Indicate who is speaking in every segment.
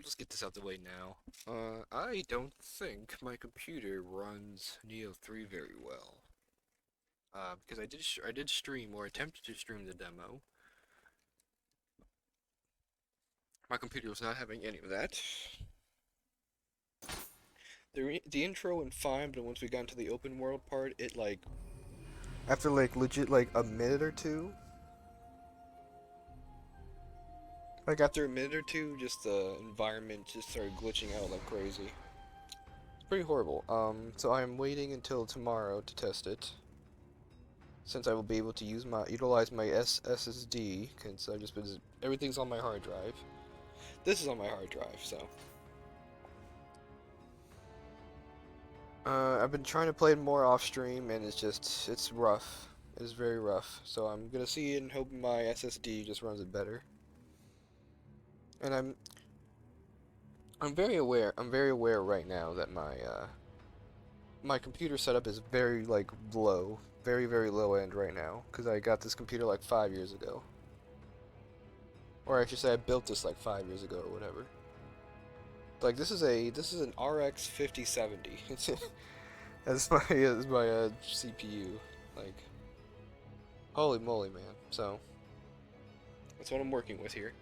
Speaker 1: just get this out the way now. I don't think my computer runs Neo 3 very well. Because I did stream or attempted to stream the demo. My computer was not having any of that. The intro went fine, but once we got into the open world part, it like after like legit like a minute or two, like after a minute or two, just the environment just started glitching out like crazy. It's pretty horrible. So I'm waiting until tomorrow to test it, since I will be able to utilize my SSD, since I just been everything's on my hard drive. This is on my hard drive, so. I've been trying to play it more off stream, and it's rough. It's very rough. So I'm gonna see it and hope my SSD just runs it better. And I'm very aware. I'm very aware right now that my computer setup is very like low, very low end right now, because I got this computer like 5 years ago, or I should say I built this like 5 years ago or whatever. Like this is an RX 5070. That's my CPU. Like holy moly, man. So that's what I'm working with here.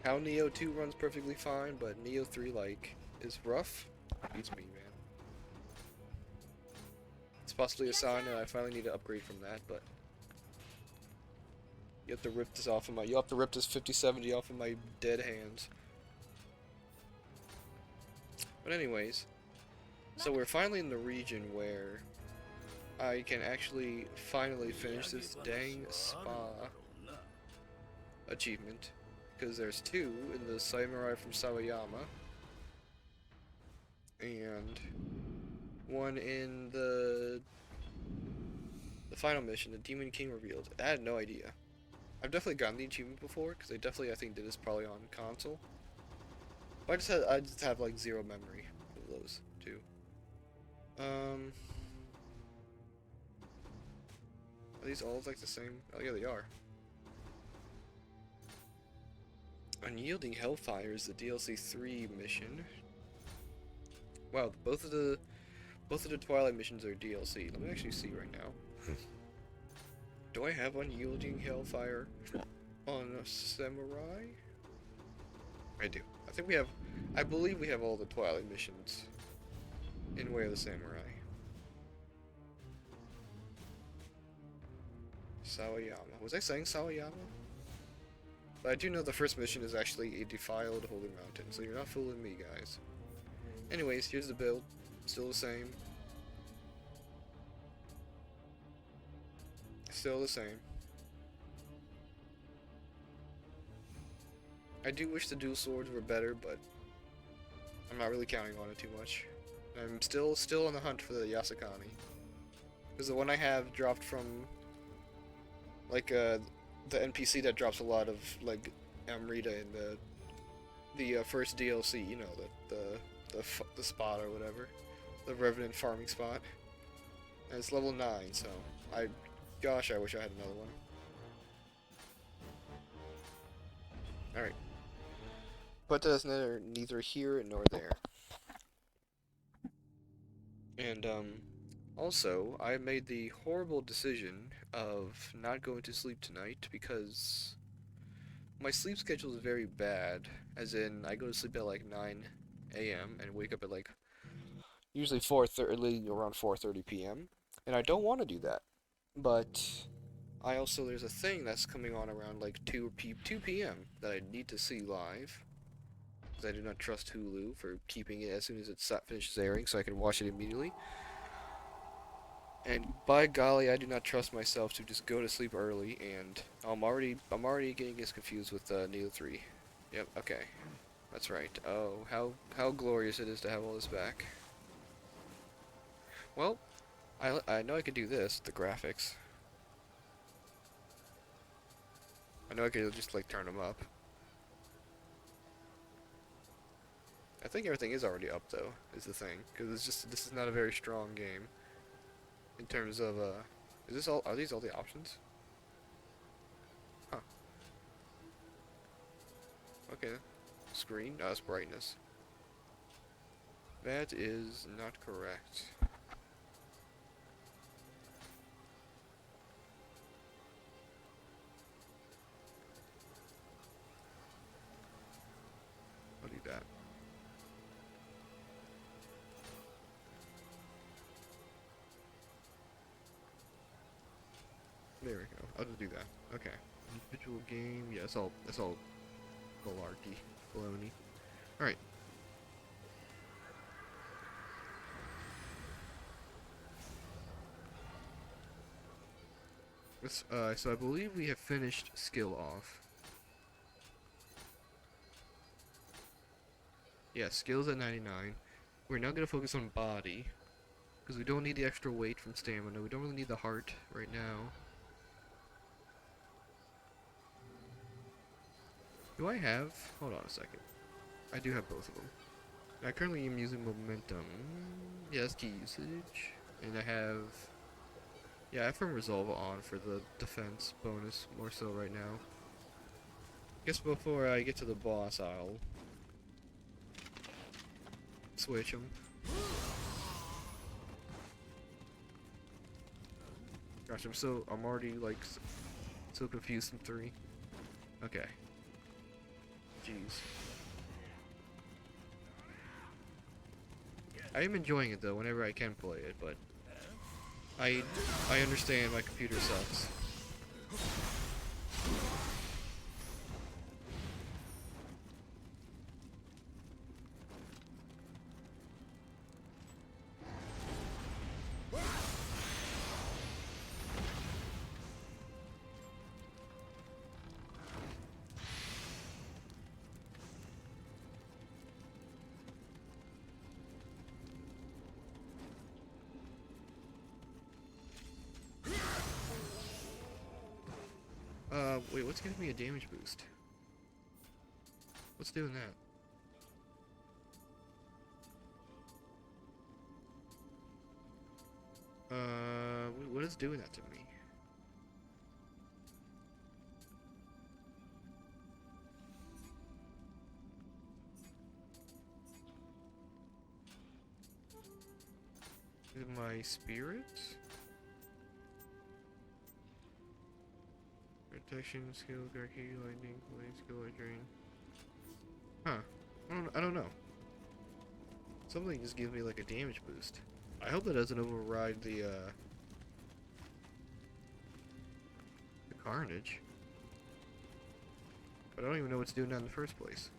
Speaker 1: How Neo 2 runs perfectly fine, but Neo 3 like is rough. Beats me, man. It's possibly a sign that I finally need to upgrade from that, but you have to rip this 5070 off of my dead hands. But anyways, so we're finally in the region where I can actually finally finish this dang spa achievement, because there's two in the samurai from Sawayama and one in the final mission, the Demon King revealed. I had no idea. I've definitely gotten the achievement before, because I definitely, I think, did this probably on console. But I just have like zero memory of those two. Um, are these all like the same? Oh yeah, they are. Unyielding Hellfire is the DLC 3 mission. Wow, both of the Twilight missions are DLC. Let me actually see right now. Do I have Unyielding Hellfire on a Samurai? I do. I believe we have all the Twilight missions in Way of the Samurai. Sawayama. Was I saying Sawayama? But I do know the first mission is actually a defiled holy mountain, so you're not fooling me, guys. Anyways, here's the build. Still the same. Still the same. I do wish the dual swords were better, but I'm not really counting on it too much. I'm still on the hunt for the Yasakani. Because the one I have dropped from like the NPC that drops a lot of like Amrita in the first DLC, you know, the spot or whatever, the Revenant farming spot. And it's level 9, so gosh, I wish I had another one. All right, but that's neither here nor there. And also, I made the horrible decision of not going to sleep tonight because my sleep schedule is very bad. As in, I go to sleep at like 9 a.m. and wake up at like usually 4:30, around 4:30 p.m. And I don't want to do that. But there's a thing that's coming on around like 2 p.m. that I need to see live. Because I do not trust Hulu for keeping it as soon as it finishes airing so I can watch it immediately. And by golly, I do not trust myself to just go to sleep early, and I'm already getting this confused with Neo 3. Yep, okay. That's right. Oh, how glorious it is to have all this back. Well, I know I could do this, the graphics. I know I could just like turn them up. I think everything is already up though, is the thing, because this is not a very strong game in terms of are these all the options? Huh. Okay. Screen? No, that's brightness. That is not correct. I'll do that. There we go. I'll just do that. Okay. Individual game. Yeah, that's all malarkey. Baloney. Alright. So I believe we have finished skill off. Yeah, skills at 99. We're now gonna focus on body. Because we don't need the extra weight from stamina. We don't really need the heart right now. Do I have... Hold on a second. I do have both of them. I currently am using momentum. Yeah, that's key usage. And I have... Yeah, I have from resolve on for the defense bonus more so right now. Guess before I get to the boss, I'll switch them. Gosh, I'm already like so confused in 3. Okay. Jeez. I am enjoying it though whenever I can play it, but I understand my computer sucks. Wait, what's giving me a damage boost? What's doing that? What is doing that to me? Is it my spirit? Protection, skill, Garki, lightning, blade, skill, I drain. Huh. I don't know. Something just gives me like a damage boost. I hope that doesn't override the carnage. But I don't even know what's doing that in the first place.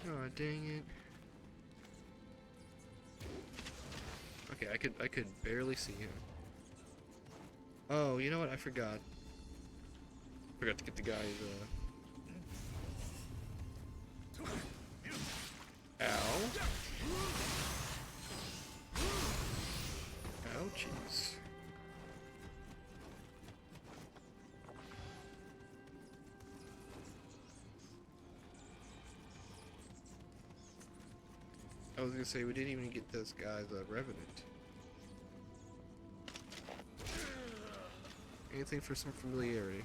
Speaker 1: Oh, dang it. Okay, I could barely see him. Oh, you know what? I forgot. Forgot to get the guy's, Ow. Ouchies. I was gonna say, we didn't even get this guy's, Revenant. Anything for some familiarity.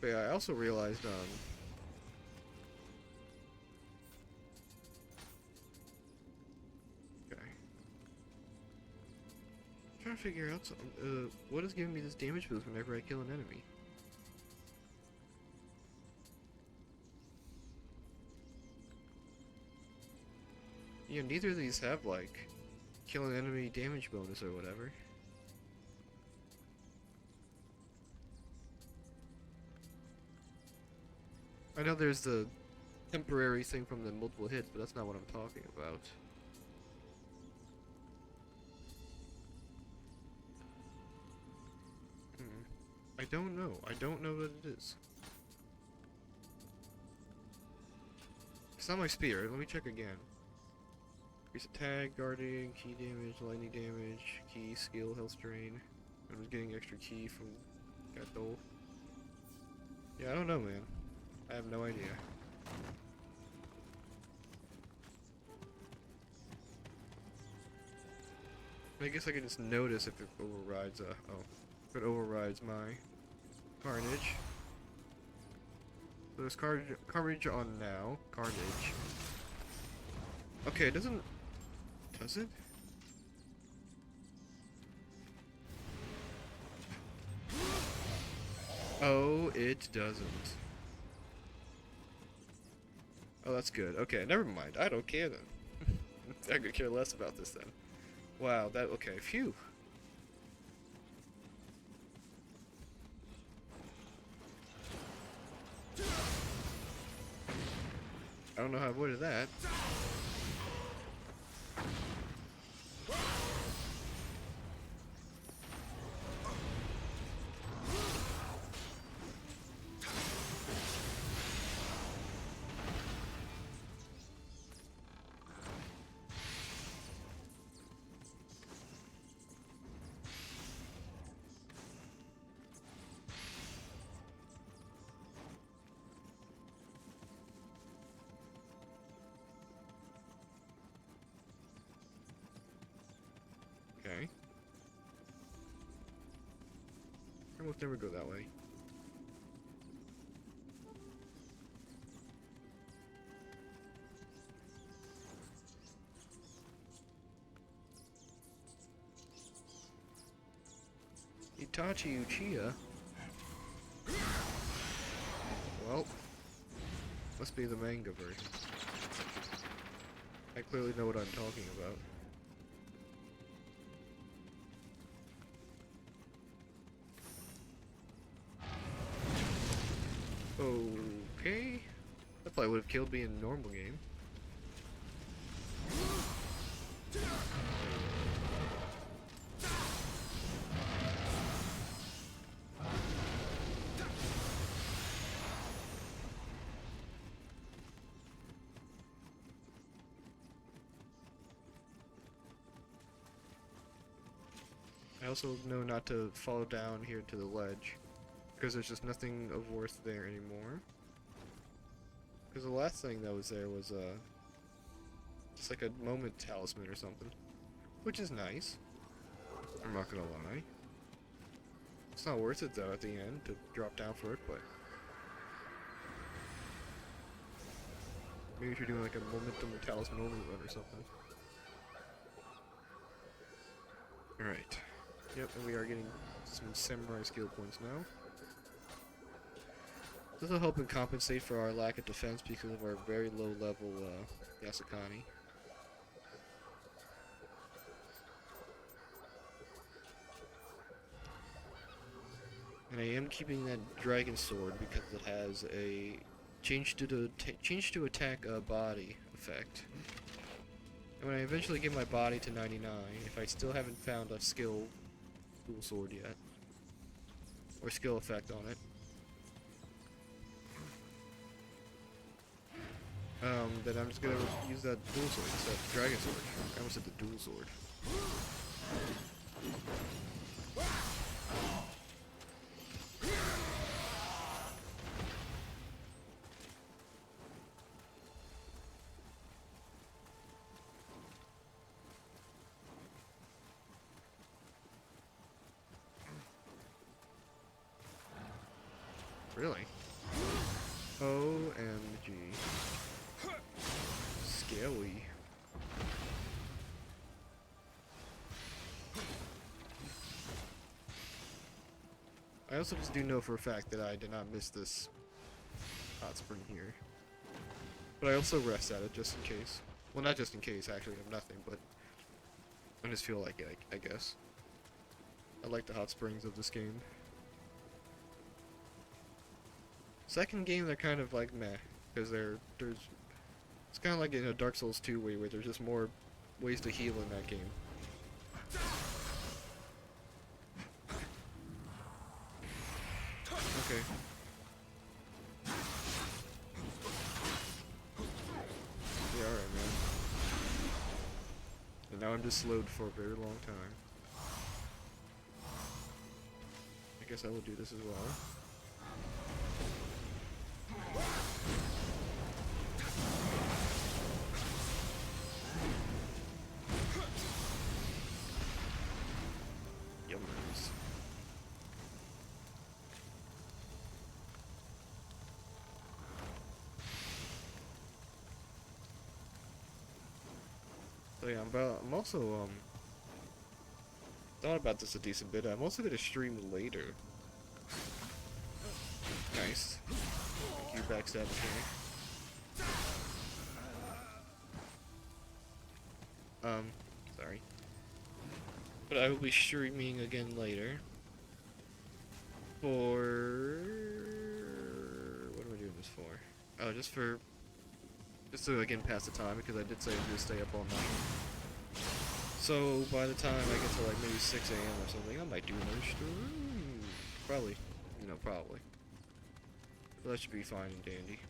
Speaker 1: But yeah, I also realized, okay. I'm trying to figure out something. What is giving me this damage boost whenever I kill an enemy? Yeah, neither of these have, like, kill an enemy damage bonus or whatever. I know there's the temporary thing from the multiple hits, but that's not what I'm talking about. I don't know. I don't know what it is. It's not my spear. Let me check again. Increase attack, guarding, key damage, lightning damage, key, skill, health drain. I was getting extra key from Gato. Yeah, I don't know, man. I have no idea. I guess I can just notice if it overrides, if it overrides my Carnage. So there's Carnage on now. Carnage. Okay, it doesn't... Does it? Oh, it doesn't. Oh, that's good. Okay, never mind. I don't care then. I could care less about this then. Wow, that... Okay, phew. I don't know how I avoided that. Okay. I almost never go that way. Itachi Uchiha? Well, must be the manga version. I clearly know what I'm talking about. Okay. That probably would have killed me in a normal game. I also know not to fall down here to the ledge, because there's just nothing of worth there anymore. Because the last thing that was there was, just like a moment talisman or something. Which is nice. I'm not gonna lie. It's not worth it though at the end to drop down for it, but... Maybe if you're doing like a momentum talisman only run or something. Alright. Yep, and we are getting some samurai skill points now. This will help and compensate for our lack of defense because of our very low level Yasukani. And I am keeping that dragon sword because it has a change to attack body effect. And when I eventually get my body to 99, if I still haven't found a skill dual sword yet, or skill effect on it, then I'm just gonna use that dual sword instead of dragon sword. I almost said the dual sword. Really? OMG. Scary. I also just do know for a fact that I did not miss this hot spring here. But I also rest at it just in case. Well, not just in case, actually, I have nothing, but I just feel like it, I guess. I like the hot springs of this game. Second game, they're kind of like meh, because it's kind of like in a Dark Souls 2 way, where there's just more ways to heal in that game. Okay. Yeah, alright, man. time just slowed for a very long time. I guess I will do this as well. Yummers. So yeah, I'm also thought about this a decent bit. I'm also gonna stream later. Nice. Thank you, backstab me. Sorry. But I will be streaming again later. For what am I doing this for? Oh, just so I can pass the time, because I did say I'm gonna stay up all night. So by the time I get to like maybe 6 a.m. or something, I might do another stream. Probably. Probably. But that should be fine and dandy.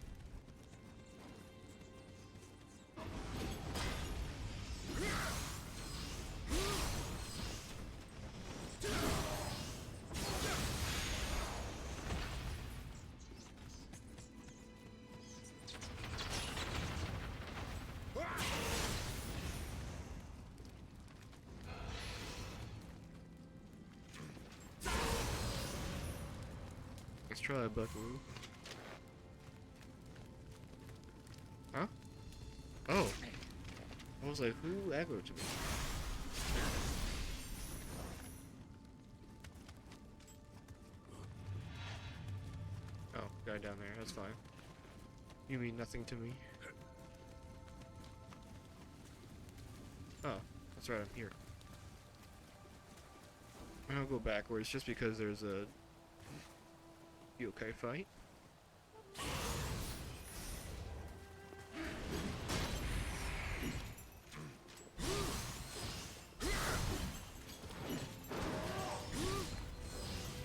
Speaker 1: Let's try a buckaroo. Huh? Oh. I was like, who aggroed to me? Oh, guy down there, that's fine. You mean nothing to me? Oh, that's right, I'm here. And I'll go backwards just because there's a yokai fight.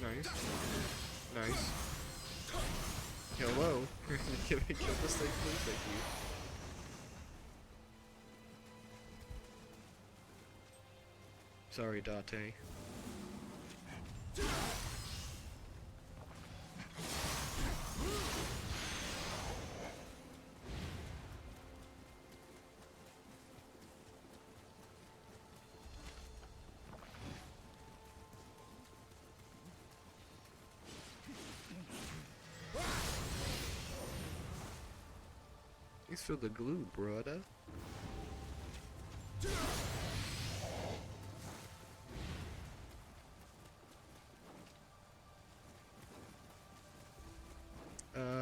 Speaker 1: Nice. Nice. Hello. Can we kill this thing, please? Thank you. Sorry, Date. Thanks for the glue, brother.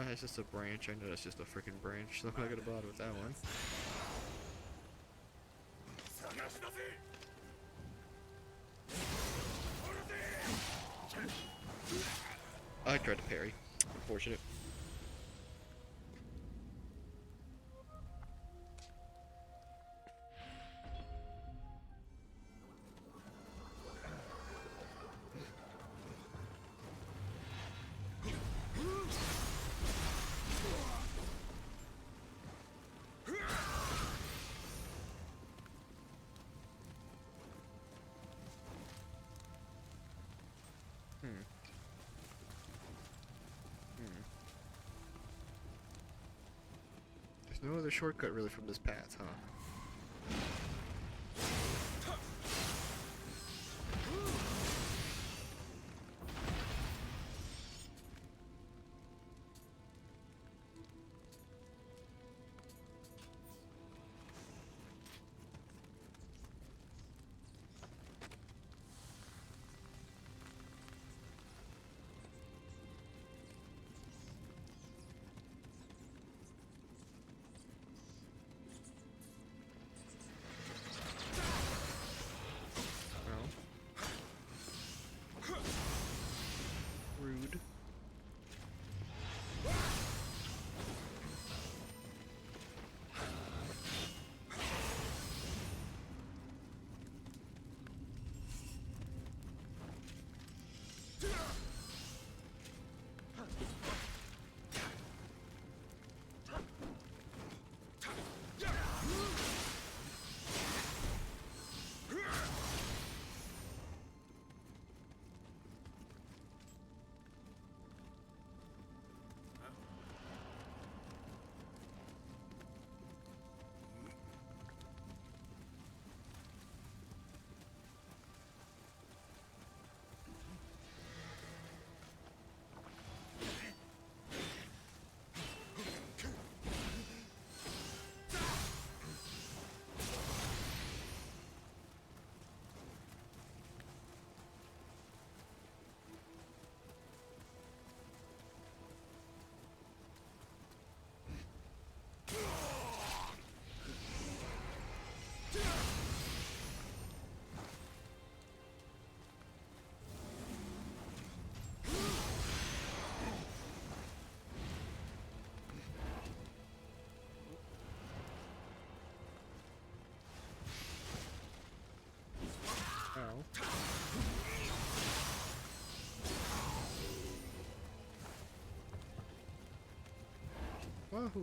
Speaker 1: It's just a branch. I know that's just a freaking branch, so I'm not gonna bother with that one. I tried to parry. Unfortunate. There's no other shortcut really from this path, huh? Yahoo!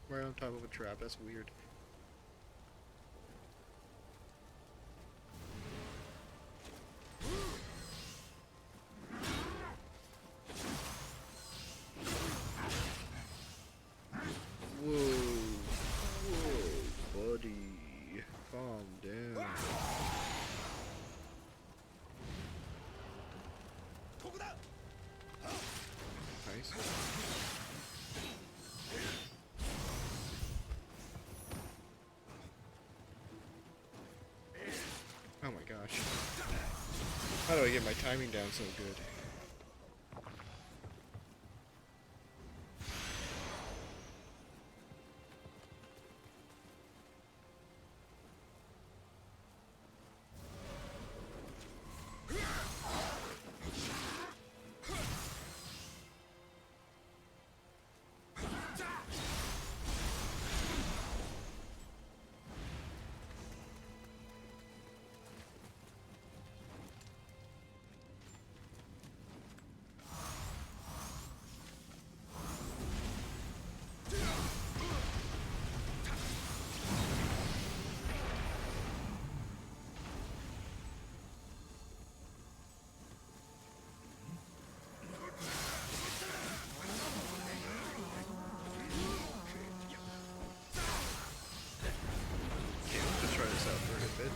Speaker 1: Right on top of a trap, that's weird. Whoa, buddy, calm down. Nice. Oh my gosh. How do I get my timing down so good? Okay, let's just try this out for a bit.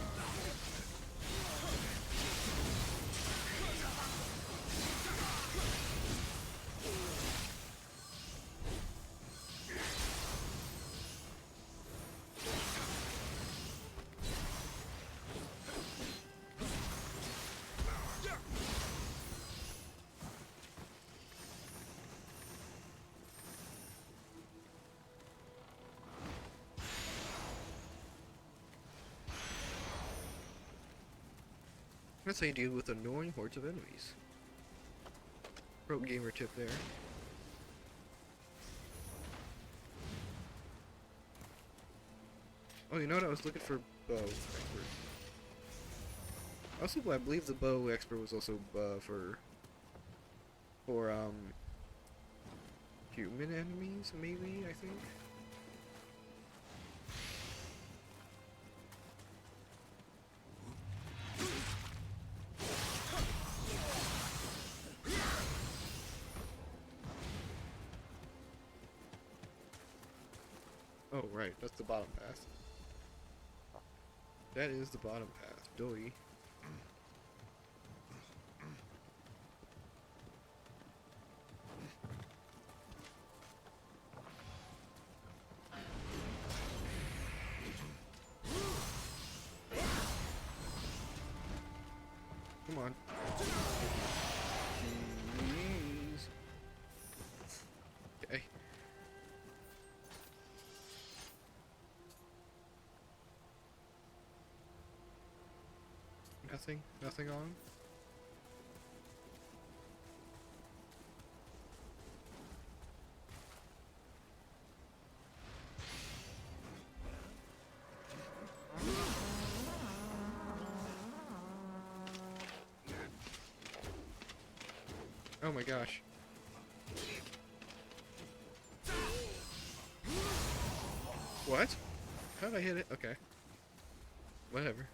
Speaker 1: That's how you deal with annoying hordes of enemies. Pro gamer tip there. Oh, you know what? I was looking for bow expert. Also, I believe the bow expert was also for human enemies, maybe, I think. Oh, right, that's the bottom path. That is the bottom path, doy. Come on. Jeez. Okay. Nothing on? Oh my gosh. What? How did I hit it? Okay. Whatever.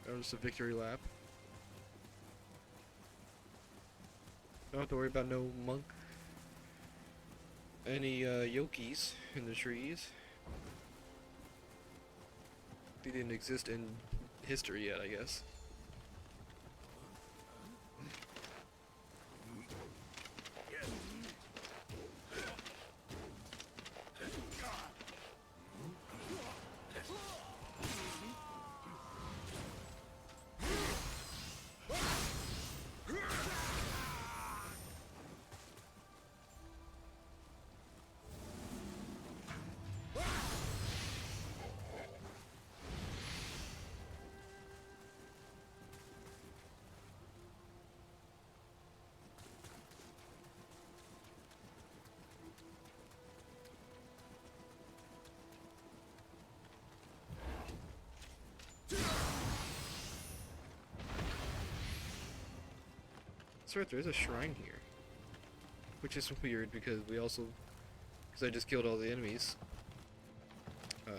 Speaker 1: That was just a victory lap. Don't have to worry about no monk. Any yokis in the trees. They didn't exist in history yet, I guess. right, there is a shrine here. Which is weird because because I just killed all the enemies. Uh,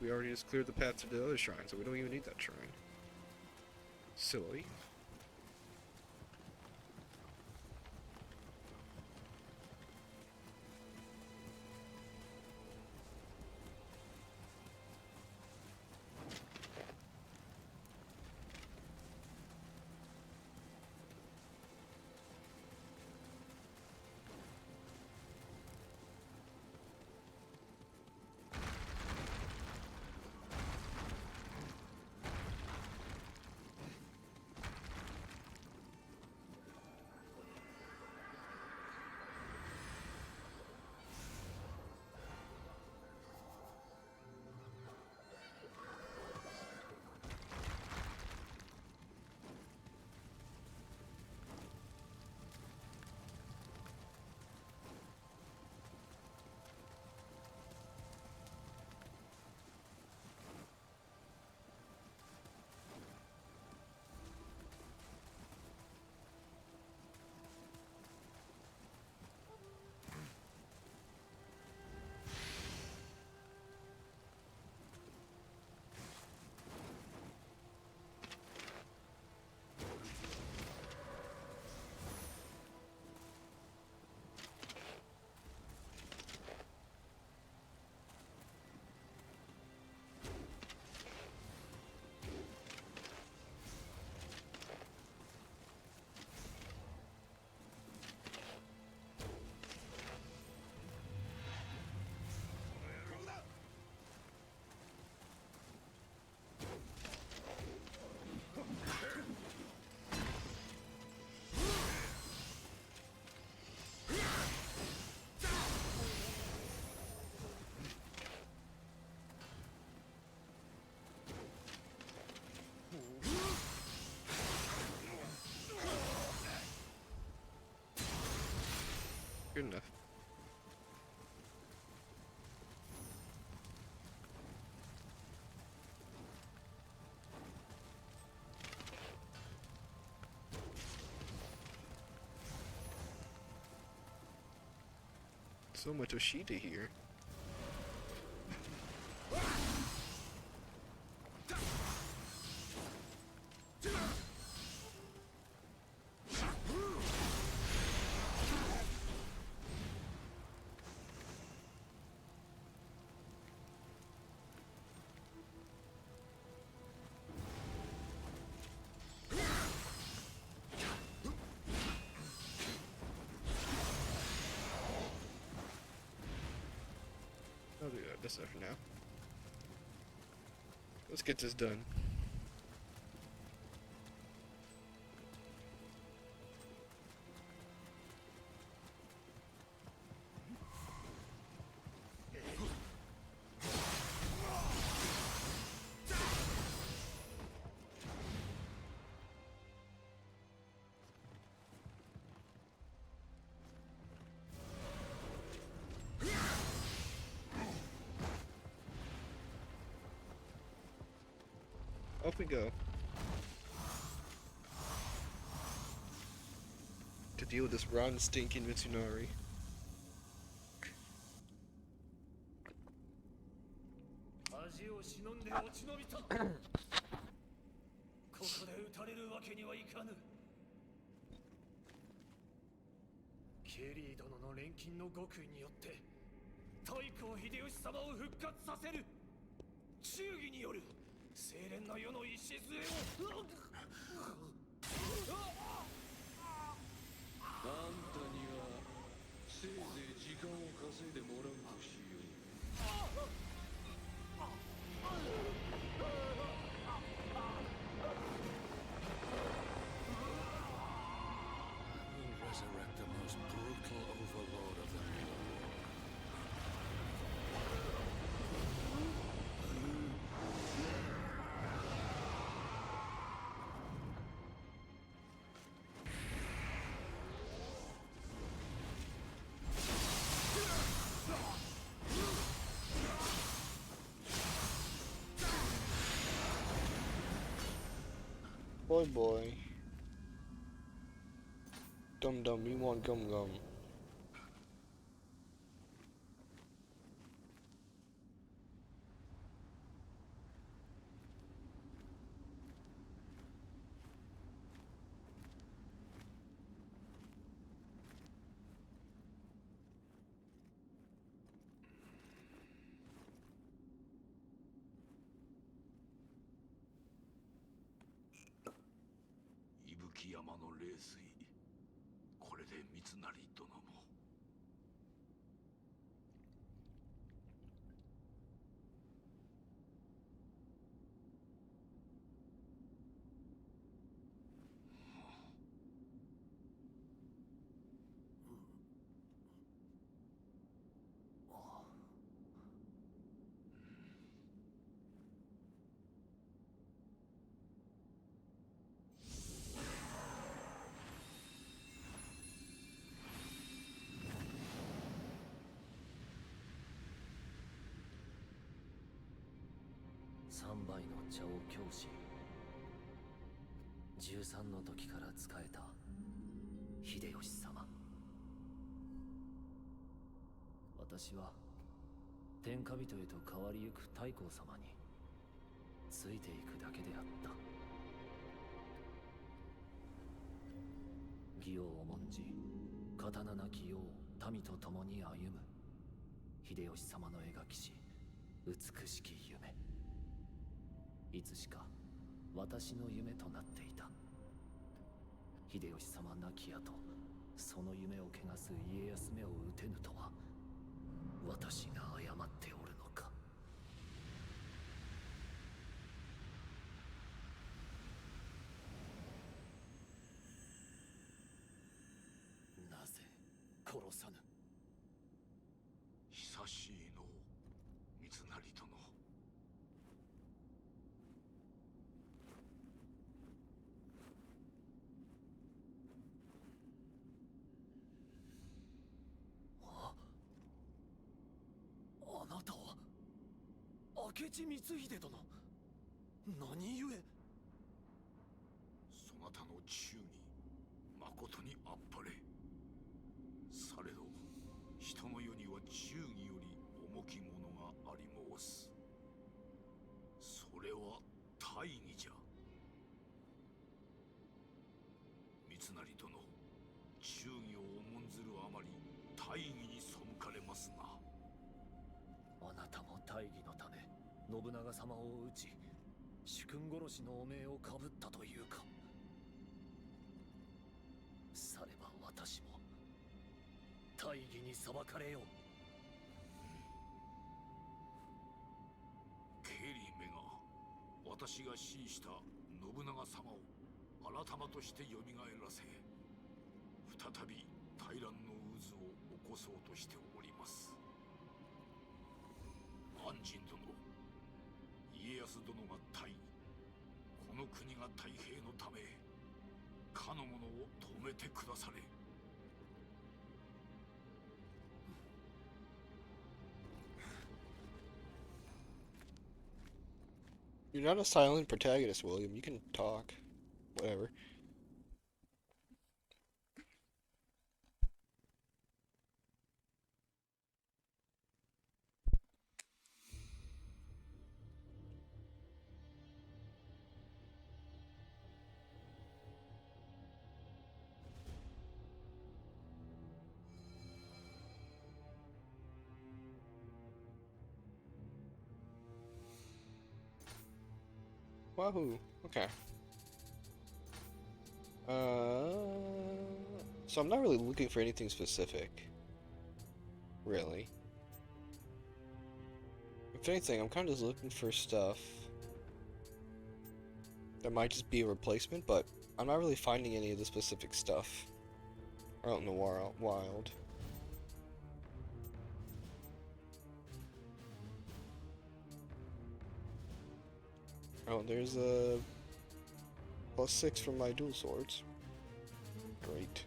Speaker 1: we already just cleared the path to the other shrine, so we don't even need that shrine. Silly. Good enough. So much Oshita here. I'll do that. That's enough for now. Let's get this done. Off we go. To deal with this rotten, stinking Mitsunari.
Speaker 2: 恥を忍んで落ち延びた。ここで撃たれるわけにはいかぬ。ケリー殿の錬金の極意によって太閤秀吉様を復活させる。忠義による清廉な世の礎を。あんたにはせいぜい時間を稼いでもらうとしよう。Resurrect the most brutal overlord of the Nioh.
Speaker 1: Boy. Dum dum, you want gum gum.3
Speaker 2: 杯の茶を教師13の時から仕えた秀吉様。私は天下人へと変わりゆく太閤様についていくだけであった。義を重んじ刀なき世を民と共に歩む秀吉様の描きし美しき夢、いつしか私の夢となっていた。秀吉様亡き後、その夢を汚す家康めを討てぬとは、私が誤っておるのか。なぜ殺さぬ。
Speaker 3: 久しいの三成殿。
Speaker 2: あなたは明智光秀殿。何故。
Speaker 3: そなたの忠義、まことにあっぱれ。されど人の世には忠義より重きものがあり申す。それは大義じゃ。三成殿、忠義を重んずるあまり大義に背かれますな。
Speaker 2: あなたも大義のため信長様を討ち、主君殺しの汚名をかぶったというか。されば私も大義に裁かれよう。
Speaker 3: ケリーめが私が死した信長様を改まとしてよみがえらせ、再び大乱の渦を起こそうとしております。安仁殿、家康殿が大義、この国が太平のため、かの者を止めてくだされ。
Speaker 1: You're not a silent protagonist, William. You can talk. Whatever. Wahoo. Okay. So I'm not really looking for anything specific. Really. If anything, I'm kind of just looking for stuff that might just be a replacement, but I'm not really finding any of the specific stuff out in the wild. Oh, there's a +6 from my dual swords. Great.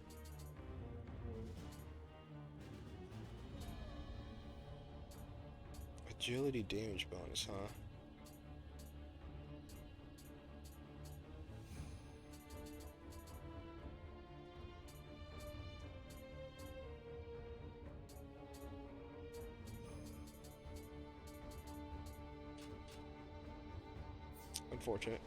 Speaker 1: Agility damage bonus, huh? unfortunate.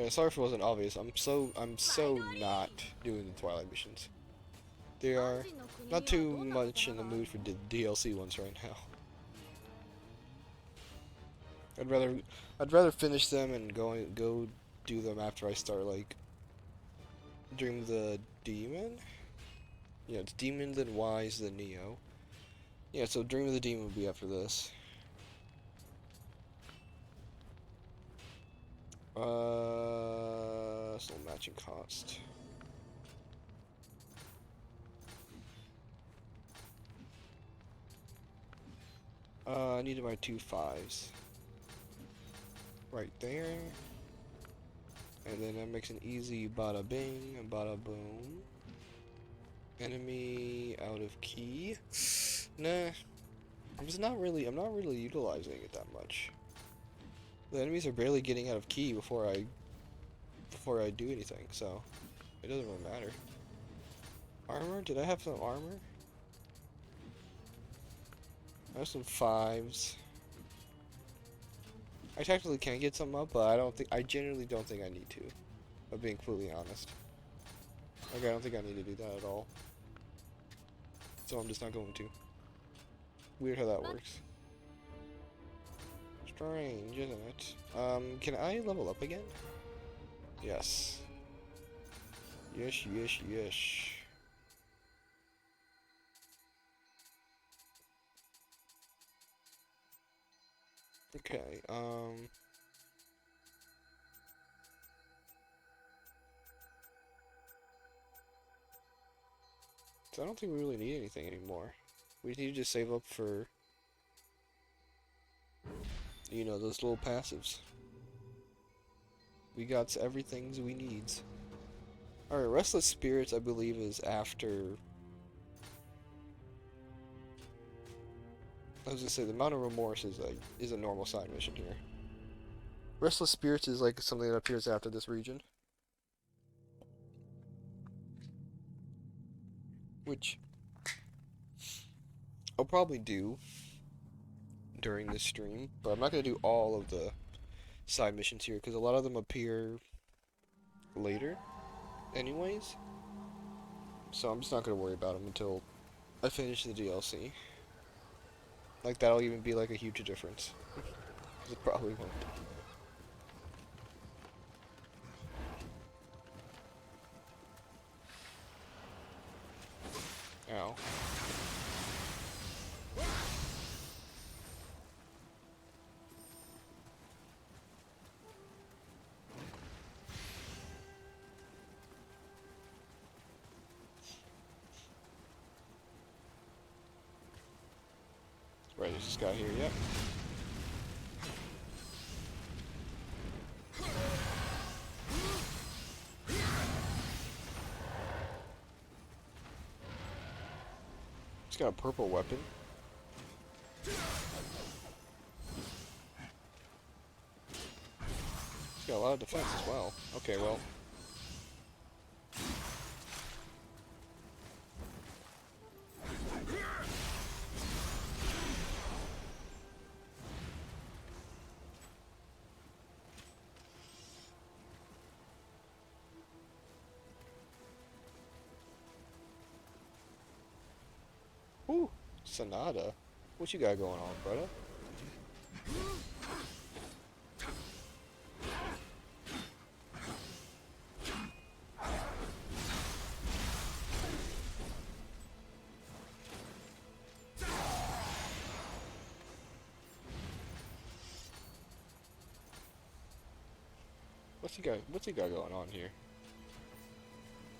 Speaker 1: Sorry if it wasn't obvious. I'm so not doing the Twilight missions. They are not too much in the mood for the DLC ones right now. I'd rather finish them and go do them after I start like Dream of the Demon. Yeah, it's Demon then Wise then Nioh. Yeah, so Dream of the Demon would be after this. Still matching cost. I needed my 2 5s. Right there. And then that makes an easy bada bing and bada boom. Enemy out of key. Nah. I'm not really utilizing it that much. The enemies are barely getting out of key before I do anything, so it doesn't really matter. Armor? Did I have some armor? I have some 5s. I technically can get some up, but I genuinely don't think I need to. I'm being completely honest. Like, I don't think I need to do that at all. So I'm just not going to. Weird how that works. Strange, isn't it? Can I level up again? Yes. Yes, yes, yes. Okay, so I don't think we really need anything anymore. We need to just save up for, you know, those little passives. We got everything we needs. Alright, Restless Spirits, I believe, is after... I was gonna say, the Mountain of Remorse is a normal side mission here. Restless Spirits is like something that appears after this region. Which I'll probably do during this stream, but I'm not gonna do all of the side missions here, because a lot of them appear later anyways. So I'm just not gonna worry about them until I finish the DLC. Like, that'll even be like a huge difference. It probably won't. Ow. Right, there's this guy here, yep. He's got a purple weapon. He's got a lot of defense as well. Okay, well. Ooh, Sonata. What you got going on, brother? What's he got going on here?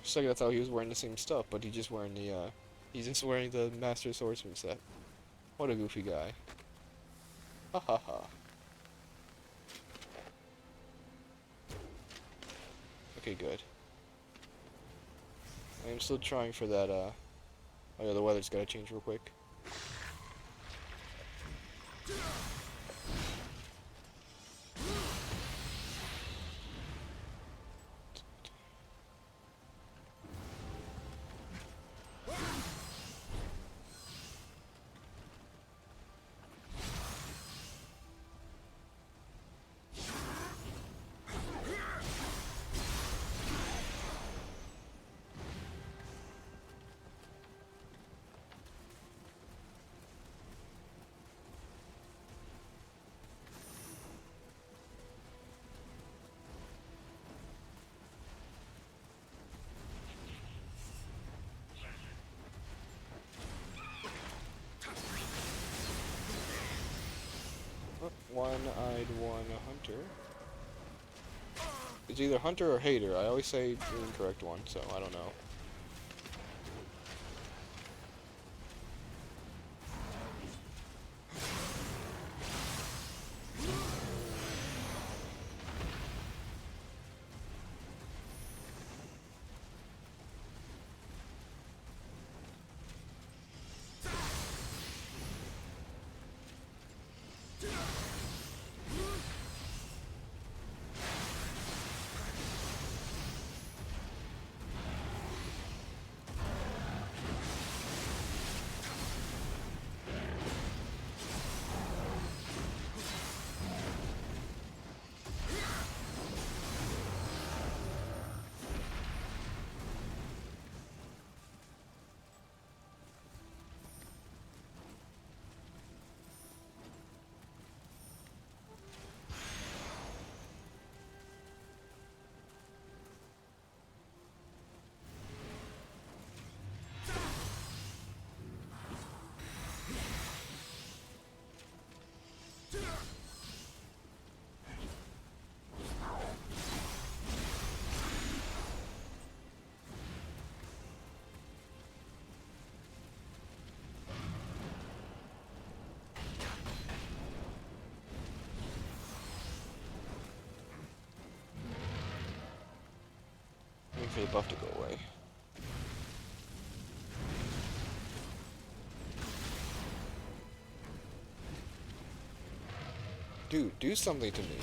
Speaker 1: Just like I thought he was wearing the same stuff, but he's just wearing the Master Swordsman set. What a goofy guy. Ha ha ha. Okay, good. I'm still trying for that, oh yeah, the weather's gotta change real quick. One-eyed one hunter. It's either hunter or hater. I always say the incorrect one, so I don't know. Wait for the buff to go away. Dude, do something to me.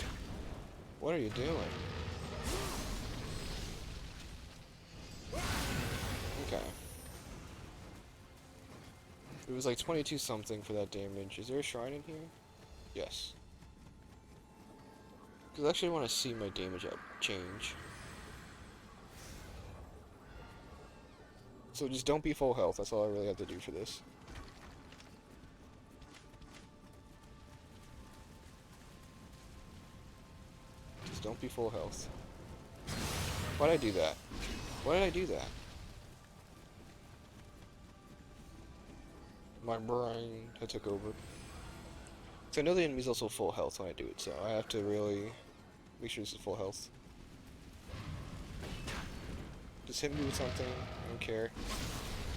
Speaker 1: What are you doing? Okay. It was like 22 something for that damage. Is there a shrine in here? Yes. Because I actually want to see my damage up change. So just don't be full health. That's all I really have to do for this. Just don't be full health. Why did I do that? Why did I do that? My brain had took over. So I know the enemy's also full health when I do it, so I have to really make sure this is full health. Just hit me with something. I don't care.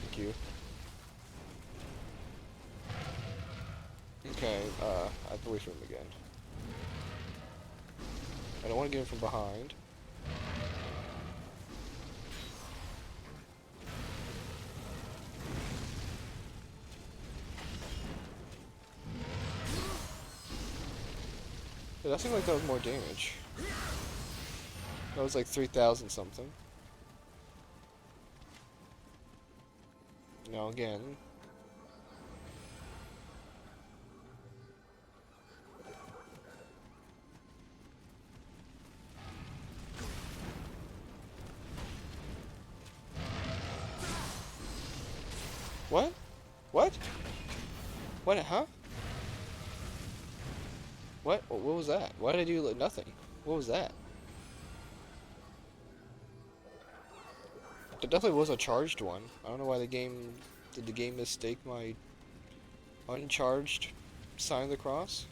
Speaker 1: Thank you. Okay, I have to wait for him again. I don't want to get him from behind. Yeah, that seemed like that was more damage. That was like 3,000 something. Now again. What? What? What? Huh? What? What was that? Why did I do nothing? What was that? There definitely was a charged one. I don't know why the game... Did the game mistake my uncharged sign of the cross?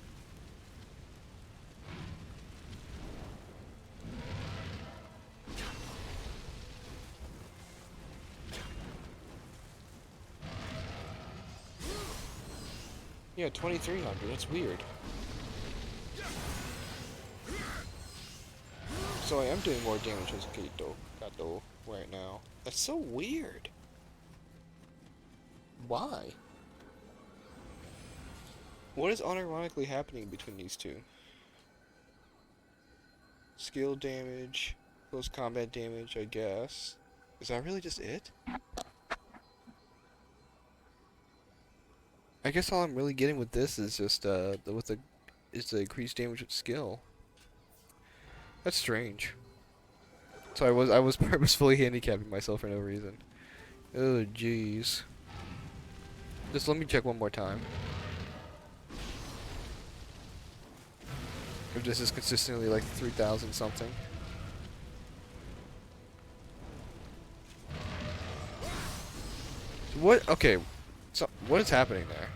Speaker 1: Yeah, 2,300. That's weird. So I am doing more damage as Kato right now. That's so weird. Why? What is unironically happening between these two? Skill damage, close combat damage, I guess. Is that really just it? I guess all I'm really getting with this is just is the increased damage with skill. That's strange. So I was purposefully handicapping myself for no reason. Oh jeez. Just let me check one more time. If this is consistently like 3,000 something. What? Okay. So what is happening there?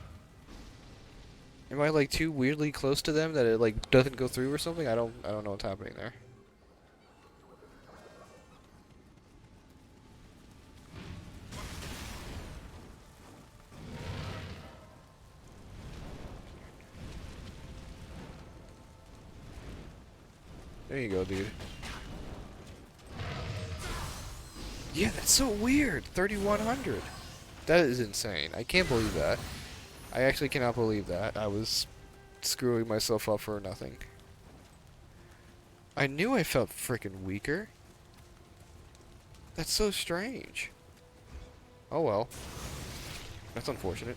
Speaker 1: Am I like too weirdly close to them that it like doesn't go through or something? I don't know what's happening there. There you go, dude. Yeah, that's so weird. 3100. That is insane. I can't believe that. I actually cannot believe that. I was screwing myself up for nothing. I knew I felt freaking weaker. That's so strange. Oh well. That's unfortunate.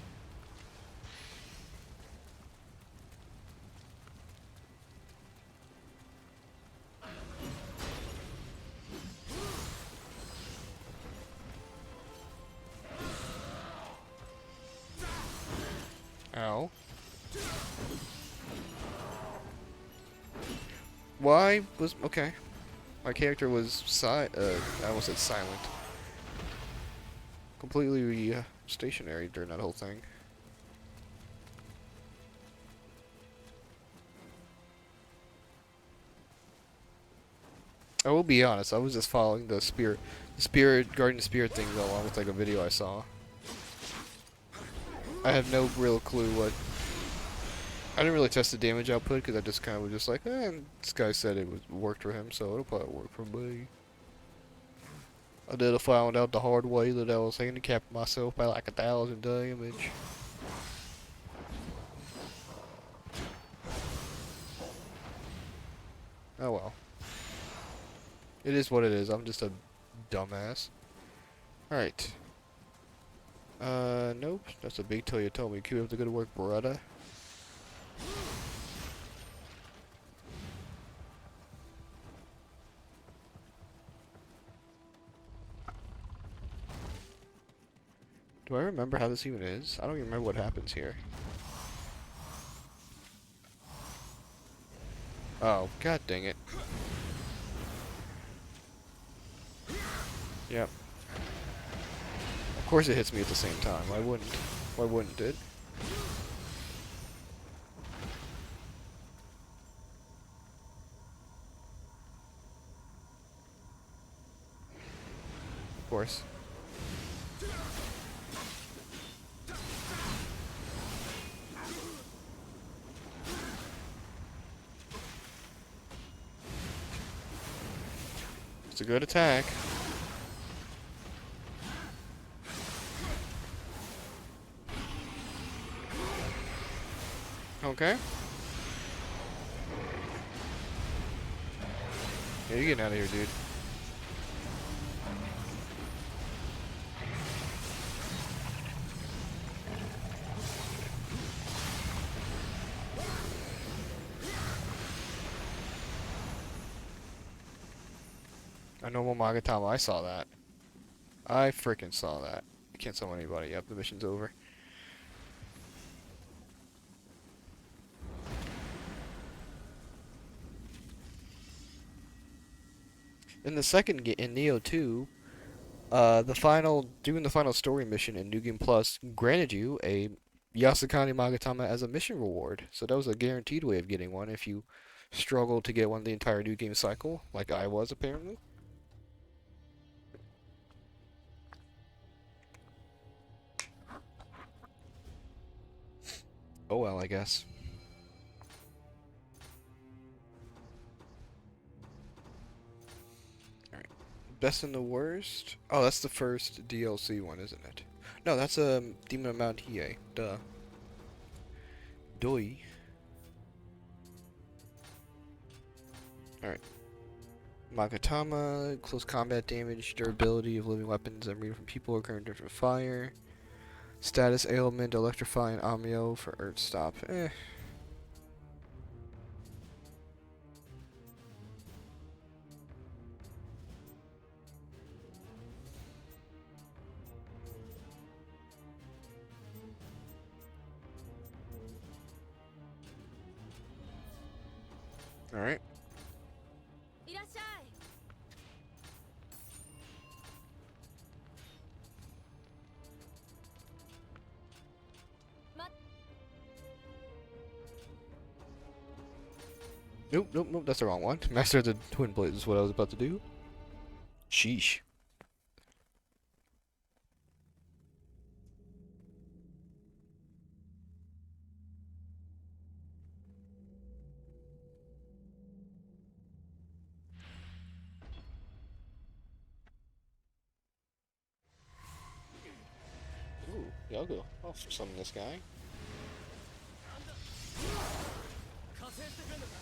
Speaker 1: Ow. Why was... Okay. My character was I almost said silent. Completely stationary during that whole thing. I will be honest, I was just following the spirit, guardian spirit thing along with like a video I saw. I have no real clue what... I didn't really test the damage output because I just kind of was just like, this guy said it worked for him, so it'll probably work for me. I did have found out the hard way that I was handicapping myself by like 1,000 damage. Oh well. It is what it is. I'm just a dumbass. Alright. Nope. That's a big toe you told me. Keep up the good work, brother. Do I remember how this even is? I don't even remember what happens here. Oh, god dang it. Yep. Of course it hits me at the same time. Why wouldn't? Why wouldn't it? Of course. It's a good attack. Okay. Yeah, you're getting out of here, dude. A normal Magatama, I saw that. I freaking saw that. I can't summon anybody. Yep, the mission's over. In the second in Nioh 2, doing the final story mission in New Game Plus granted you a Yasukani Magatama as a mission reward. So that was a guaranteed way of getting one if you struggled to get one the entire New Game cycle, like I was apparently. Oh well, I guess. Alright. Best and the worst? Oh, that's the first DLC one, isn't it? No, that's Demon of Mount Hiei. Duh. Doi. Alright. Magatama, close combat damage, durability of living weapons immune from people occurring from fire. Status ailment, electrifying Amio for Earth Stop. Eh. Alright. Nope, nope, nope, that's the wrong one. Master of the Twin Blades is what I was about to do. Sheesh. Ooh, yeah, I'll summon this guy.
Speaker 2: 加勢してくれんのか。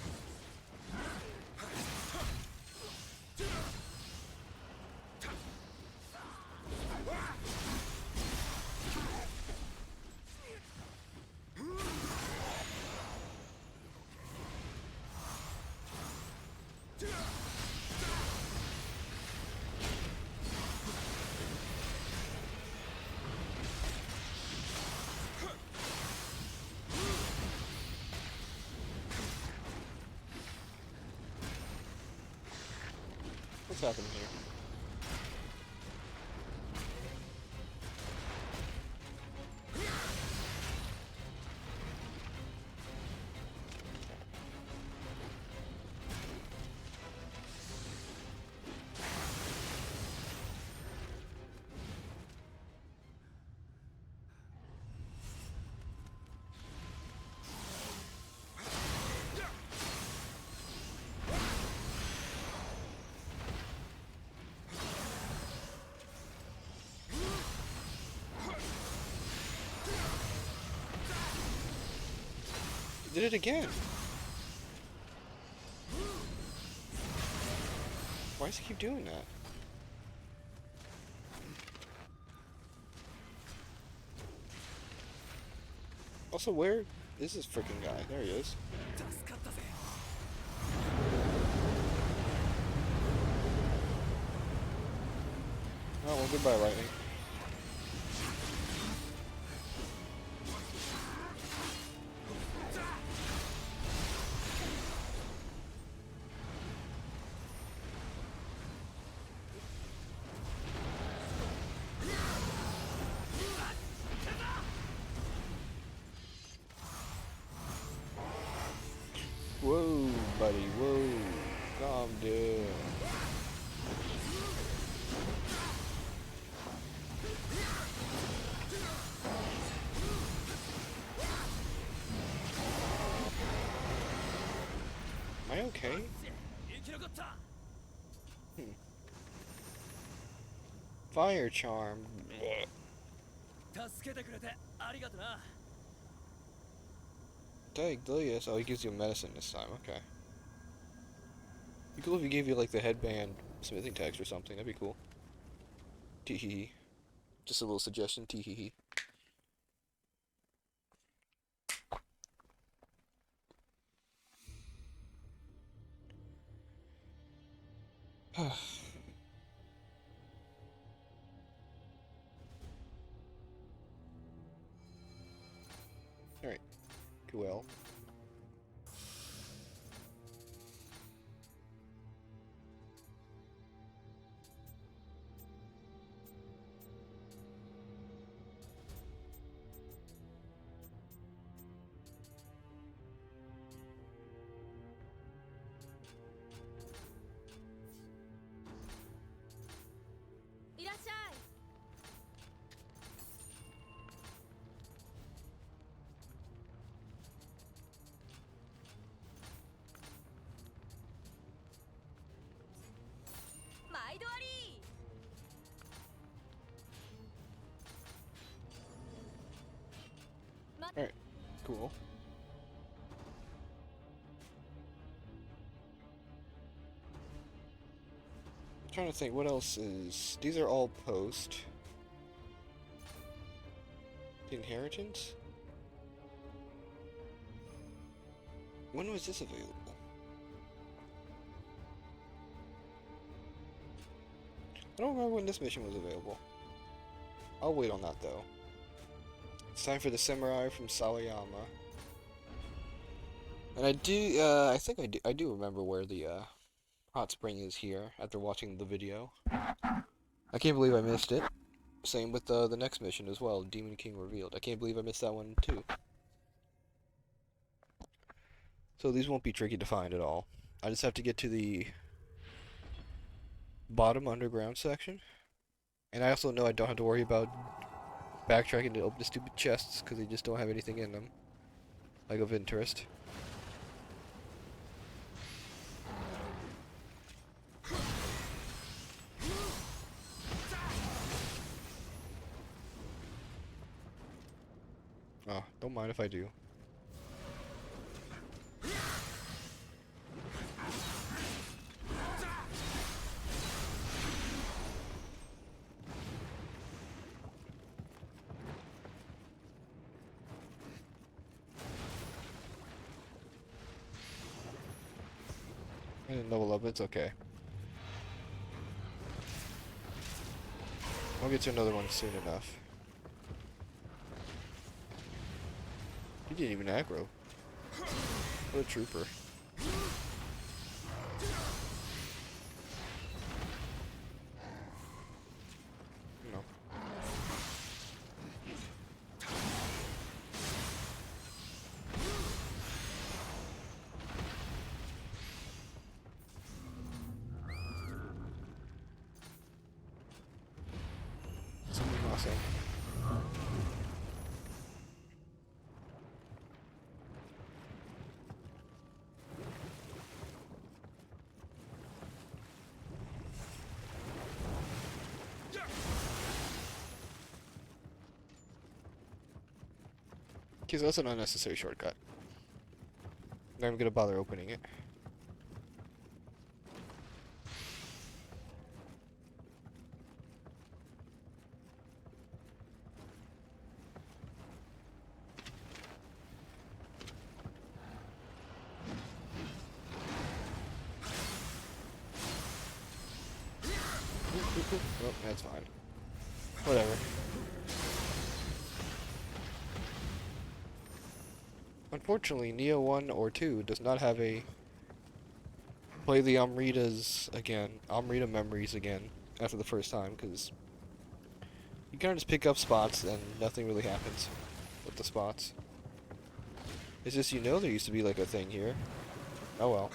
Speaker 1: What's happening here? Did it again. Why does he keep doing that? Also, where is this freaking guy? There he is.
Speaker 2: 助かったぜ。
Speaker 1: Oh, well, goodbye, lightning. Whoa, buddy, whoa. Calm down. Am I okay?
Speaker 2: 生き残った。
Speaker 1: Fire charm.
Speaker 2: 助けてくれてありがとな。
Speaker 1: Dang, Delius. Oh, he gives you medicine this time. Okay. Be cool if he gave you like the headband smithing text or something. That'd be cool. Teehee. Just a little suggestion. Teehee. Alright. Cool. Alright, cool. I'm trying to think what else is. These are all post. The inheritance? When was this available? I don't remember when this mission was available. I'll wait on that though. It's time for the samurai from Sawayama. And I do, I do remember where the, hot spring is here after watching the video. I can't believe I missed it. Same with, the next mission as well, Demon King Revealed. I can't believe I missed that one too. So these won't be tricky to find at all. I just have to get to the bottom underground section. And I also know I don't have to worry about backtracking to open the stupid chests, because they just don't have anything in them, like of interest. Oh, don't mind if I do. I didn't level up, it's okay. I'll get to another one soon enough. He didn't even aggro. What a trooper. No. Something awesome. Okay, so that's an unnecessary shortcut. Not even gonna bother opening it. Oh, that's fine. Whatever. Unfortunately, Nioh 1 or 2 does not have a play the Amritas again, Amrita memories again after the first time, because you kind of just pick up spots and nothing really happens with the spots. It's just, you know, there used to be like a thing here. Oh well.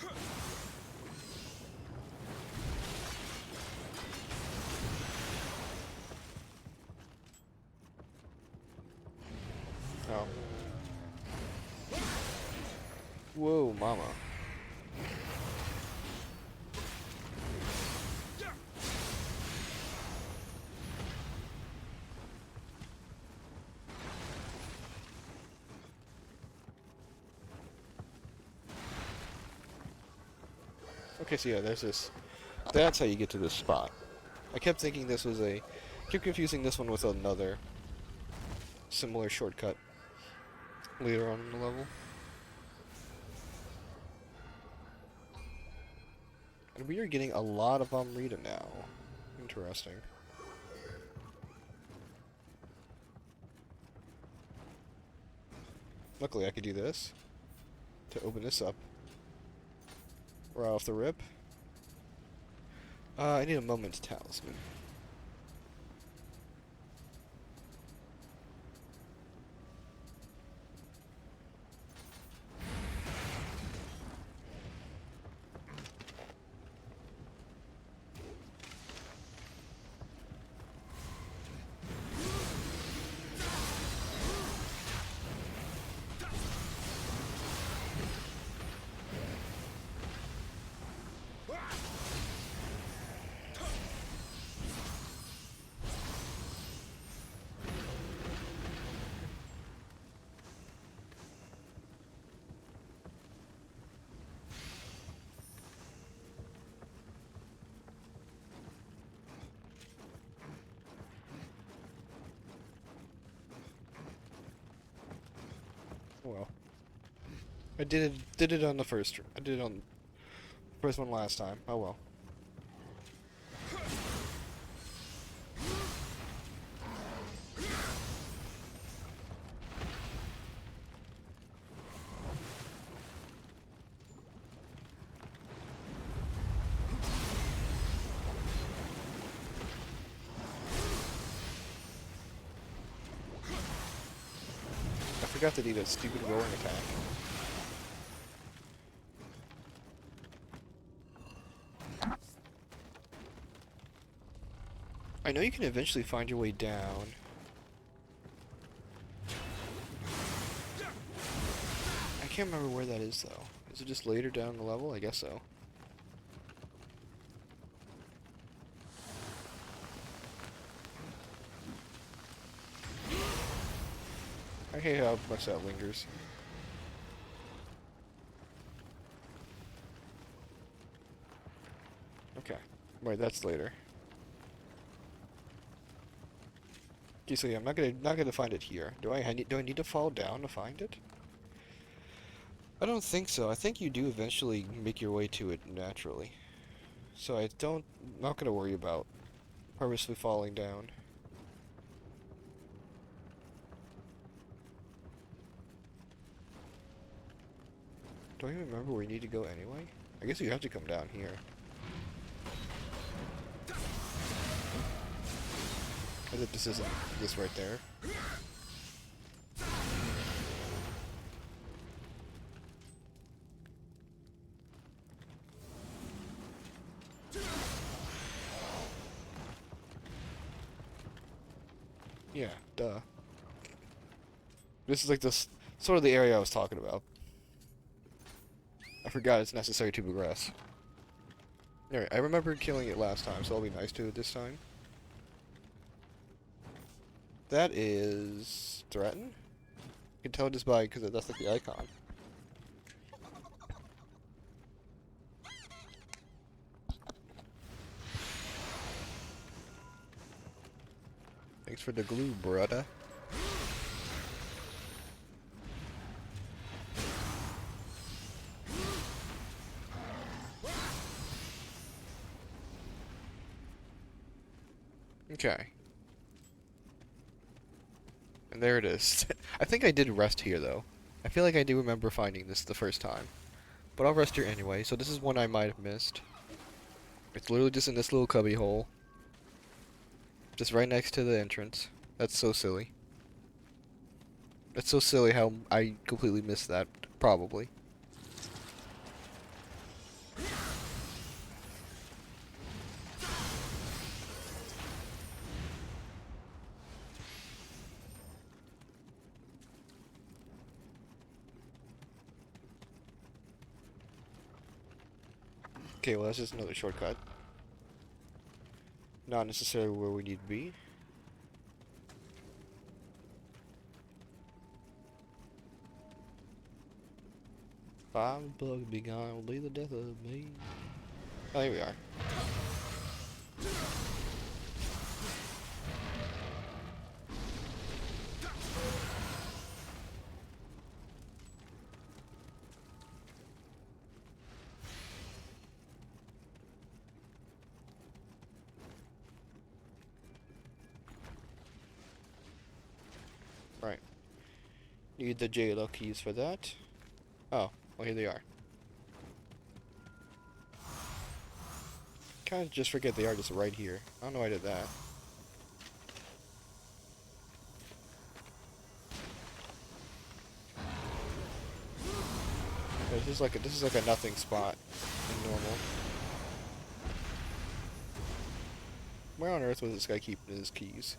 Speaker 1: Oh. Whoa, mama. Okay, so yeah, there's this. That's how you get to this spot. I kept thinking this was a. Keep confusing this one with another similar shortcut later on in the level. And we are getting a lot of Amrita now. Interesting. Luckily, I could do this to open this up. Right off the rip. I need a moment's talisman. Well, I did it on the first. I did it on the first one last time. Oh well. I forgot to do that stupid rolling attack. I know you can eventually find your way down. I can't remember where that is, though. Is it just later down the level? I guess so. I hate how much that lingers. Okay. Wait, that's later. Okay, so yeah, I'm not gonna find it here. Do I need to fall down to find it? I don't think so. I think you do eventually make your way to it naturally. So not gonna worry about purposely falling down. Do I even remember where you need to go anyway? I guess you have to come down here. As if this isn't this right there. Yeah, duh. This is like this sort of the area I was talking about. I forgot it's necessary to progress. Alright, I remember killing it last time, so I'll be nice to it this time. That is threaten? You can tell just by because that's like the icon. Thanks for the glue, brother. Okay. And there it is. I think I did rest here, though. I feel like I do remember finding this the first time. But I'll rest here anyway, so this is one I might have missed. It's literally just in this little cubby hole. Just right next to the entrance. That's so silly. That's so silly how I completely missed that, probably. Okay, well that's just another shortcut. Not necessarily where we need to be. Five bugs be gone will be the death of me. Oh, here we are. Right. Need the JLO keys for that. Oh, well here they are. Kinda just forget they are just right here. I don't know why I did that. Yeah, this is like a nothing spot in normal. Where on earth was this guy keeping his keys?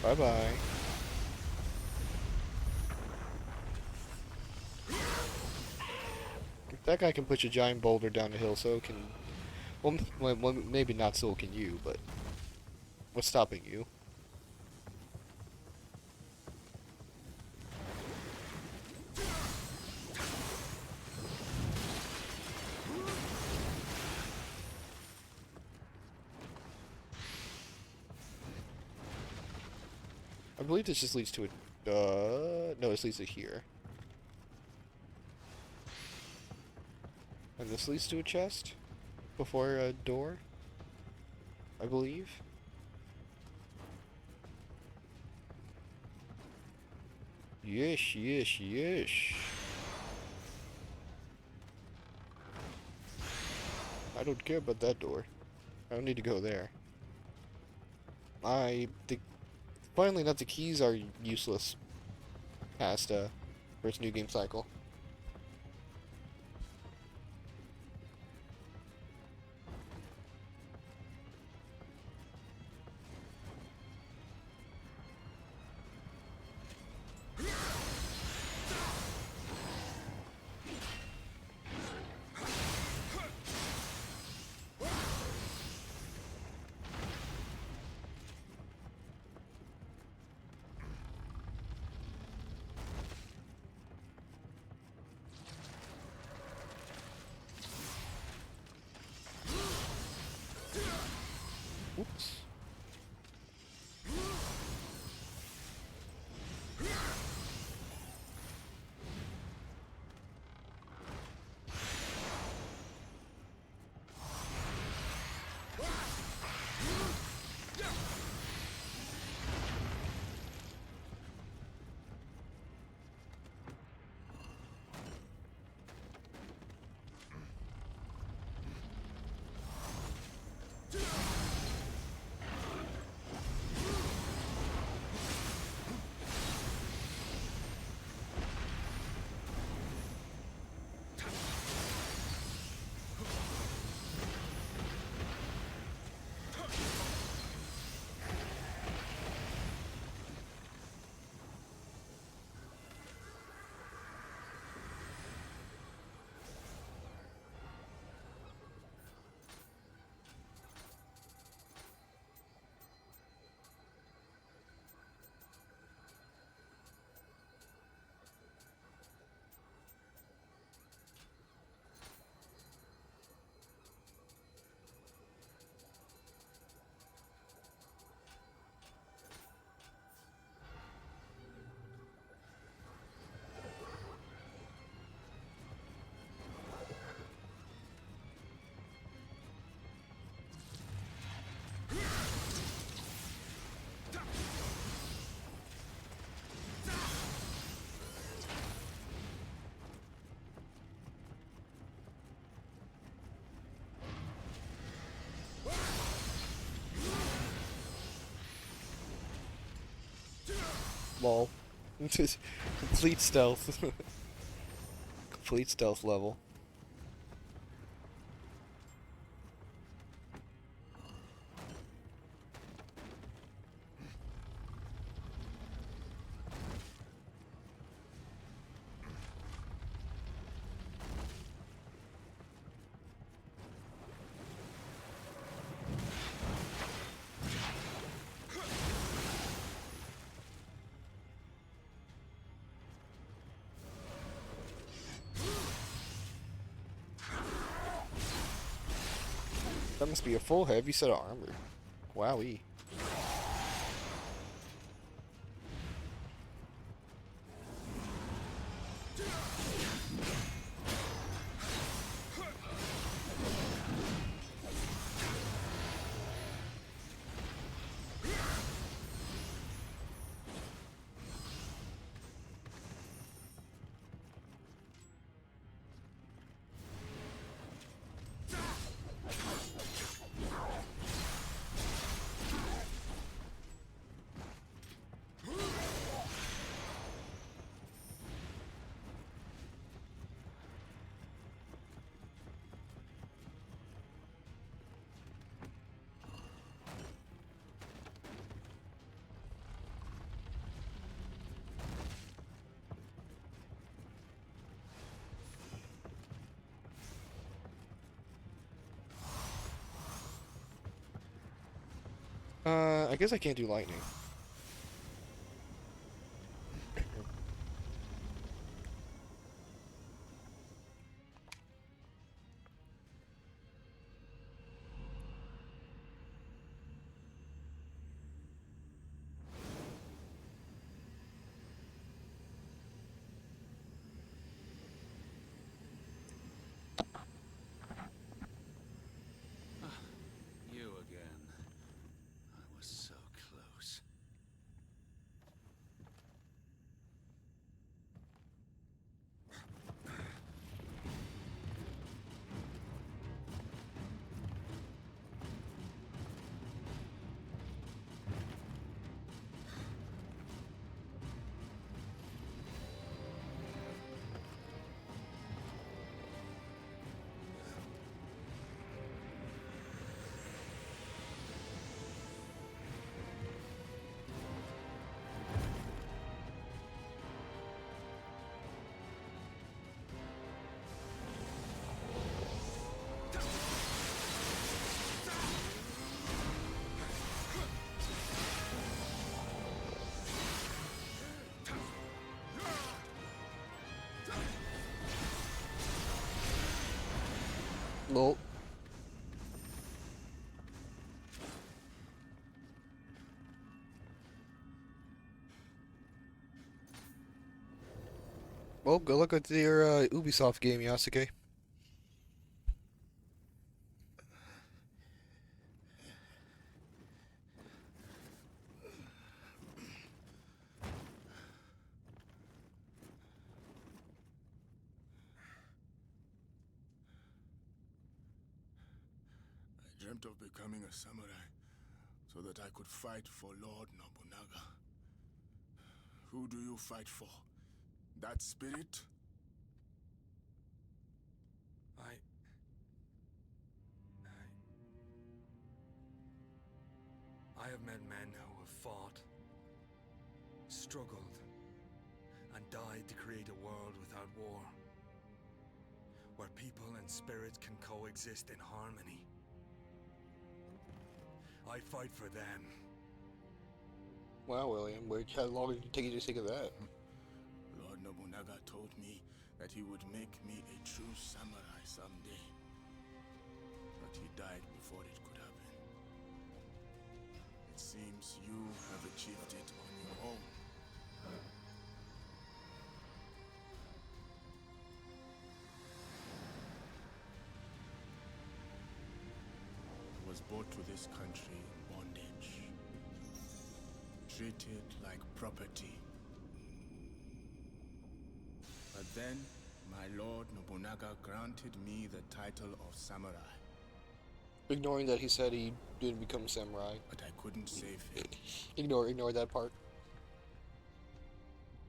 Speaker 1: Bye bye. If that guy can push a giant boulder down the hill, so can. Well, maybe not so can you, but. What's stopping you? I believe this just leads to a. No, this leads to here. And this leads to a chest? Before a door? I believe? Yes, yes, yes. I don't care about that door. I don't need to go there. I think Finally, enough the keys are useless past first new game cycle. Oops. Lol. Complete stealth. Complete stealth level. That must be a full heavy set of armor. Wowee. I guess I can't do lightning.
Speaker 3: You again. I was so close.
Speaker 1: Well, well, good luck with your Ubisoft game, Yasuke.
Speaker 4: I dreamt of becoming a samurai so that I could fight for Lord Nobunaga. Who do you fight for? That spirit?
Speaker 2: I... I have met men who have fought, struggled, and died to create a world without war, where people and spirits can coexist in harmony. I fight for them.
Speaker 1: Wow, William, how long did it take you to think of that?
Speaker 4: Lord Nobunaga told me that he would make me a true samurai someday. But he died before it could happen. It seems you have achieved it on your own. I was brought to this country in bondage, treated like property. But then, my lord Nobunaga granted me the title of samurai.
Speaker 1: Ignoring that he said he didn't become a samurai.
Speaker 4: But I couldn't save him.
Speaker 1: Ignore that part.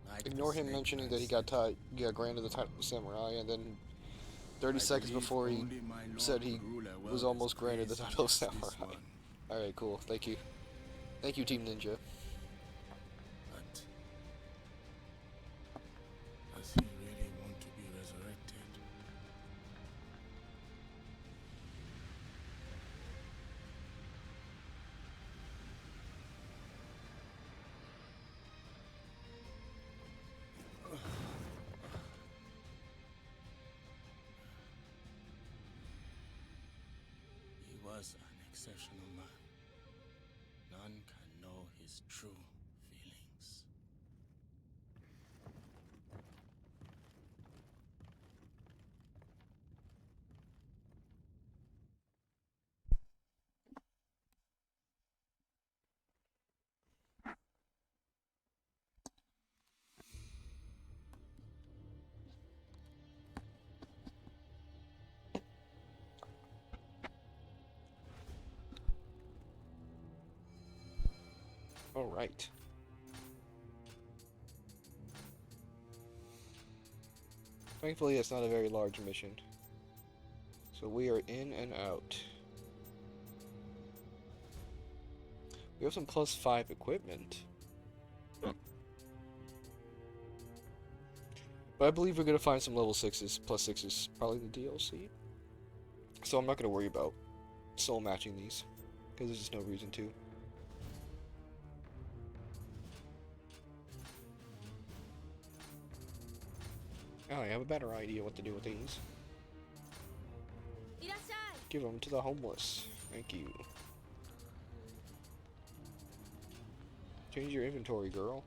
Speaker 4: Like
Speaker 1: Ignore him mentioning that he got granted the title of samurai, and then 30 seconds before he said he was almost granted the title of samurai. Alright, cool. Thank you. Thank you, Team Ninja.
Speaker 4: But does he really want to be resurrected? He was an exceptional man. None can know his true feelings.
Speaker 1: Alright. Thankfully, it's not a very large mission. So we are in and out. We have some +5 equipment. But I believe we're gonna find some level 6s, +6s, probably the DLC. So I'm not gonna worry about soul matching these, because there's just no reason to. Oh, I have a better idea what to do with these. Give them to the homeless. Thank you. Change your inventory, girl.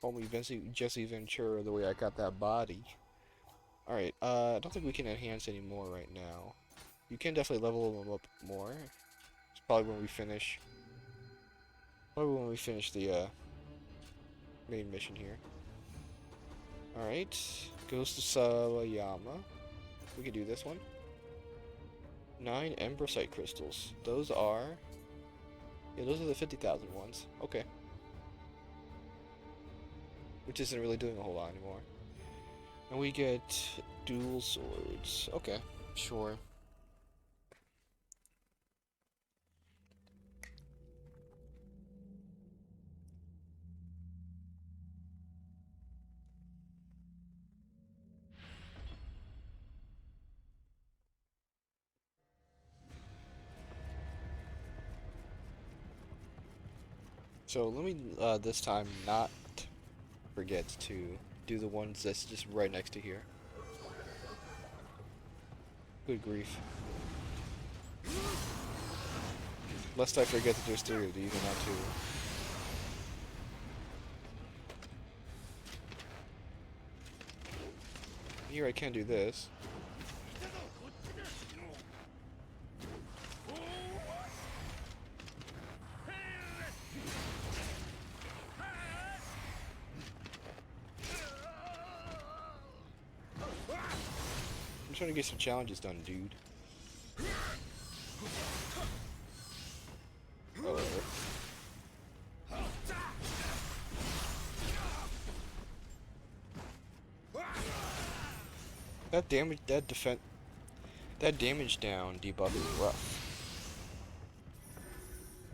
Speaker 1: Call me Jesse Ventura the way I got that body. Alright, I don't think we can enhance anymore right now. You can definitely level them up more. It's probably when we finish. Probably when we finish the main mission here. Alright, goes to Sawayama. We can do this one. 9 Embryosite crystals. Those are... Yeah, those are the 50,000 ones. Okay. Which isn't really doing a whole lot anymore. And we get dual swords. Okay, sure. So let me this time not forget to do the ones that's just right next to here. Good grief. Lest I forget that there's three of these and not two. Here I can do this. I'm trying to get some challenges done, dude. Oh, whatever. That damage, that damage down debuff is rough.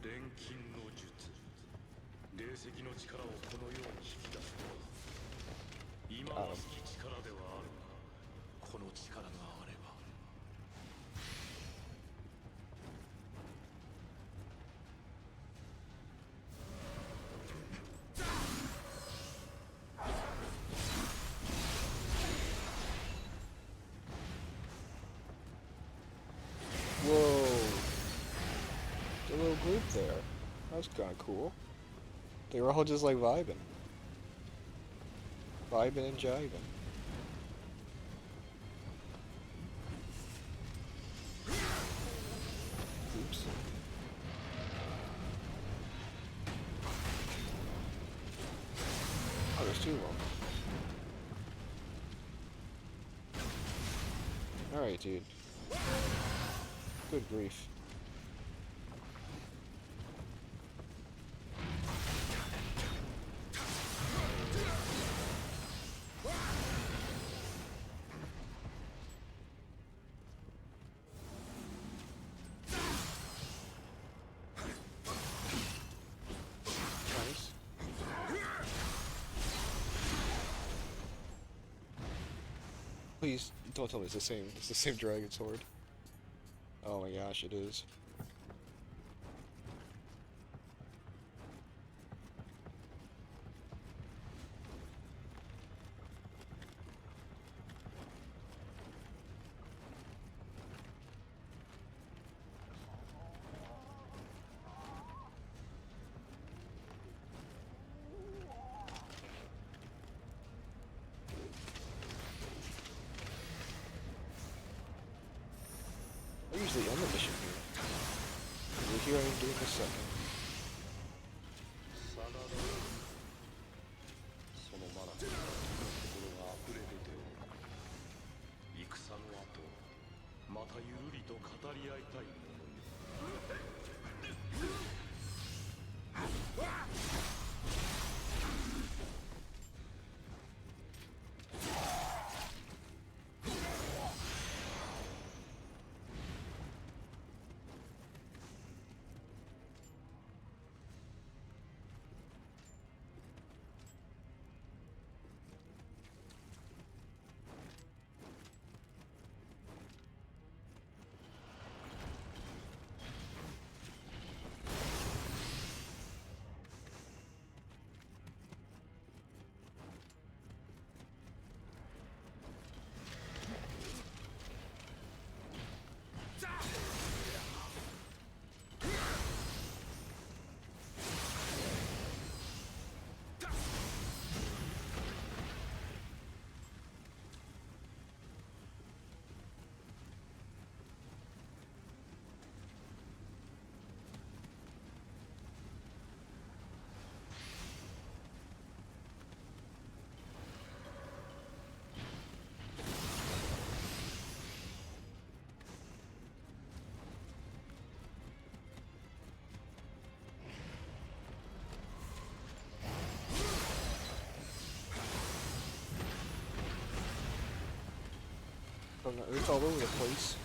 Speaker 2: 錬金の術霊石の力をこのように引き出すとは忌まわしき力ではあるがこの力があれば
Speaker 1: Whoa. The little group there. That was kind of cool. They were all just like vibing. Vibing and jiving. Oops. Oh, there's two of them. Alright, dude. Good grief. Nice. Please don't tell me it's the same dragon sword. Oh my gosh, it is. I usually end the mission here. We're here I am doing the second.
Speaker 2: 真田のそのマナと心が溢れ出ておる戦の後またゆるりと語り合いたいものに
Speaker 1: From the earth all over the place.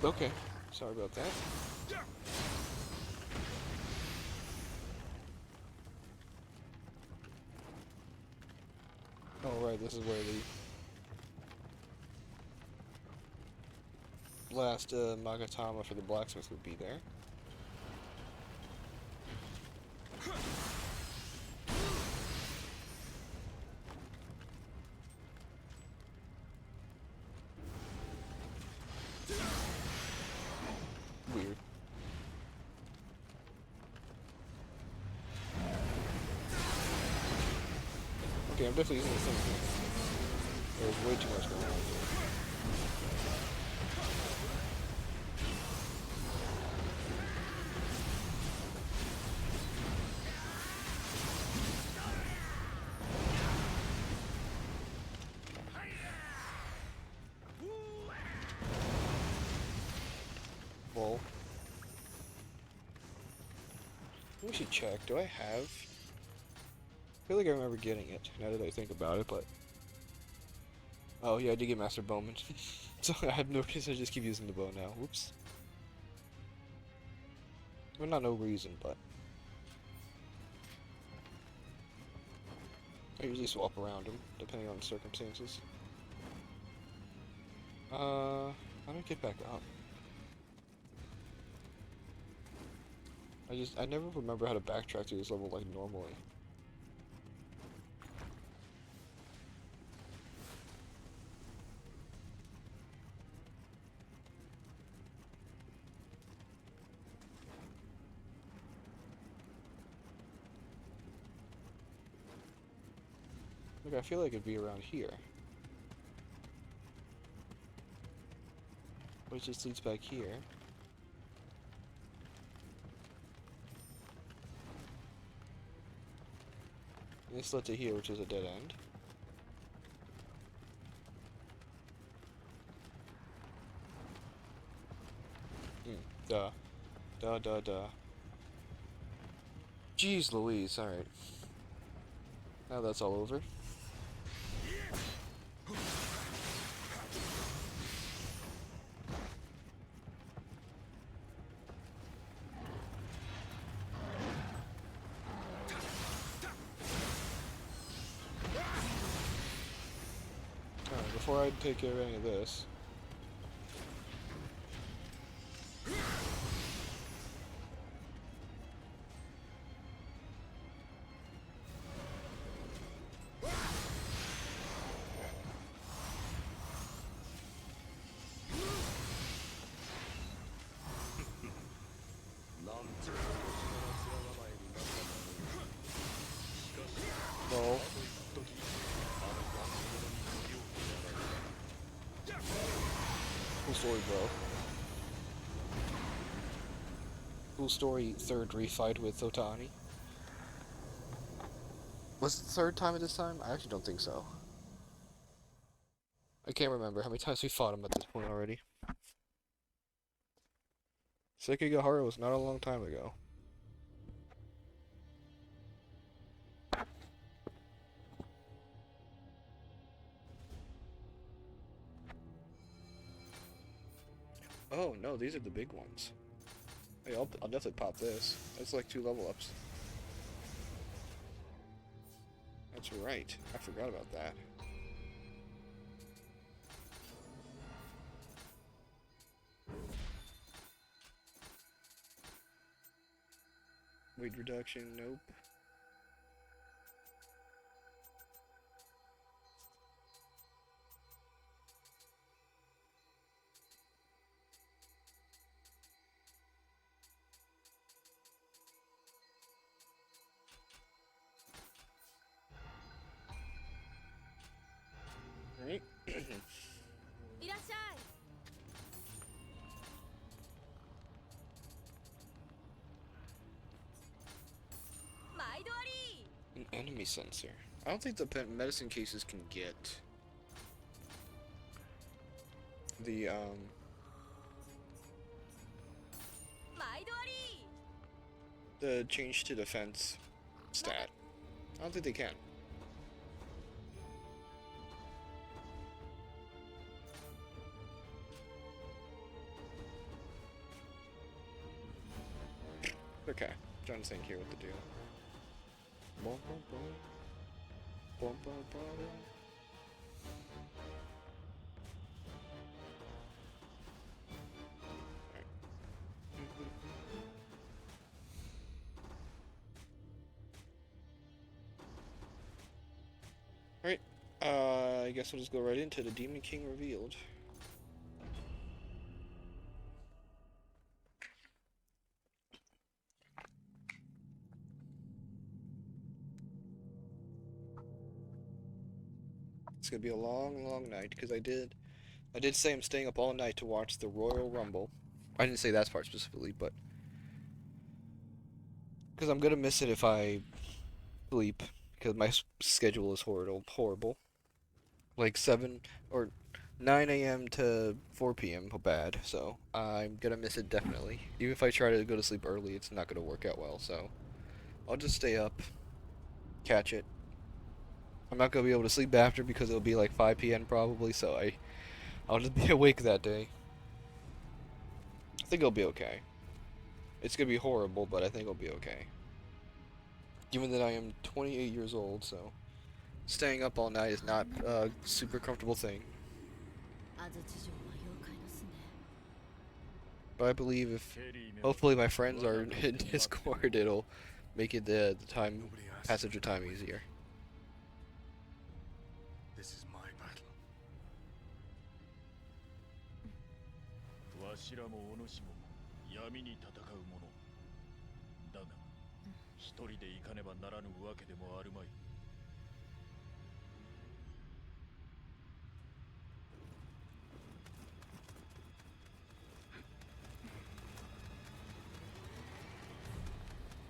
Speaker 1: Okay, sorry about that. Oh right, this is where the last Magatama for the blacksmith would be there. Weird. Okay, I'm definitely using the same thing. There's way too much going on here. Well, we should check. Do I have? I feel like I remember getting it, now that I think about it, but... Oh yeah, I did get Master Bowman. So I have no reason to just keep using the bow now. Whoops. Well, not no reason, but... I usually swap around them, depending on the circumstances. How do I get back up? I never remember how to backtrack to this level like normally. Look, I feel like it'd be around here. But it just leads back here. And this led to here, which is a dead end. Duh. Duh, duh, duh. Jeez Louise, alright. Now that's all over. Alright, before I take care of any of this... No. Cool story, bro. Cool story, third refight with Otani. Was it the third time at this time? I actually don't think so. I can't remember how many times we fought him at this point already. Sekigahara was not a long time ago. Oh no, these are the big ones. Hey, I'll definitely pop this. That's like 2 level ups. That's right. I forgot about that. Weight reduction, nope. Right?
Speaker 5: いらっしゃい。毎度あり。
Speaker 1: An enemy sensor. I don't think the medicine cases can get the
Speaker 5: 毎度あり。
Speaker 1: the change to defense stat. I don't think they can. Okay, trying to think here what to do. Bum, bum, bum. Bum, bum, bum. I guess we'll just go right into the Demon King revealed. It's gonna be a long, long night because I did say I'm staying up all night to watch the Royal Rumble. I didn't say that part specifically, but because I'm gonna miss it if I sleep because my schedule is horrible. Like 7 or 9 a.m. to 4 p.m. bad, so I'm gonna miss it definitely. Even if I try to go to sleep early, it's not gonna work out well, so I'll just stay up, catch it. I'm not gonna be able to sleep after because it'll be like 5 p.m. probably, so I'll just be awake that day. I think it'll be okay. It's gonna be horrible, but I think it'll be okay. Given that I am 28 years old, so staying up all night is not a super comfortable thing.
Speaker 5: 安土城は妖怪の巣ね。
Speaker 1: But I believe if
Speaker 2: ケリーめは
Speaker 1: hopefully my friends
Speaker 2: 我
Speaker 1: are
Speaker 2: が
Speaker 1: in
Speaker 2: 国に待っている
Speaker 1: Discord, it'll make it the time
Speaker 4: Nobody asked
Speaker 1: passage
Speaker 4: me
Speaker 1: of
Speaker 4: to
Speaker 1: time
Speaker 4: do it.
Speaker 1: easier.
Speaker 4: This is my battle.
Speaker 2: わしらもお主も闇に戦う者だが一人で行かねばならぬわけでもあるまい。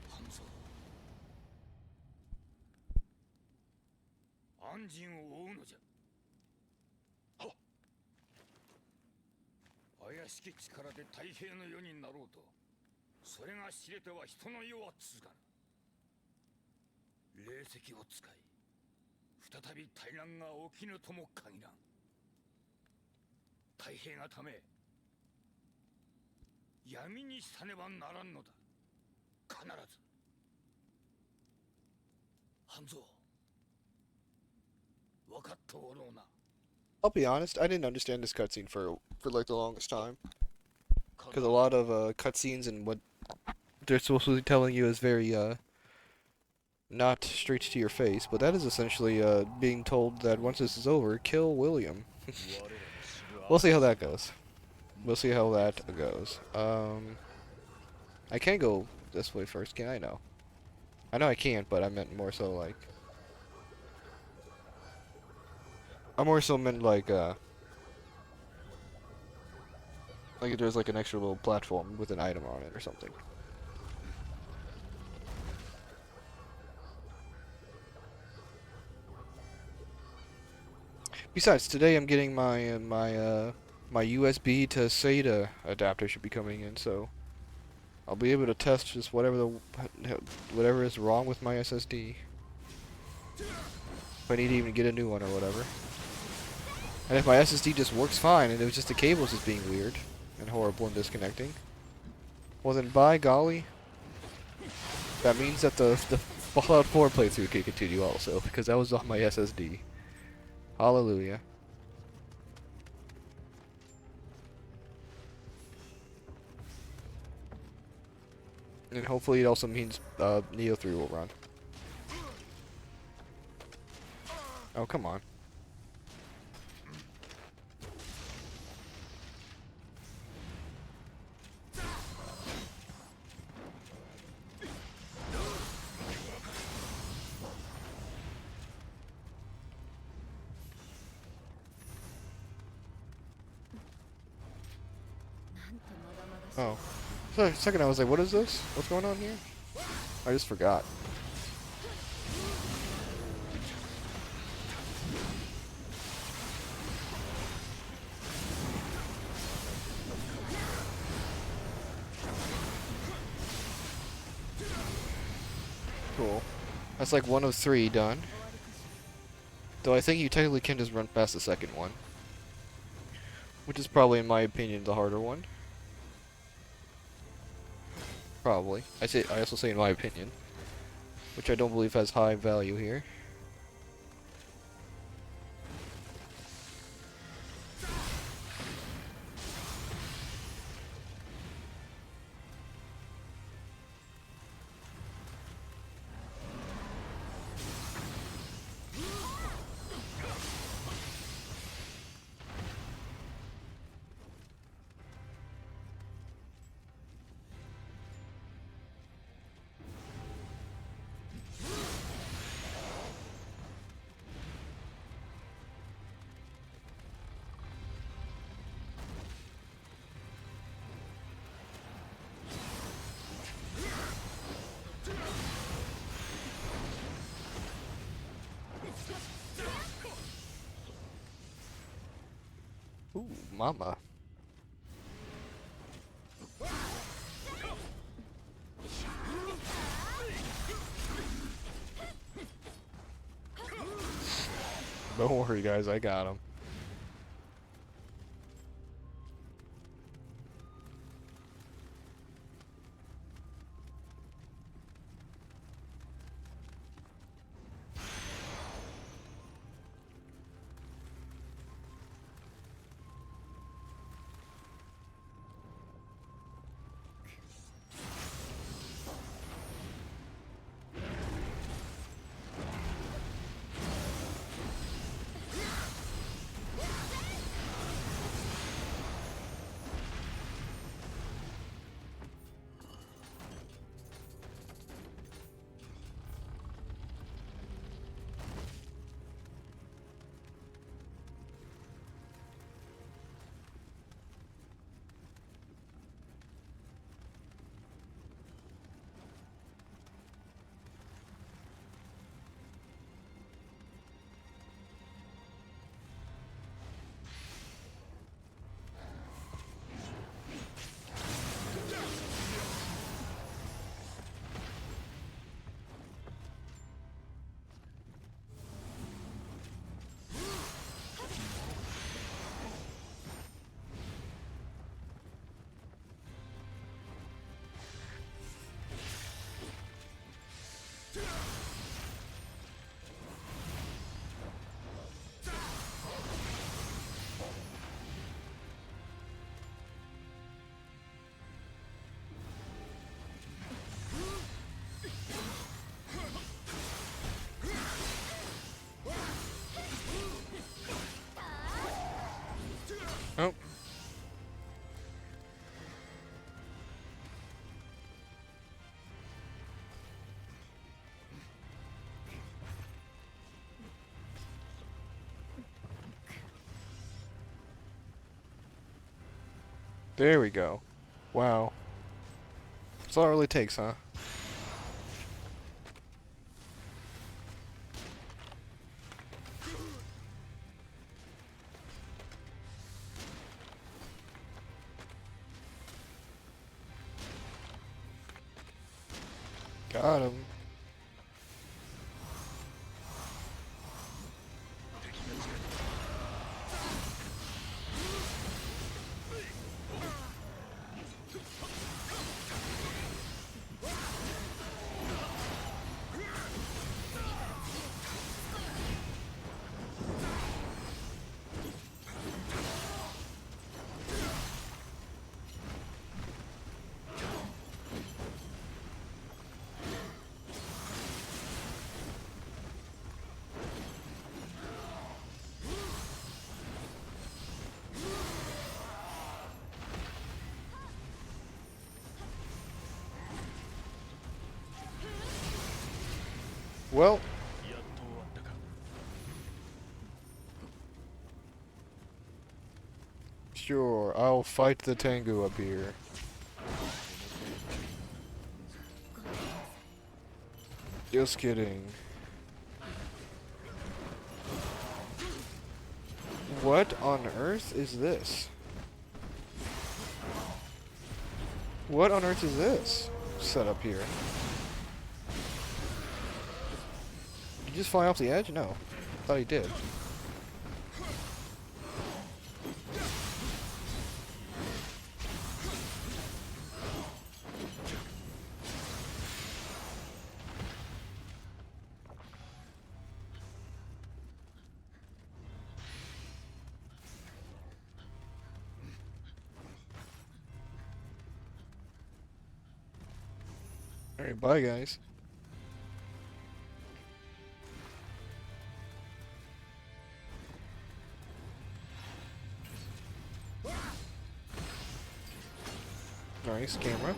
Speaker 3: 半蔵、安心を追うのじゃ。はっ。怪しき力で太平の世になろうと、それが知れては人の世は続かぬ。霊石を使い、再び大乱が起きぬとも限らん。太平がため、闇にさねばならんのだ。必ず。半蔵、分かっておろうな。
Speaker 1: I'll be honest, I didn't understand this cutscene for like the longest time because a lot of cutscenes and what they're supposed to be telling you is very not straight to your face, but that is essentially being told that once this is over, kill William. We'll see how that goes. We'll see how that goes. I can go this way first, can I? No. I know I can't, but I meant more so like... I more so meant like if there's like an extra little platform with an item on it or something. Besides, today I'm getting my USB to SATA adapter should be coming in, so I'll be able to test just whatever is wrong with my SSD. If I need to even get a new one or whatever. And if my SSD just works fine and it was just the cables just being weird and horrible and disconnecting, well then by golly, that means that the Fallout 4 playthrough can continue also, because that was on my SSD. Hallelujah. And hopefully it also means Nioh 3 will run. Oh, come on. Oh. For a second I was like, what is this? What's going on here? I just forgot. Cool. That's like 1 of 3 done. Though I think you technically can just run past the second one. Which is probably, in my opinion, the harder one. Probably. I also say in my opinion. Which I don't believe has high value here. Ooh, mama. Don't worry, guys, I got him. Oh. There we go. Wow. That's all it really takes, huh? Got him. Well, sure, I'll fight the Tengu up here. Just kidding. What on earth is this? What on earth is this set up here? Did he just fly off the edge? No. Thought he did. Alright, bye guys. Nice camera.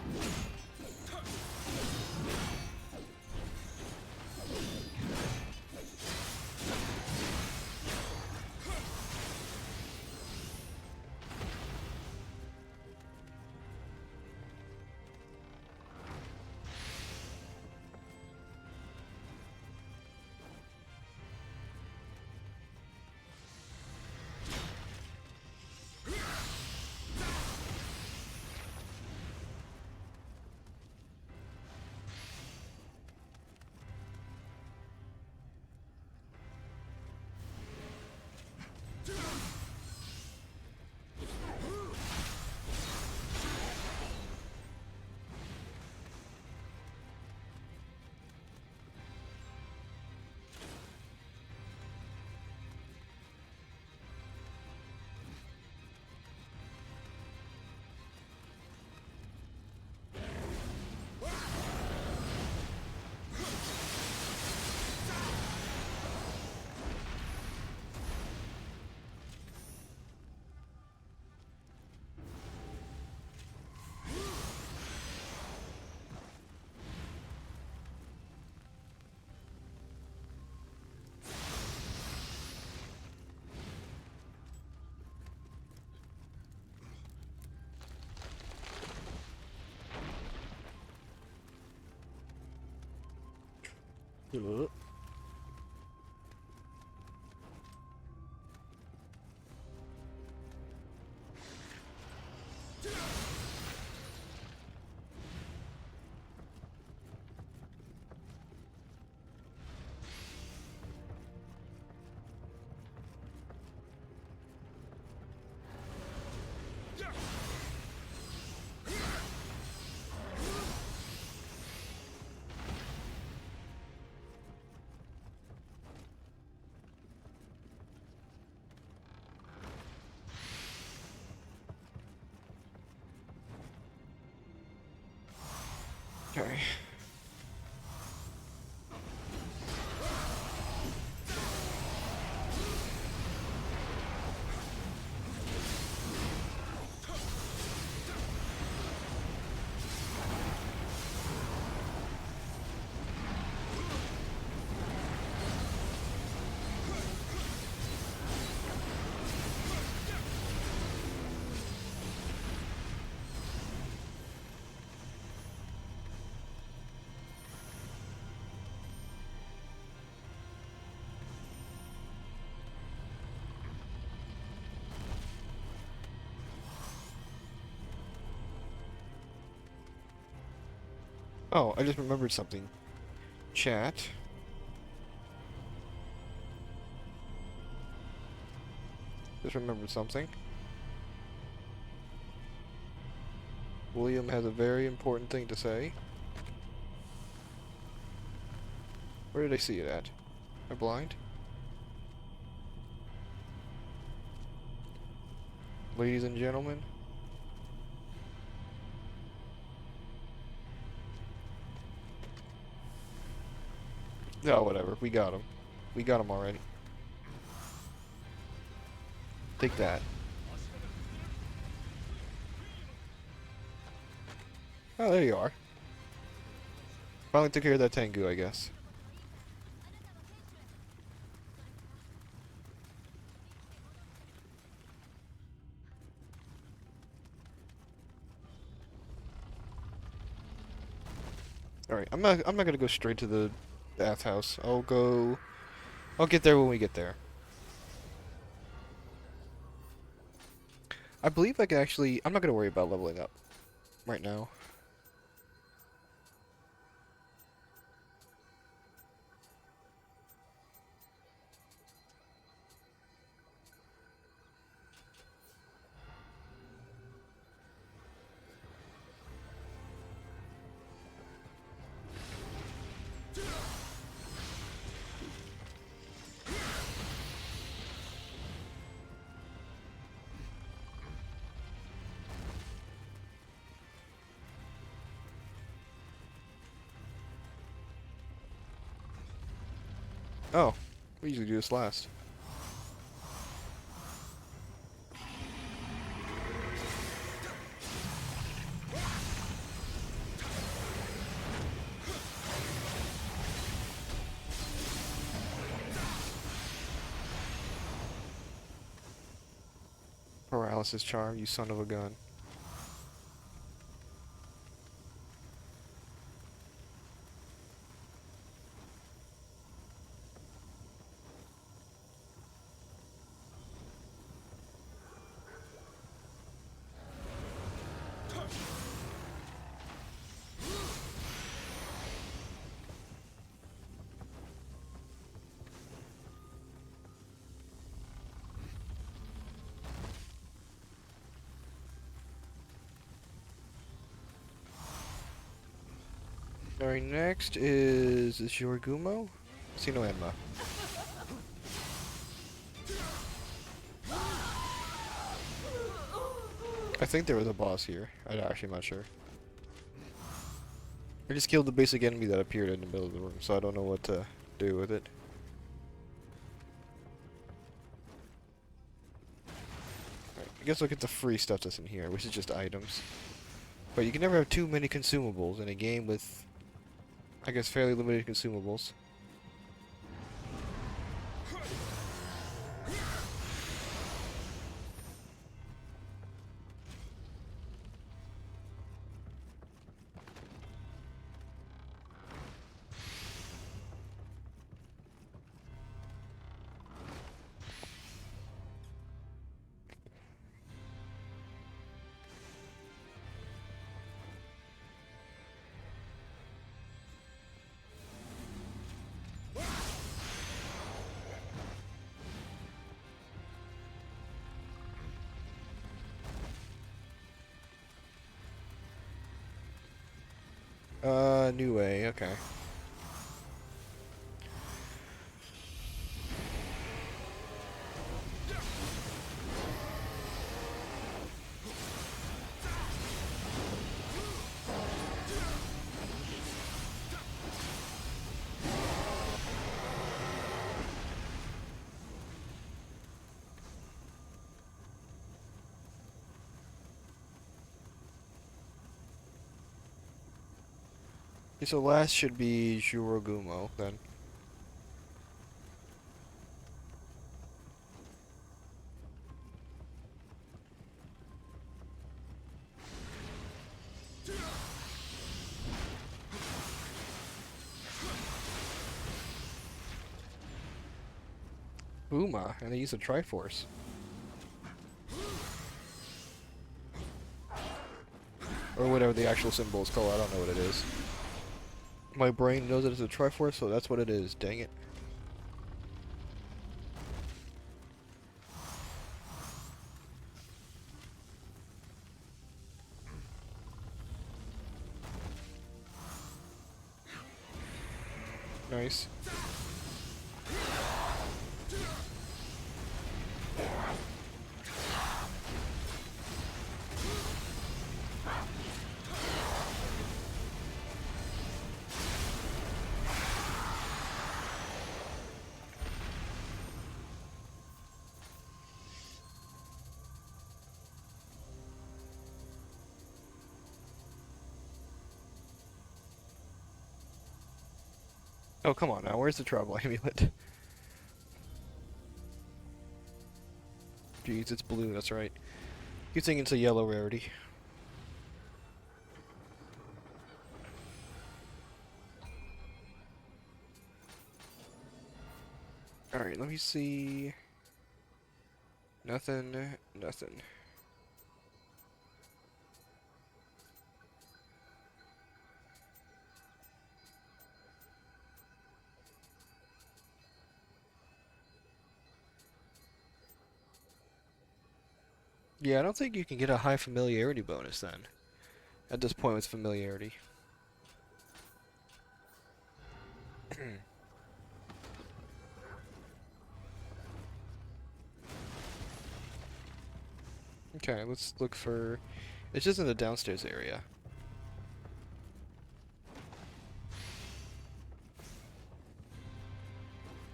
Speaker 1: Ugh. Okay. Oh, I just remembered something. Chat. Just remembered something. William has a very important thing to say. Where did I see it at? Am I blind? Ladies and gentlemen. No, whatever. We got him. We got him already. Take that. Oh, there you are. Finally took care of that Tengu, I guess. Alright, I'm not gonna go straight to the bathhouse. I'll get there when we get there. I believe I can actually I'm not gonna worry about leveling up right now. Oh, we usually do this last. Paralysis charm, you son of a gun. Alright, next is Yorigumo? Sino Enma. I think there was a boss here. I'm actually not sure. I just killed the basic enemy that appeared in the middle of the room, so I don't know what to do with it. Alright, I guess I'll get the free stuff that's in here, which is just items. But you can never have too many consumables in a game with, I guess, fairly limited consumables. Nioh, okay. Okay, so last should be Jurogumo, then. Uma, and they use a Triforce. Or whatever the actual symbol is called, I don't know what it is. My brain knows it as a Triforce, so that's what it is, dang it. Nice. Oh, come on now, where's the Trouble Amulet? Jeez, it's blue, that's right. You think it's a yellow rarity. Alright, let me see... Nothing, nothing. Yeah, I don't think you can get a high familiarity bonus then. At this point with familiarity. Okay, let's look for... It's just in the downstairs area.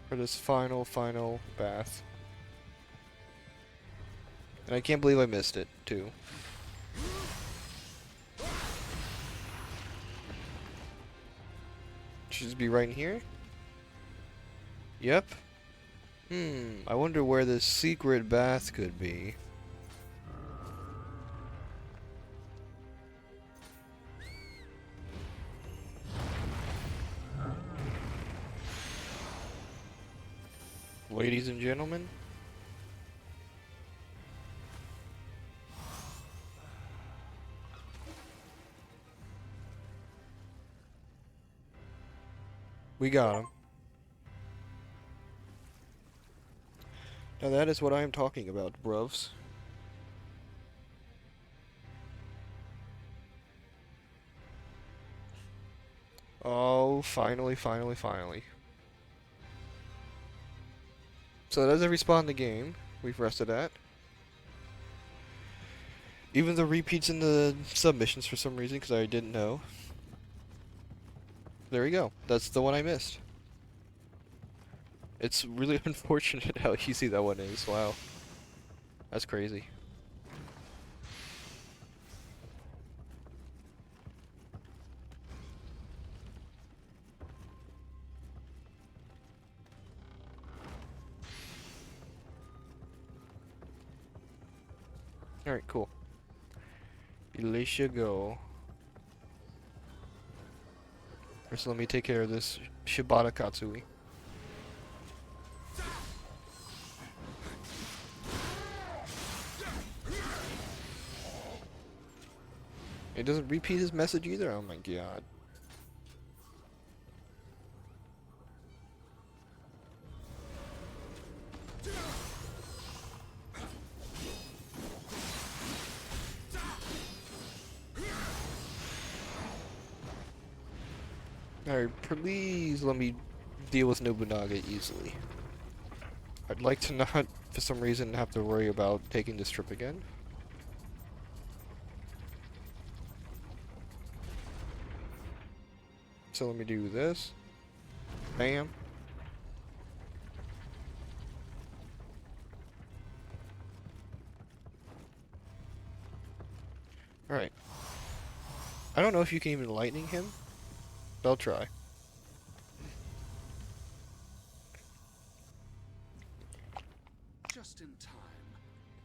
Speaker 1: For this final bath. And I can't believe I missed it, too. Should just be right in here? Yep. I wonder where this secret bath could be. Ladies and gentlemen. We got him. Now that is what I am talking about, bruvs. Oh, finally. So that does it respawn the game. We've rested at. Even the repeats in the submissions for some reason, because I didn't know. There we go. That's the one I missed. It's really unfortunate how easy that one is. Wow. That's crazy. Alright, cool. Elisha go. First, let me take care of this Shibata Katsui. It doesn't repeat his message either? Oh my god. Alright, please let me deal with Nobunaga easily. I'd like to not, for some reason, have to worry about taking this trip again. So let me do this. Bam. Alright. I don't know if you can even lightning him, but I'll try.
Speaker 3: Just in time.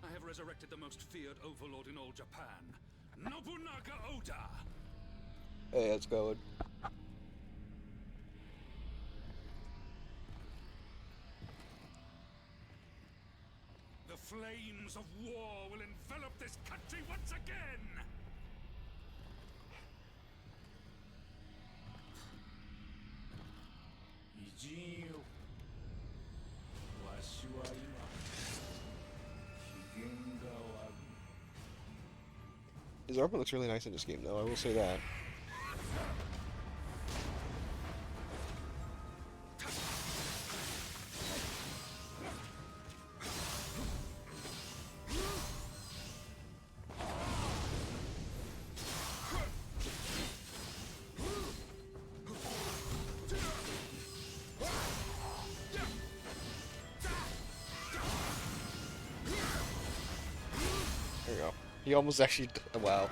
Speaker 3: I have resurrected the most feared overlord in all Japan, Nobunaga Oda.
Speaker 1: Hey, how's it going?
Speaker 3: The flames of war will envelop this country once again!
Speaker 1: His armor looks really nice in this game, though, I will say that. There we go. He almost actually... Wow.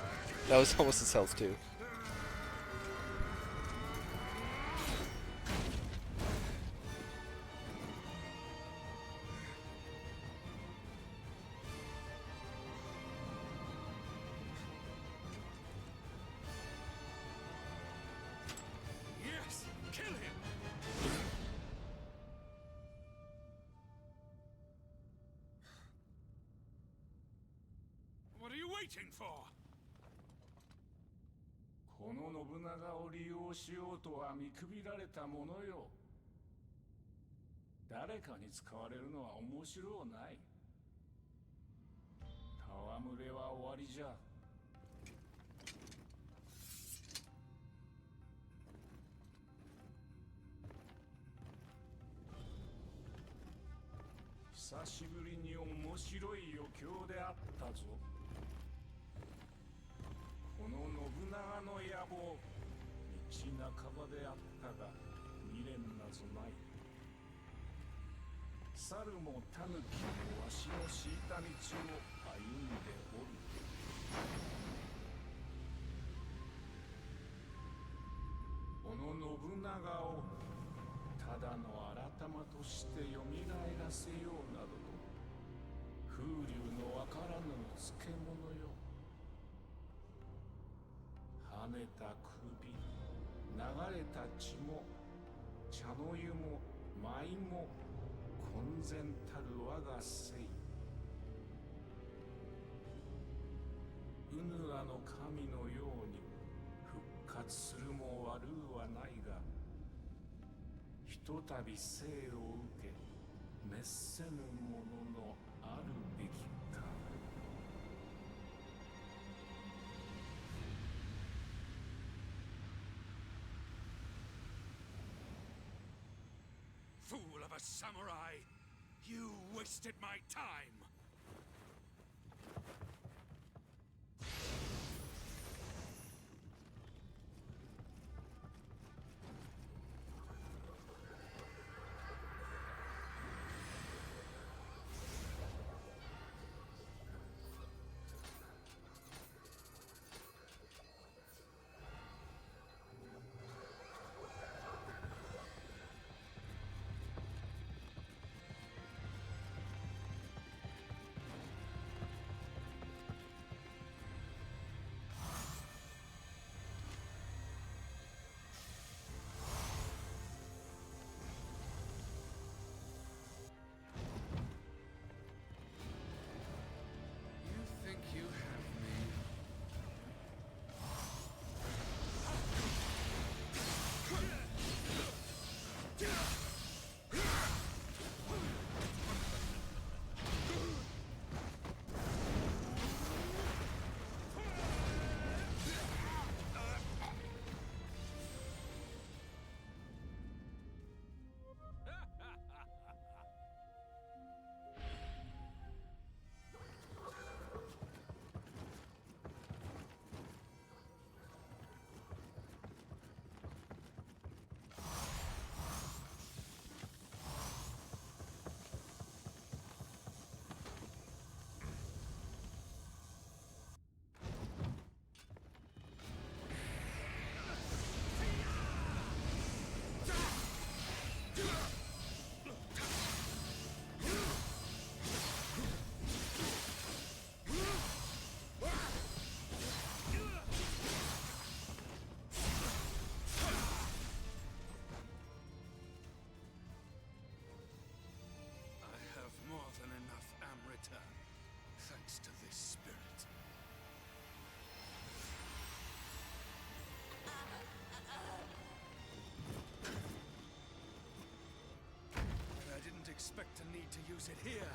Speaker 1: That was almost his health, too.
Speaker 3: Yes! Kill him! What are you waiting for?
Speaker 2: この信長を利用しようとは見くびられたものよ。誰かに使われるのは面白うない。戯れは終わりじゃ。久しぶりに面白い余興であったぞ。この信長の野望、道半ばであったが未練なぞない。猿も狸もわしの敷いた道を歩んでおる。この信長をただの改まとして蘇らせようなどと、風流のわからぬ漬物よ。跳ねた首、流れた血も、茶の湯も舞も混然たる我が生。うぬらの神のように復活するも悪うはないが、ひとたび生を受け滅せぬもののあるべきか。
Speaker 3: Fool of a samurai! You wasted my time!
Speaker 2: expect to need to use it here.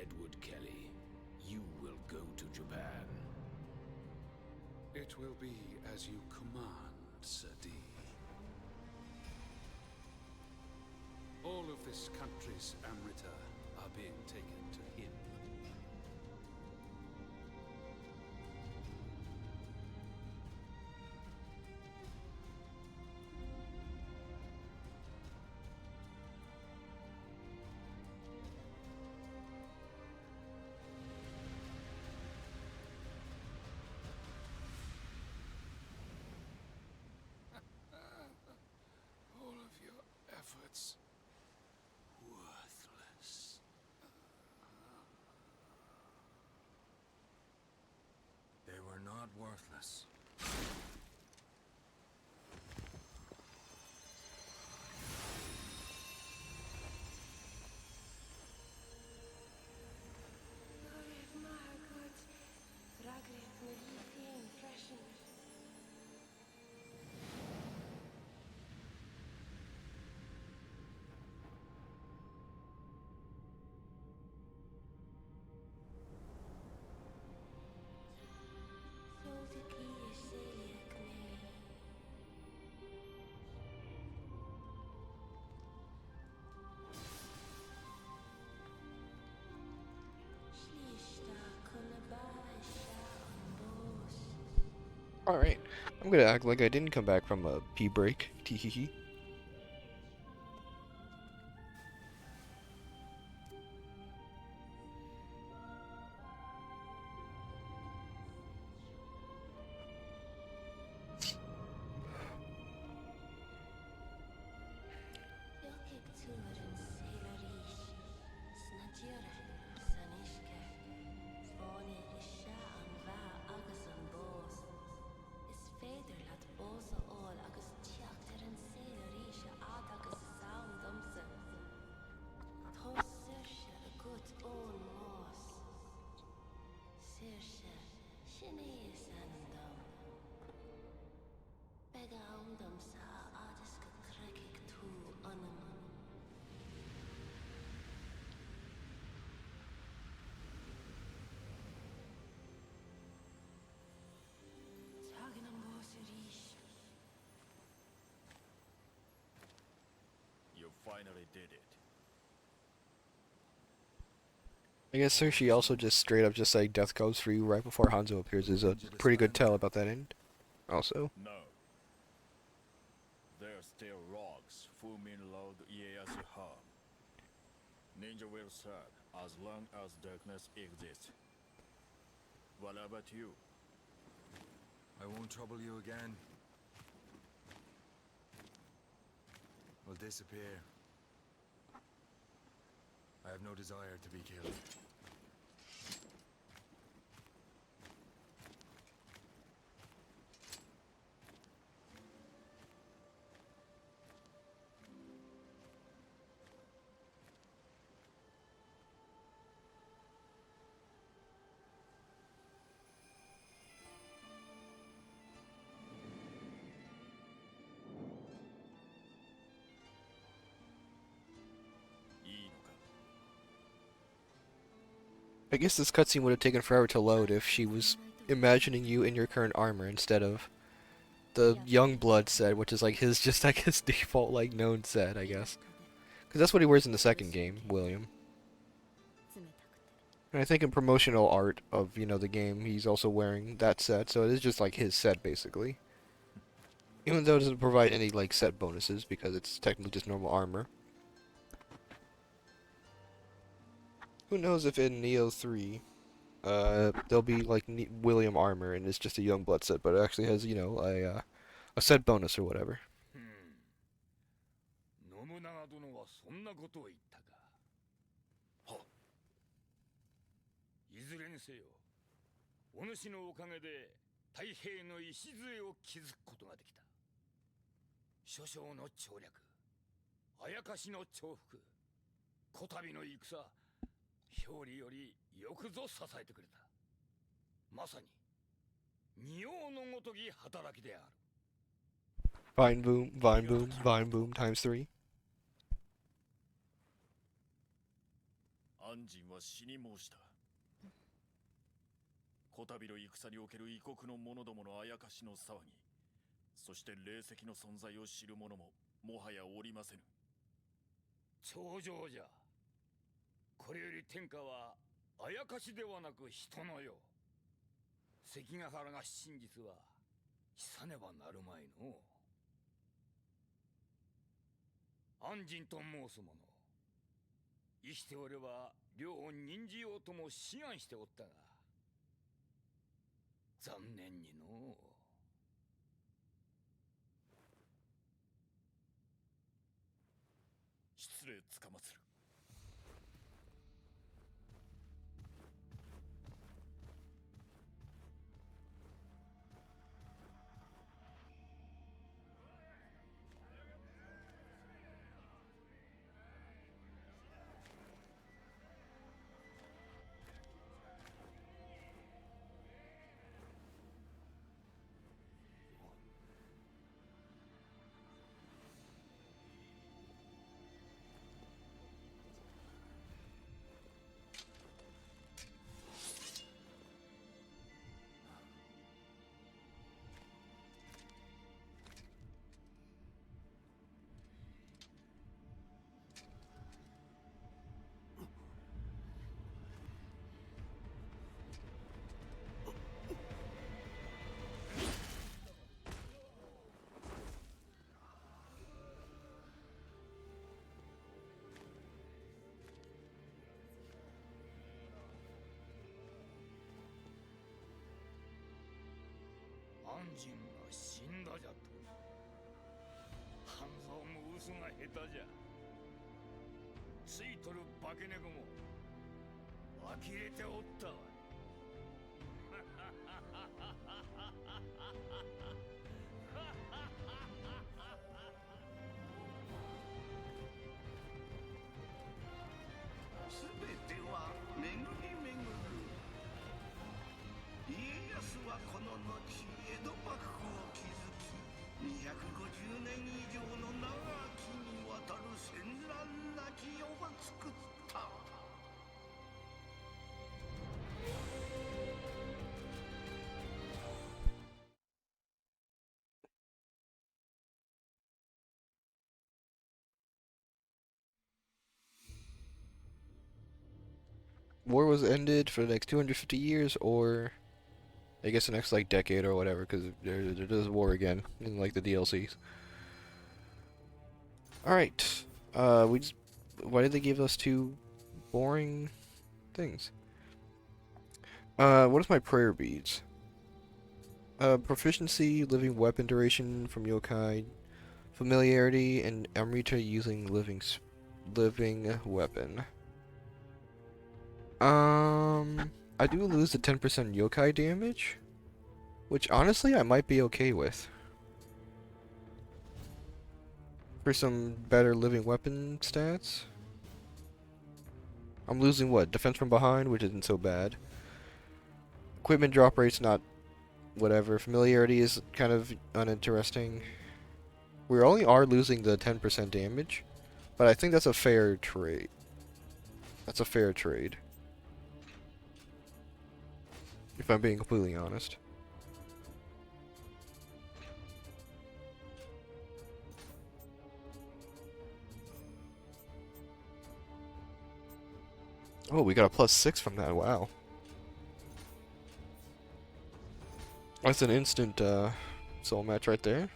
Speaker 3: Edward Kelly, you will go to Japan.
Speaker 6: It will be as you command, Sir D. All of this country's Amrita are being taken to him.
Speaker 4: All of your efforts worthless. They were not worthless.
Speaker 1: Alright, I'm gonna act like I didn't come back from a pee break. Teehee.
Speaker 3: You finally did it.
Speaker 1: I guess Cersei also just straight up just like death comes for you right before Hanzo appears is a pretty good tell about that end. Also.
Speaker 3: No. There are still rocks Fumin Lord Ieyasu harm. Ninja will serve as long as darkness exists. What about you?
Speaker 4: I won't trouble you again. Will disappear. I have no desire to be killed.
Speaker 1: I guess this cutscene would have taken forever to load if she was imagining you in your current armor instead of the young blood set, which is like his just like his default like known set, I guess. Because that's what he wears in the second game, William. And I think in promotional art of, you know, the game, he's also wearing that set, so it is just like his set basically. Even though it doesn't provide any like set bonuses because it's technically just normal armor. Who knows if in Nioh 3, there'll be like William armor and it's just a young blood set, but it actually has, you know, a set bonus or whatever.
Speaker 3: 信長殿はそんなことを言ったか。はっ。いずれにせよ、お主のおかげで太平の礎を築くことができた。諸将の調略、あやかしの重複、こたびの戦、表裏よりよくぞ支えてくれた。まさに仁王のごとき働きである。
Speaker 1: Vine boom, vine boom, vine boom times 3.
Speaker 3: 安仁は死に申した。
Speaker 7: こたびの戦における異国の者どものあやかしの騒ぎ、そして霊石の存在を知る者ももはやおりませぬ。
Speaker 8: 頂上じゃ。これより天下はあやかしではなく人のよ。関ヶ原が真実は久ねばなるまいの。安心と申す者、生きておれば両を任じようとも志願しておったが、残念にの。
Speaker 7: 失礼つかまつる。
Speaker 8: 安心が死んだじゃと。半蔵も嘘が下手じゃ。ついとる化け猫も呆れておったわ。
Speaker 3: 全ては巡り巡る。家康はこの後江戸幕府を築き、250年以上の長きにわたる戦乱なき世を作った。
Speaker 1: War was ended for the next 250 years, or I guess the next like decade or whatever, because there's war again in like the DLCs. All right, why did they give us two boring things? What is my prayer beads? Proficiency, living weapon duration from yokai, familiarity, and Amrita using living weapon. I do lose the 10% yokai damage, which honestly I might be okay with. For some better living weapon stats. I'm losing what? Defense from behind, which isn't so bad. Equipment drop rate's not whatever. Familiarity is kind of uninteresting. We only are losing the 10% damage, but I think that's a fair trade. That's a fair trade. If I'm being completely honest. Oh, we got a +6 from that, wow. That's an instant soul match right there.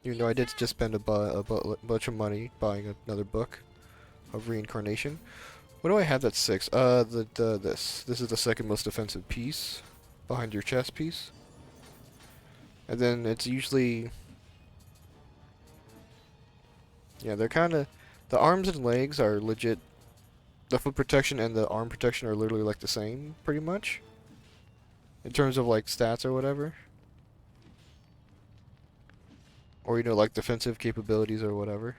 Speaker 1: Even though I did just spend a bunch of money buying another book of reincarnation. What do I have that's 6? This. This is the second most defensive piece behind your chest piece. And then it's usually... Yeah, they're kind of... The arms and legs are legit... The foot protection and the arm protection are literally like the same, pretty much. In terms of like stats or whatever. Or, you know, like defensive capabilities or whatever.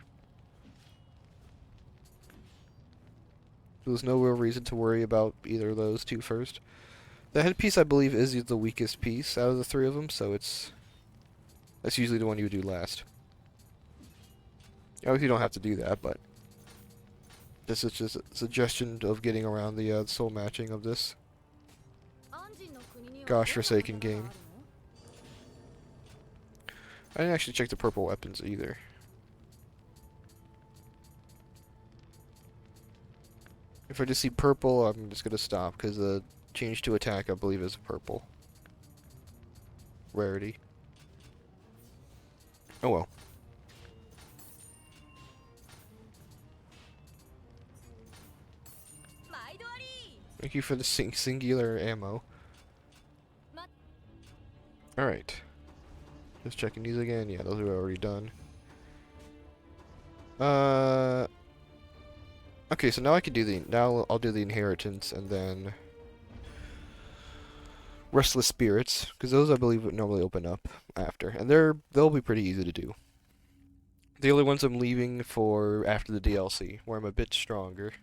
Speaker 1: So there's no real reason to worry about either of those two first. The headpiece, I believe, is the weakest piece out of the three of them, so that's usually the one you would do last. Obviously, you don't have to do that, but this is just a suggestion of getting around the soul matching of this
Speaker 5: アンジンの国にはどんな
Speaker 1: gosh-forsaken
Speaker 5: 刀がある
Speaker 1: game.
Speaker 5: の？
Speaker 1: I didn't actually check the purple weapons either. If I just see purple, I'm just gonna stop, because the change to attack, I believe, is purple. Rarity. Oh well.
Speaker 5: 毎度あり。
Speaker 1: Thank you for the singular ammo. Alright. Just checking these again. Yeah, those are already done. Okay, so now I can do the... Now I'll do the inheritance, and then... Restless Spirits, because those I believe would normally open up after. And they'll be pretty easy to do. The only ones I'm leaving for after the DLC, where I'm a bit stronger.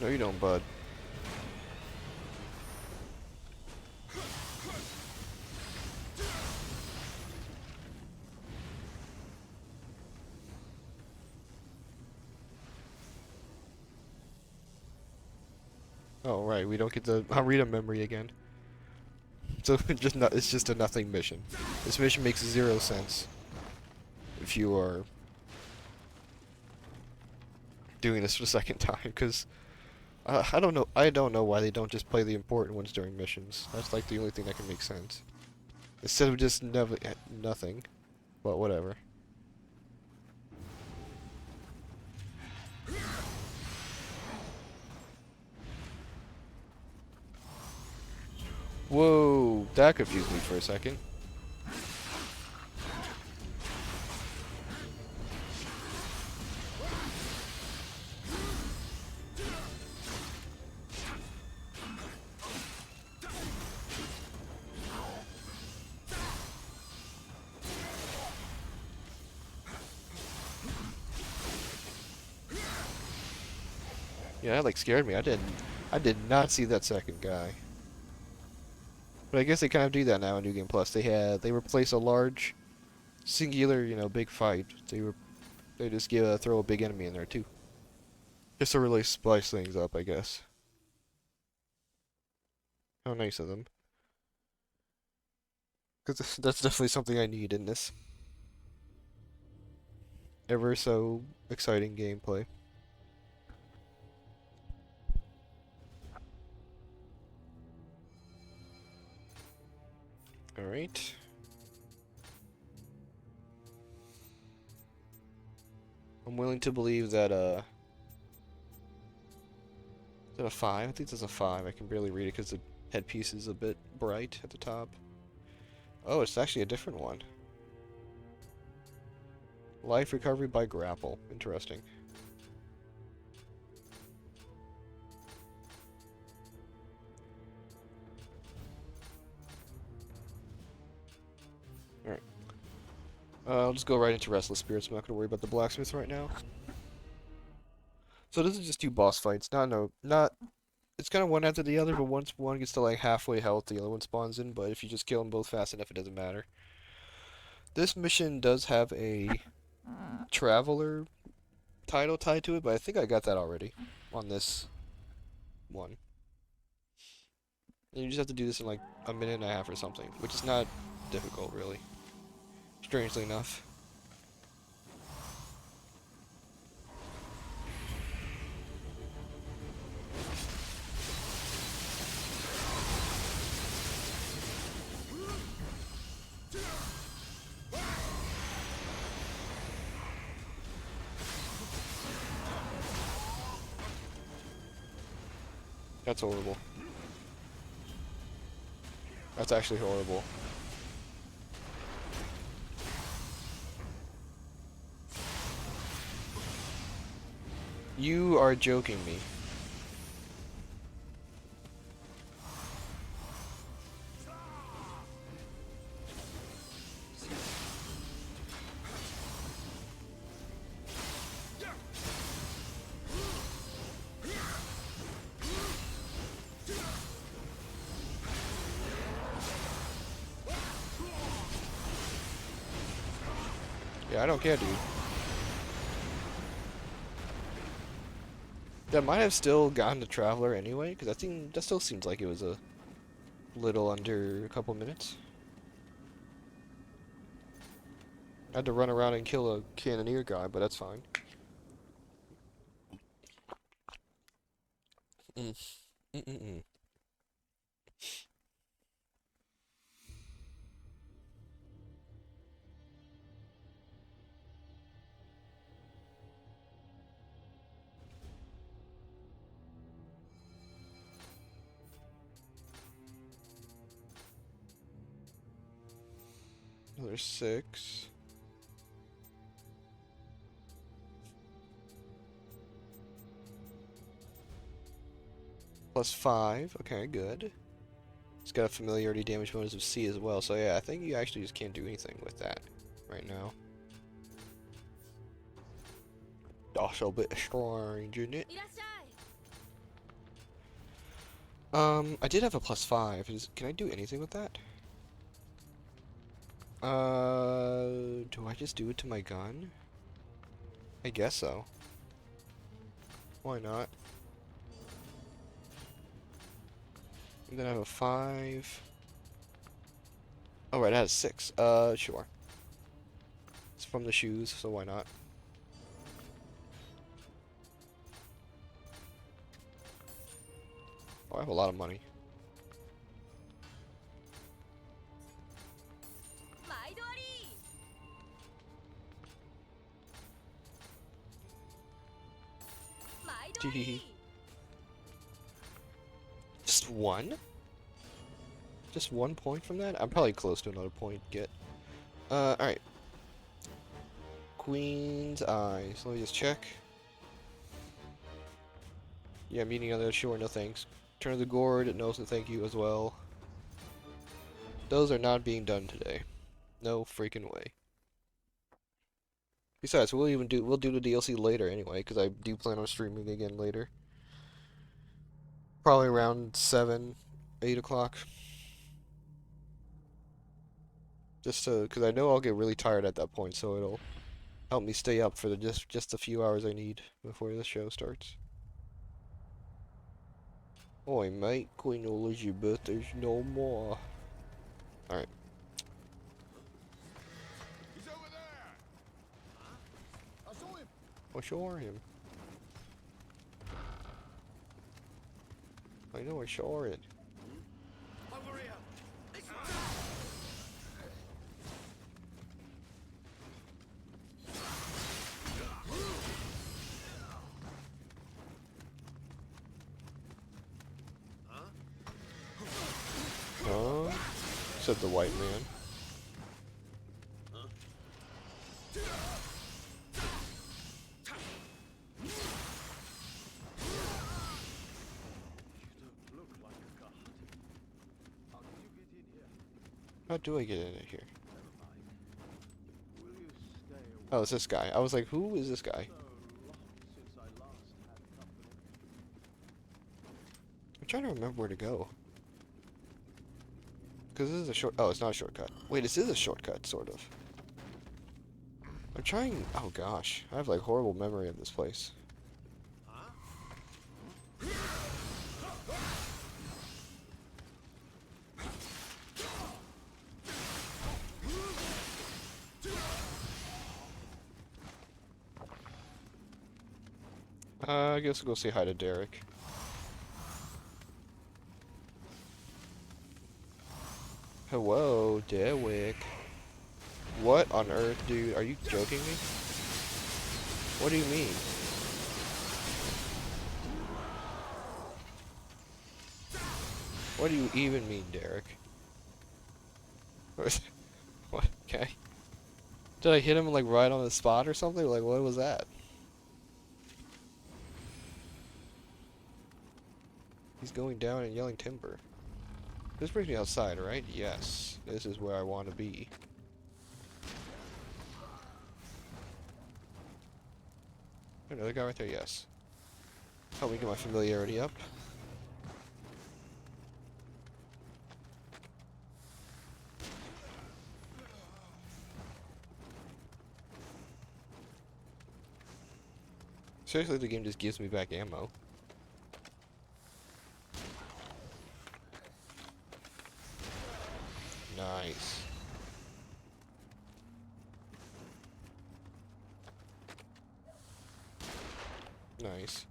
Speaker 1: No, you don't, bud. Oh, right, we don't get the Harita memory again. So it's just a nothing mission. This mission makes 0 sense if you are doing this for the second time, because I don't know why they don't just play the important ones during missions. That's like the only thing that can make sense. Instead of just never nothing. But whatever. Whoa, that confused me for a second. Yeah, that like scared me. I did not see that second guy. But I guess they kind of do that now in New Game Plus. They replace a large, singular, big fight. They just throw a big enemy in there too, just to really spice things up, I guess. How nice of them. Because that's definitely something I need in this ever so exciting gameplay. Alright. I'm willing to believe that, is that a 5? I think that's a 5. I can barely read it because the headpiece is a bit bright at the top. Oh, it's actually a different one. Life recovery by grapple. Interesting. Alright. I'll just go right into Restless Spirits. I'm not going to worry about the blacksmith right now. So this is just two boss fights. Not. It's kind of one after the other, but once one gets to like halfway health, the other one spawns in. But if you just kill them both fast enough, it doesn't matter. This mission does have a traveler title tied to it, but I think I got that already on this one. And you just have to do this in like a minute and a half or something, which is not difficult, really. Strangely enough. That's horrible. That's actually horrible. You are joking me. Yeah, I don't care, dude. That might have still gotten the Traveler anyway, because I think that still seems like it was a little under a couple minutes. I had to run around and kill a Cannoneer guy, but that's fine. Mm. Mm-mm-mm. Another 6. Plus 5. Okay, good. It's got a familiarity damage bonus of C as well, so yeah, I think you actually just can't do anything with that right now. Also a bit strange, isn't it?
Speaker 5: いらっしゃい。
Speaker 1: I did have a plus 5. Can I do anything with that? Do I just do it to my gun? I guess so. Why not? And then I have a 5. Oh, right, it has 6. Sure. It's from the shoes, so why not? Oh, I have a lot of money.
Speaker 5: 毎度あり。毎度あり。
Speaker 1: Just one? Just 1 point from that? I'm probably close to another point get. Alright. Queen's Eyes. Let me just check. Yeah, meeting other sure, no thanks. Turn of the Gourd, no thank you as well. Those are not being done today. No freaking way. Besides, we'll do the DLC later anyway, because I do plan on streaming again later. Probably around 7, 8 o'clock. Just because I know I'll get really tired at that point, so it'll help me stay up for the just the few hours I need before the show starts. Oi, mate, Queen Elizabeth, there's no more. Alright.
Speaker 4: He's over there! I saw him!
Speaker 1: I'll show him. I know I saw it.
Speaker 2: Over here.
Speaker 1: Huh? Said the white man. How do I get in here? Oh, it's this guy. I was like, who is this guy? trying to remember where to go. Because this is a short... Oh, it's not a shortcut. Wait, this is a shortcut, sort of. I'm trying... Oh, gosh. I have, like, horrible memory of this place. I guess we'll go say hi to Derek. Hello, Derek. What on earth, dude? Are you joking me? What do you mean? What do you even mean, Derek? What? Okay. Did I hit him, like, right on the spot or something? Like, what was that? He's going down and yelling timber. This brings me outside, right? Yes. This is where I want to be. Another guy right there, yes. Help me get my familiarity up. Seriously, the game just gives me back ammo. Nice. Nice.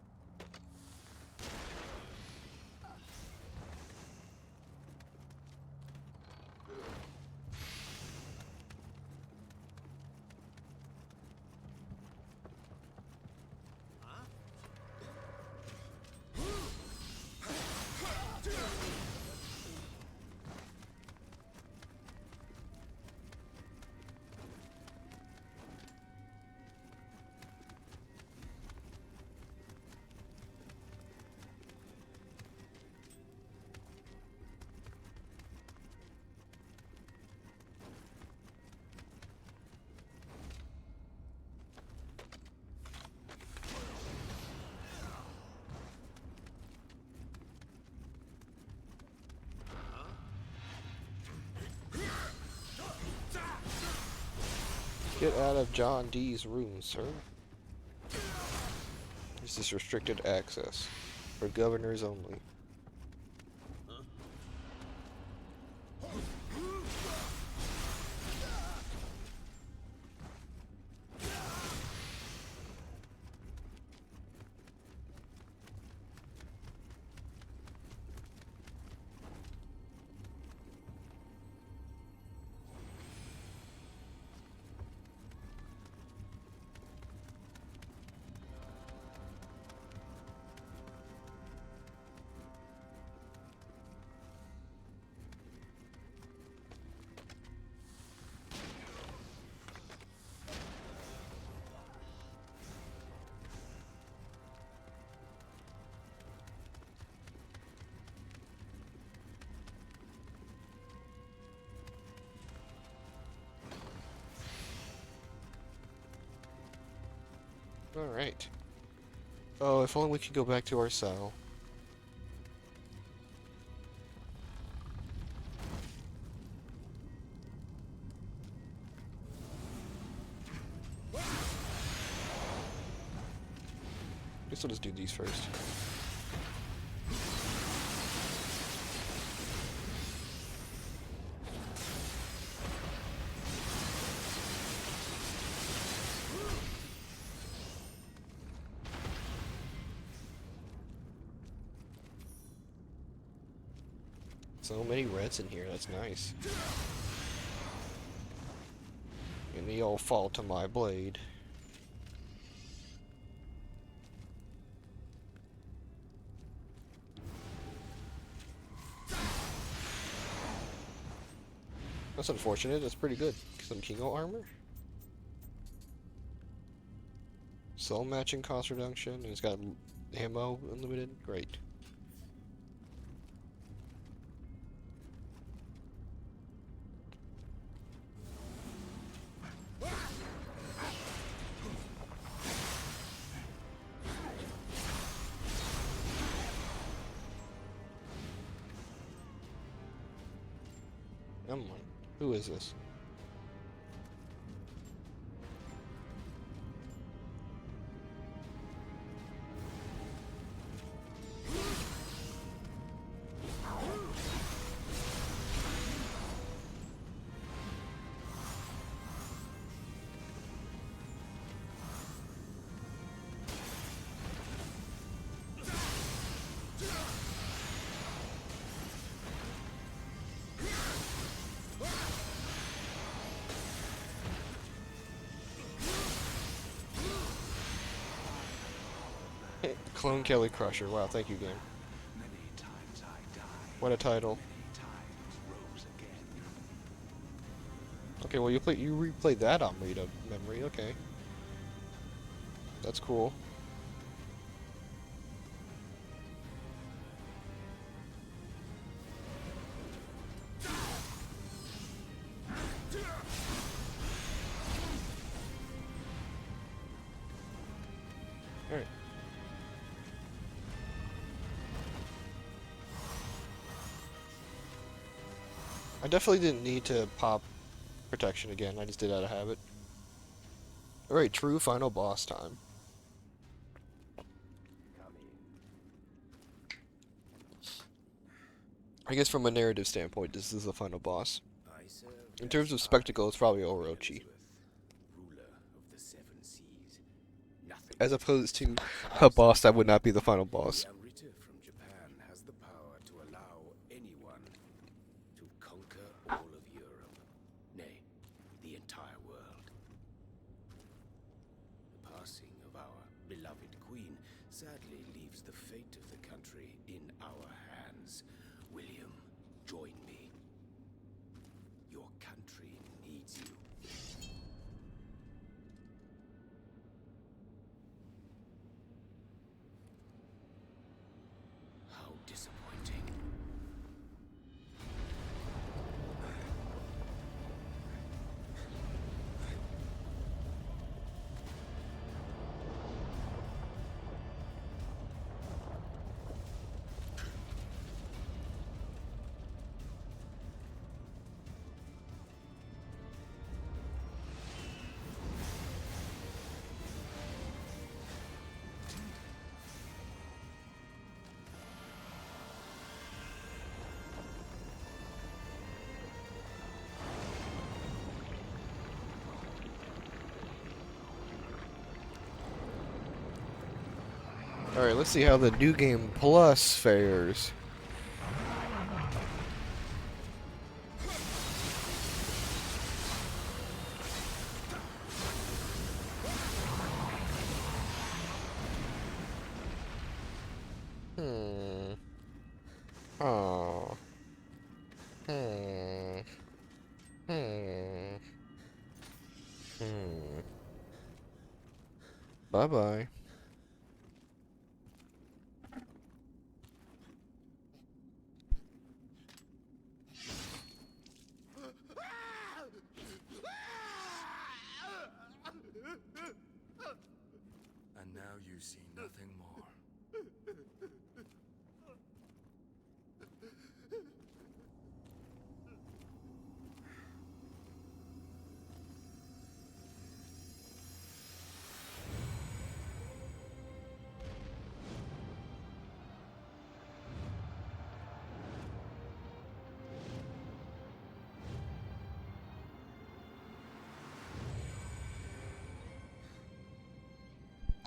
Speaker 1: Get out of John D's room, sir. This is restricted access. For governors only. Alright. Oh, if only we could go back to our cell. Guess I'll just do these first. So many reds in here, that's nice. And they all fall to my blade. That's unfortunate, that's pretty good. Some Kingo armor? Soul matching cost reduction, and it's got ammo unlimited, great. Come on. Who is this? Clone Kelly Crusher. Wow, thank you, game. What a title. Okay, well you replayed that on Rita memory. Okay, that's cool. All right. I definitely didn't need to pop protection again. I just did out of habit. All right, true final boss time. I guess from a narrative standpoint, this is the final boss. In terms of spectacle, it's probably Orochi. As opposed to a boss that would not be the final boss.
Speaker 9: From Japan has the power to allow anyone to conquer all of Europe, nay, the entire world. The passing of our beloved queen sadly leaves the fate of the country in our hands. William, join me. Your country needs you. How disappointing.
Speaker 1: Alright, let's see how the New Game Plus fares. Oh. Bye-bye.
Speaker 7: And now you see nothing more.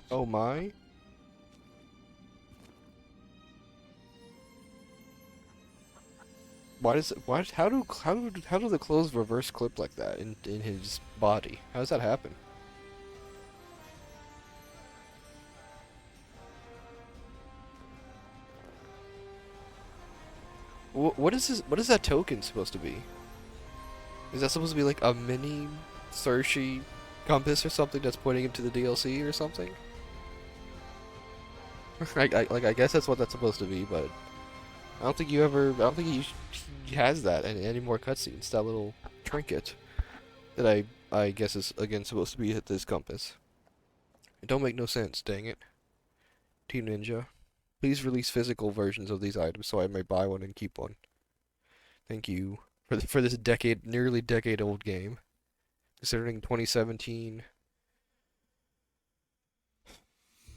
Speaker 1: Oh my? Why does why how do the clothes reverse clip like that in his body? How does that happen? What is this? What is that token supposed to be? Is that supposed to be like a mini Cersei compass or something that's pointing him to the DLC or something? I guess that's what that's supposed to be, but I don't think I don't think he has that in any more cutscenes. That little trinket that I guess is again supposed to be at this compass. It don't make no sense. Dang it, Team Ninja. Please release physical versions of these items so I may buy one and keep one. Thank you. for this decade, nearly decade old game. Considering 2017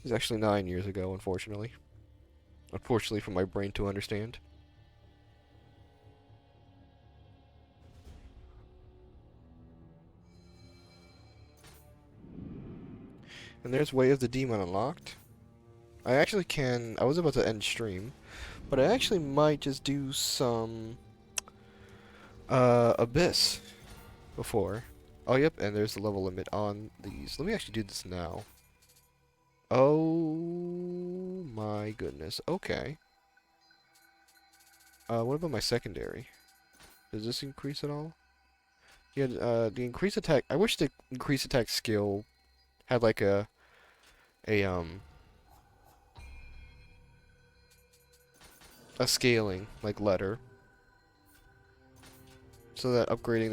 Speaker 1: is actually 9 years ago, unfortunately. Unfortunately for my brain to understand. And there's Way of the Demon unlocked. I actually can... I was about to end stream, but I actually might just do some... Abyss before. Oh, yep, and there's the level limit on these. Let me actually do this now. Oh my goodness. Okay. What about my secondary? Does this increase at all? Yeah, the increase attack... I wish the increase attack skill had like a, um... a scaling, like letter. So that upgrading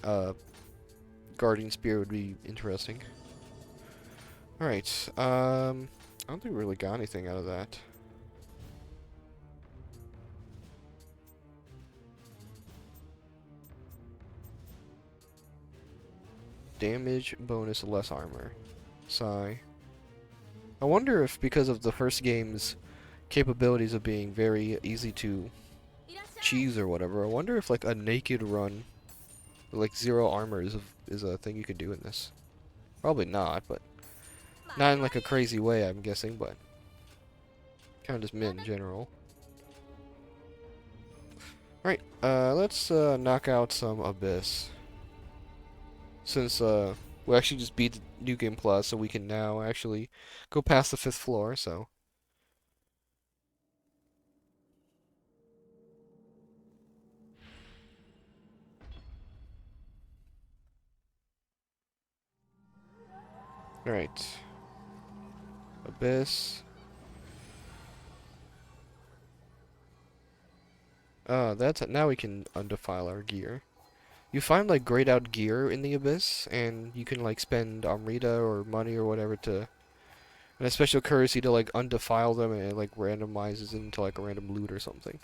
Speaker 1: that, Guardian Spear would be interesting. Alright, I don't think we really got anything out of that. Damage, bonus, less armor. Sigh. I wonder if because of the first game's capabilities of being very easy to cheese or whatever, I wonder if like a naked run with like 0 armor is a thing you could do in this. Probably not, but not in like a crazy way, I'm guessing, but kind of just mint in general. Alright, let's knock out some Abyss. Since we actually just beat the New Game Plus, so we can now actually go past the 5th floor, so. Alright. Abyss. That's it. Now we can undefile our gear. You find like grayed out gear in the Abyss, and you can like spend Amrita or money or whatever to, and a special currency to like undefile them, and it like randomizes it into like a random loot or something.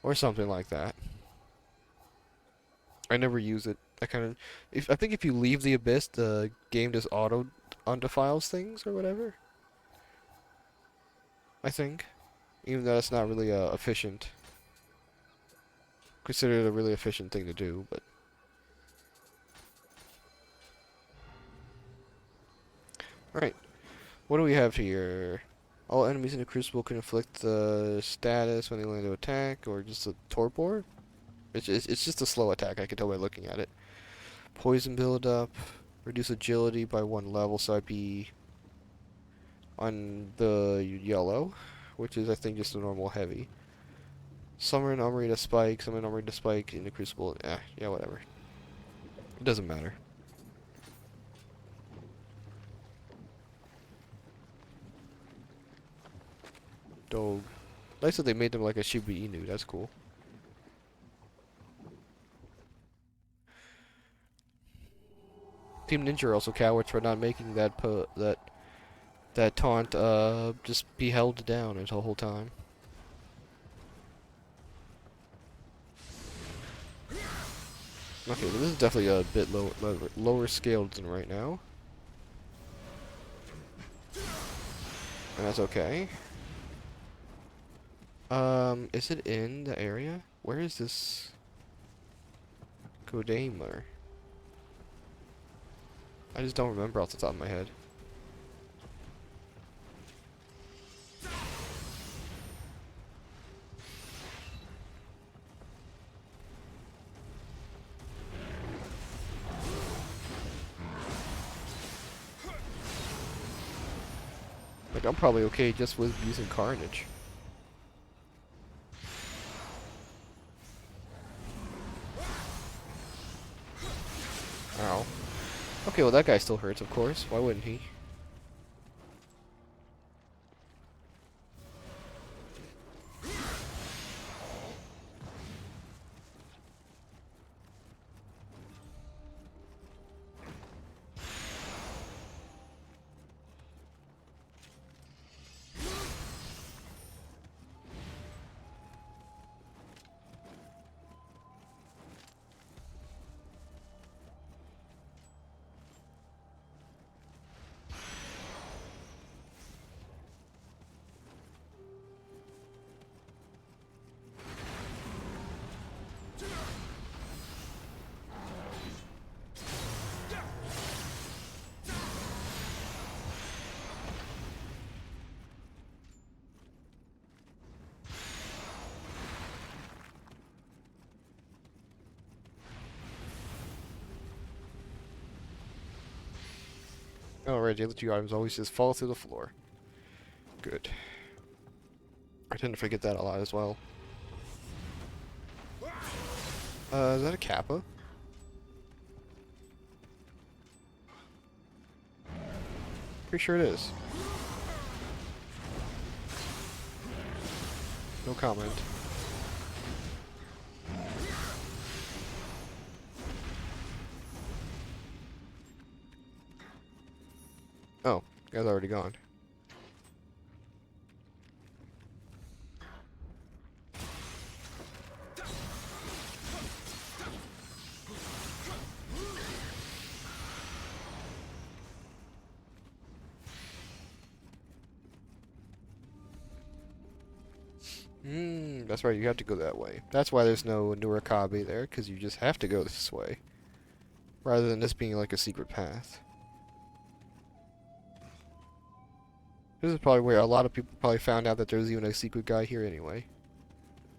Speaker 1: Or something like that. I never use it. I think if you leave the Abyss, the game just auto undefiles things or whatever. I think. Even though it's not really efficient. Considered a really efficient thing to do, but. Alright. What do we have here? All enemies in the Crucible can inflict the status when they land to attack, or just a torpor? It's just a slow attack, I can tell by looking at it. Poison buildup. Reduce agility by 1 level, so I'd be on the yellow, which is I think just a normal heavy. Summon Amrita Spike, summon Amrita Spike in the Crucible. Yeah, whatever. It doesn't matter. Dog. Nice that they made them like a Shiba Inu, that's cool. Team Ninja are also cowards for not making that taunt just be held down the whole time. Okay, this is definitely a bit lower scaled than right now. And that's okay. Is it in the area? Where is this Godamer? I just don't remember off the top of my head. Like, I'm probably okay just with using Carnage. Ow. Okay, well that guy still hurts, of course. Why wouldn't he? Alright, the other two items always just fall through the floor. Good. I tend to forget that a lot as well. Is that a Kappa? Pretty sure it is. No comment. Oh, guy's already gone. That's right, you have to go that way. That's why there's no Nurikabe there, because you just have to go this way. Rather than this being like a secret path. This is probably where a lot of people probably found out that there's even a secret guy here anyway.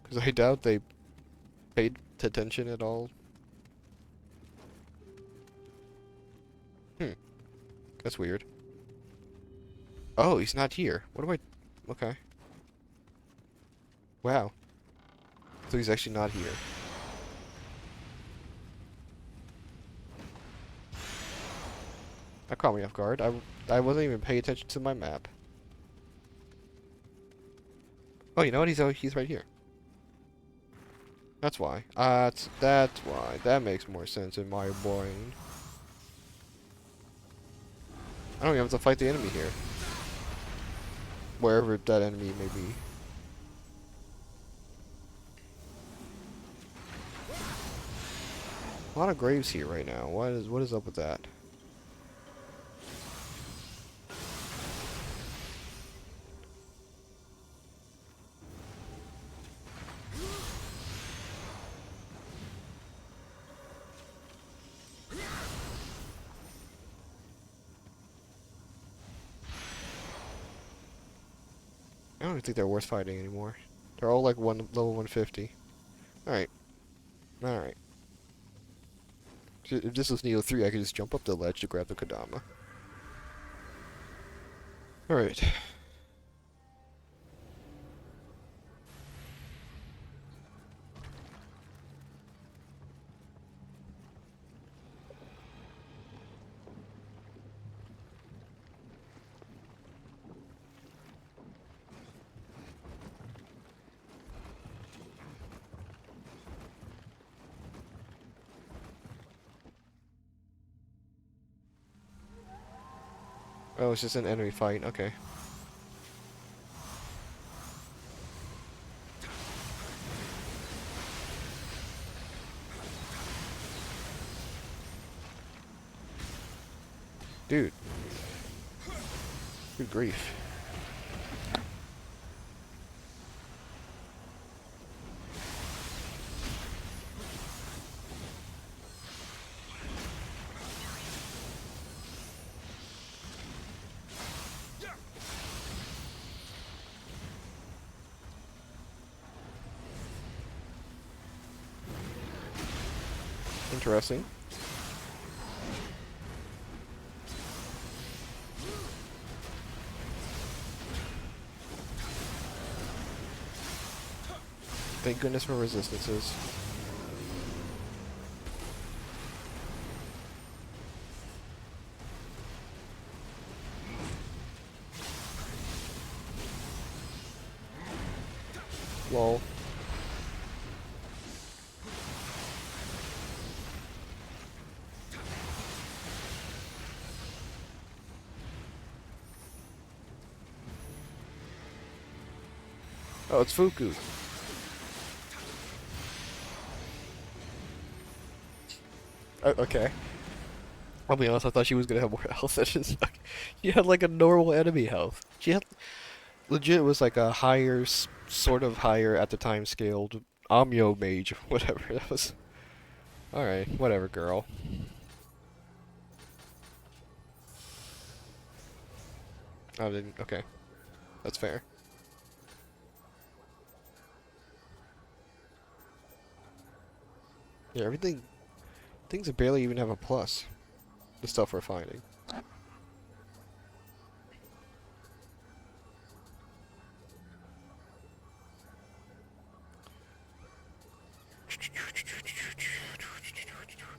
Speaker 1: Because I doubt they paid attention at all. That's weird. Oh, he's not here. What do I... Okay. Wow. So he's actually not here. That caught me off guard. I wasn't even paying attention to my map. Oh, you know what? He's right here. That's why. That's why. That makes more sense in my brain. I don't even have to fight the enemy here. Wherever that enemy may be. A lot of graves here right now. What is up with that? I don't even think they're worth fighting anymore. They're all like level 150. Alright. Alright. If this was Nioh 3, I could just jump up the ledge to grab the Kodama. Alright. Oh, it's just an enemy fight. Okay. Dude. Good grief. Interesting. Thank goodness for resistances. Lol. Oh, it's Fuku. Okay. I'll be honest, I thought she was gonna have more health than she had like a normal enemy health. She had legit was like a higher, sort of higher at the time scaled Amyo mage, whatever that was. Alright, whatever, girl. I didn't. Okay. That's fair. Yeah, everything. Things that barely even have a plus. The stuff we're finding.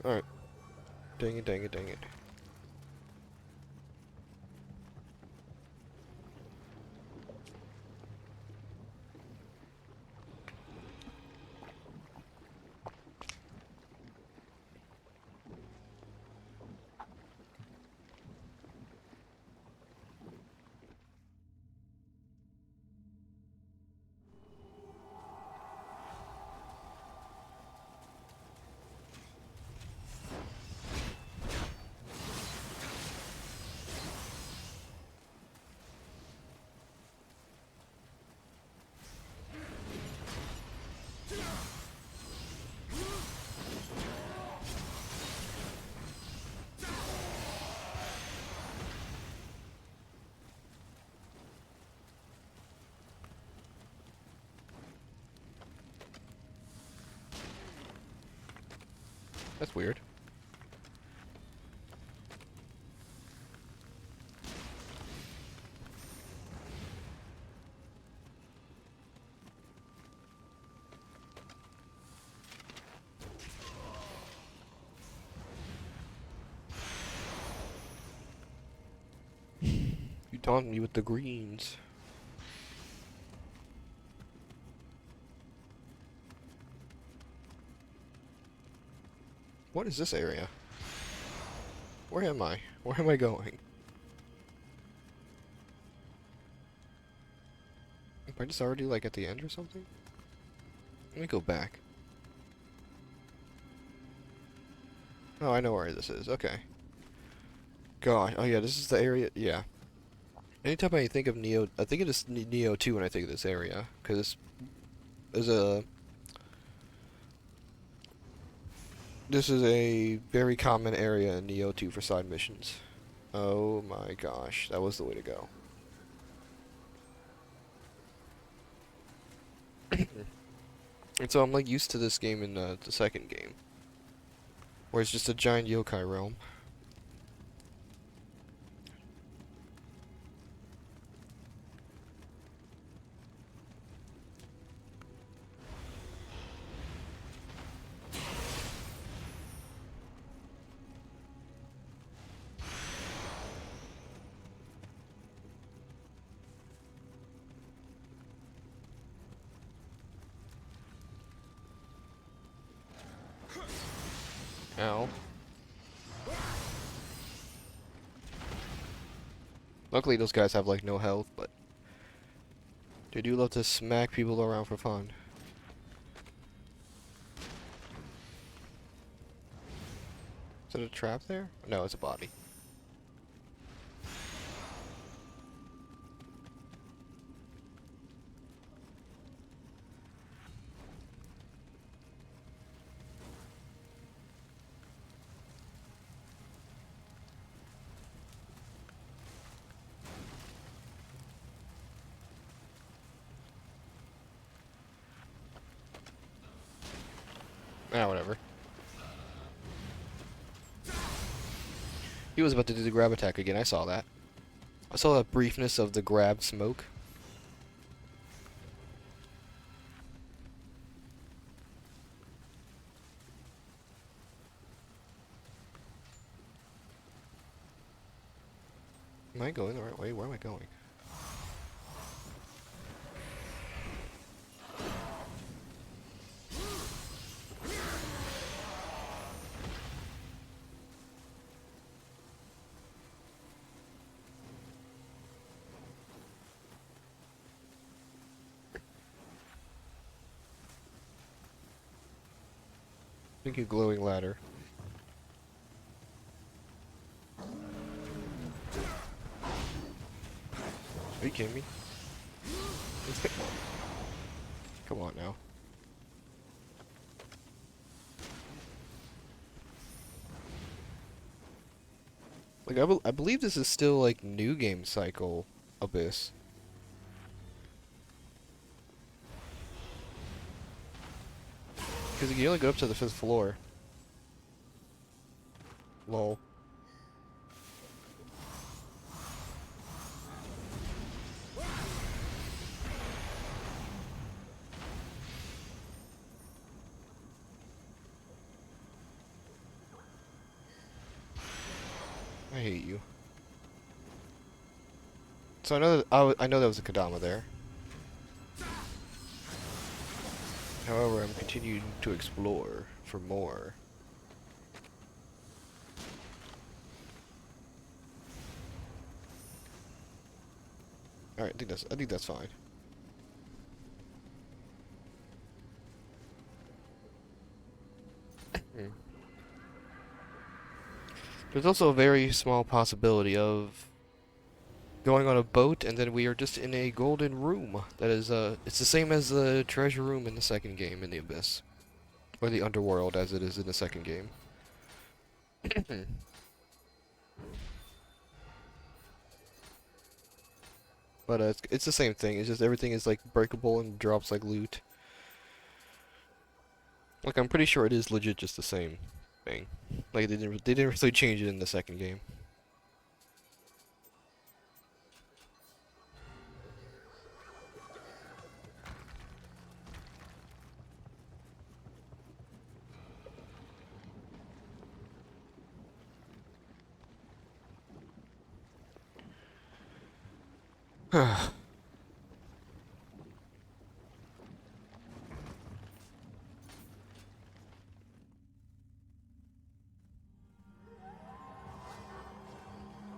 Speaker 1: Alright. Dang it, dang it, dang it. That's weird. You taunt me with the greens. What is this area? Where am I? Where am I going? Am I just already like at the end or something? Let me go back. Oh, I know where this is. Okay. God. Oh yeah, this is the area. Yeah. Anytime I think of Nioh, I think of this Nioh 2 when I think of this area, because there's a this is a very common area in Nioh 2 for side missions. Oh my gosh, that was the way to go. And so I'm like used to this game in the second game, where it's just a giant yokai realm. Ow. Luckily those guys have like no health, but they do love to smack people around for fun. Is it a trap there? No, it's a body. Ah, whatever. He was about to do the grab attack again, I saw that. I saw the briefness of the grab smoke. Am I going the right way? Where am I going? Thank you, glowing ladder. Are you kidding me? Come on now. Like, I believe this is still, like, new game cycle Abyss. Because you can only go up to the 5th floor. Lol. hate you. So I know that I know there was a Kadama there. However, I'm continuing to explore for more. All right, I think that's fine. Hmm. There's also a very small possibility of going on a boat and then we are just in a golden room. That is, it's the same as the treasure room in the second game in the Abyss. Or the Underworld as it is in the second game. But it's the same thing. It's just everything is like breakable and drops like loot. Like I'm pretty sure it is legit just the same thing. Like they didn't really change it in the second game.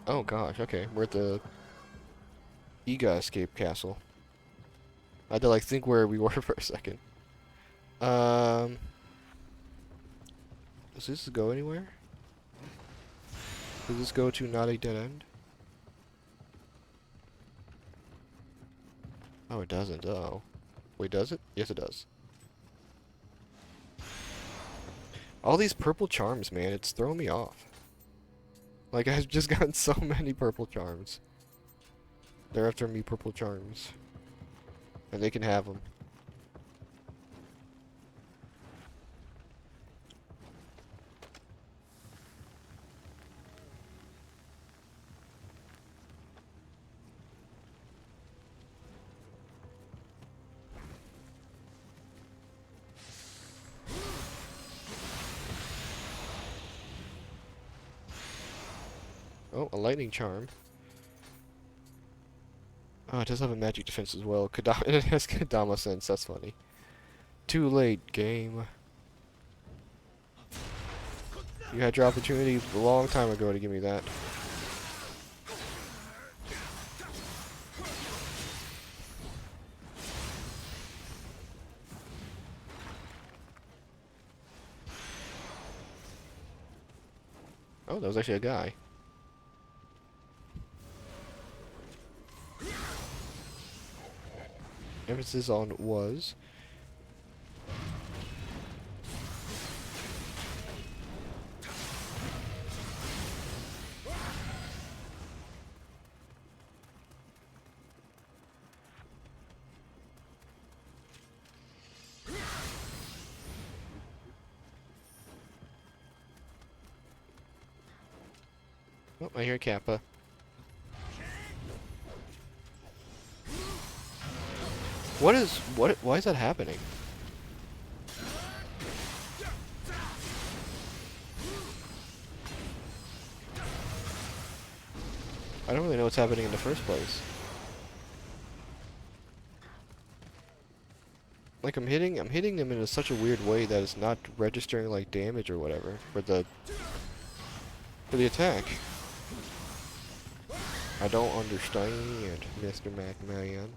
Speaker 1: Oh gosh, okay. We're at the Iga Escape Castle. I had to like think where we were for a second. Um does this go anywhere? Does this go to not a dead end? Oh, it doesn't. Oh. Wait, does it? Yes, it does. All these purple charms, man, it's throwing me off. Like, I've just gotten so many purple charms. They're after me purple charms. And they can have them. Oh, a lightning charm. Oh, it does have a magic defense as well. Kadama, it has Kadama sense, that's funny. Too late, game. You had your opportunity a long time ago to give me that. Oh, that was actually a guy. Emphasis on was. Oh, I hear Kappa. Why is that happening? I don't really know what's happening in the first place. Like I'm hitting them in such a weird way that it's not registering like damage or whatever for the attack. I don't understand, Mr. McMahon.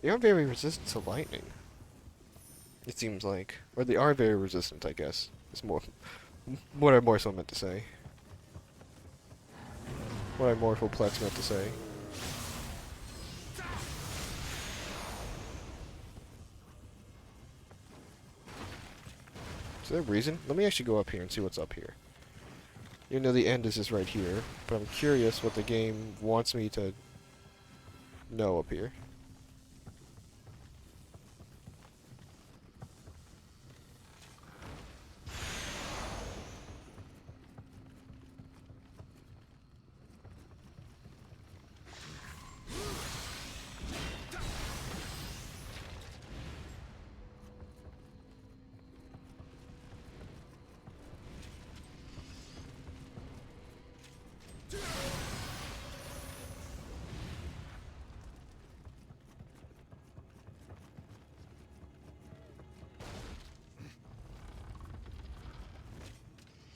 Speaker 1: They aren't very resistant to lightning. It seems like. Or they are very resistant, I guess. It's more what I more so meant to say. What I more Plex meant to say. Is there a reason? Let me actually go up here and see what's up here. You know the end is just right here, but I'm curious what the game wants me to know up here.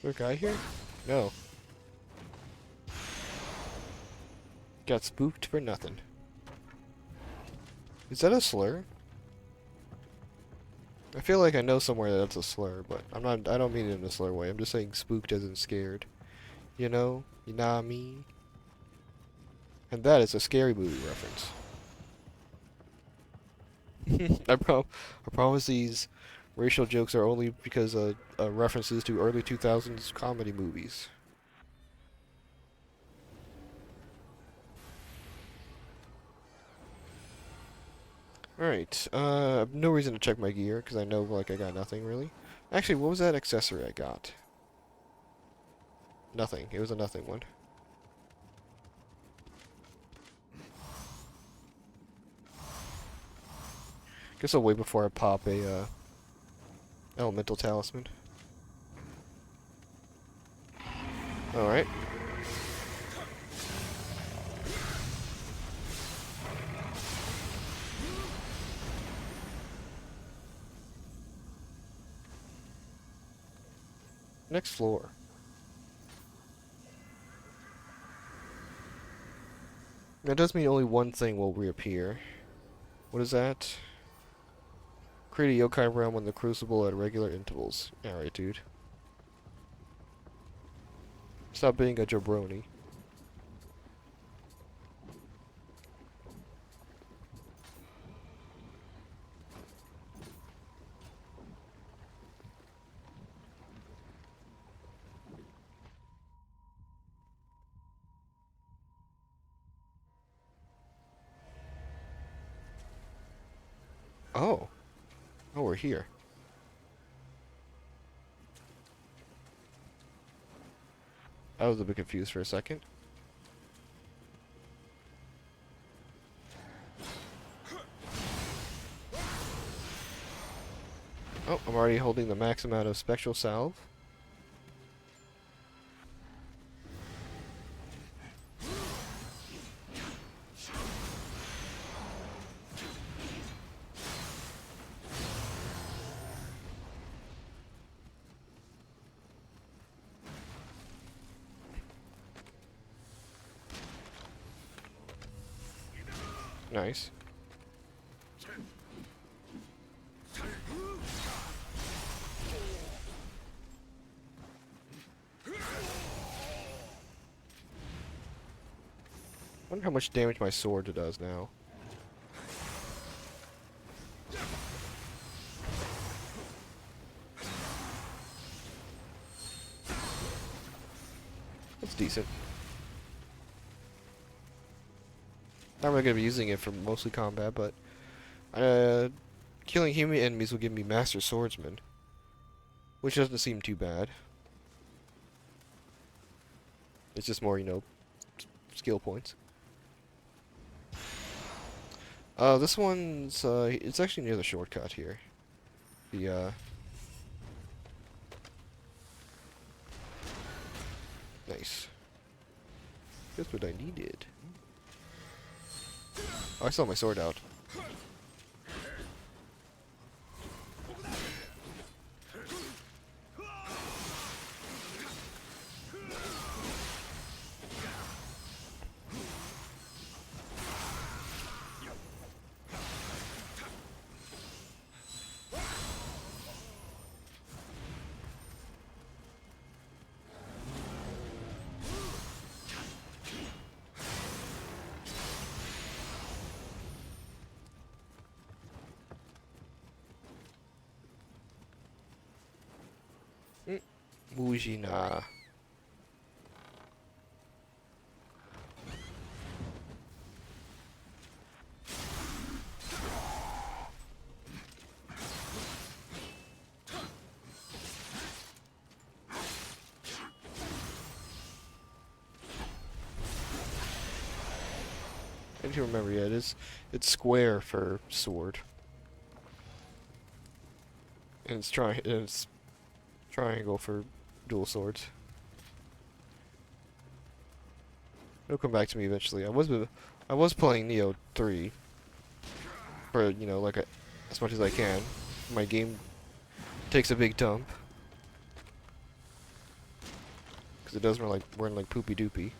Speaker 1: Is there a guy here? No. Got spooked for nothing. Is that a slur? I feel like I know somewhere that that's a slur, but I don't mean it in a slur way. I'm just saying spooked as in scared. You know? You know what I mean? And that is a scary movie reference. I promise these racial jokes are only because references to early 2000s comedy movies. Alright, no reason to check my gear, because I know, like, I got nothing, really. Actually, what was that accessory I got? Nothing. It was a nothing one. Guess I'll wait before I pop a, elemental talisman. Alright. Next floor. That does mean only one thing will reappear. What is that? Create a yokai realm in the crucible at regular intervals. Alright, dude. Stop being a jabroni. Oh. Oh, we're here. I was a bit confused for a second. Oh, I'm already holding the max amount of spectral salve. Nice. Wonder how much damage my sword does now. That's decent. Not really gonna be using it for mostly combat, but killing human enemies will give me Master Swordsman, which doesn't seem too bad. It's just more, you know, skill points. This one's it's actually near the shortcut here. The nice. That's what I needed. Oh, I saw my sword out. Mujina. I do remember, yeah, it's square for sword. And it's triangle for dual swords. It'll come back to me eventually. I was playing Nioh 3 for, you know, like as much as I can. My game takes a big dump because it does run like poopy doopy.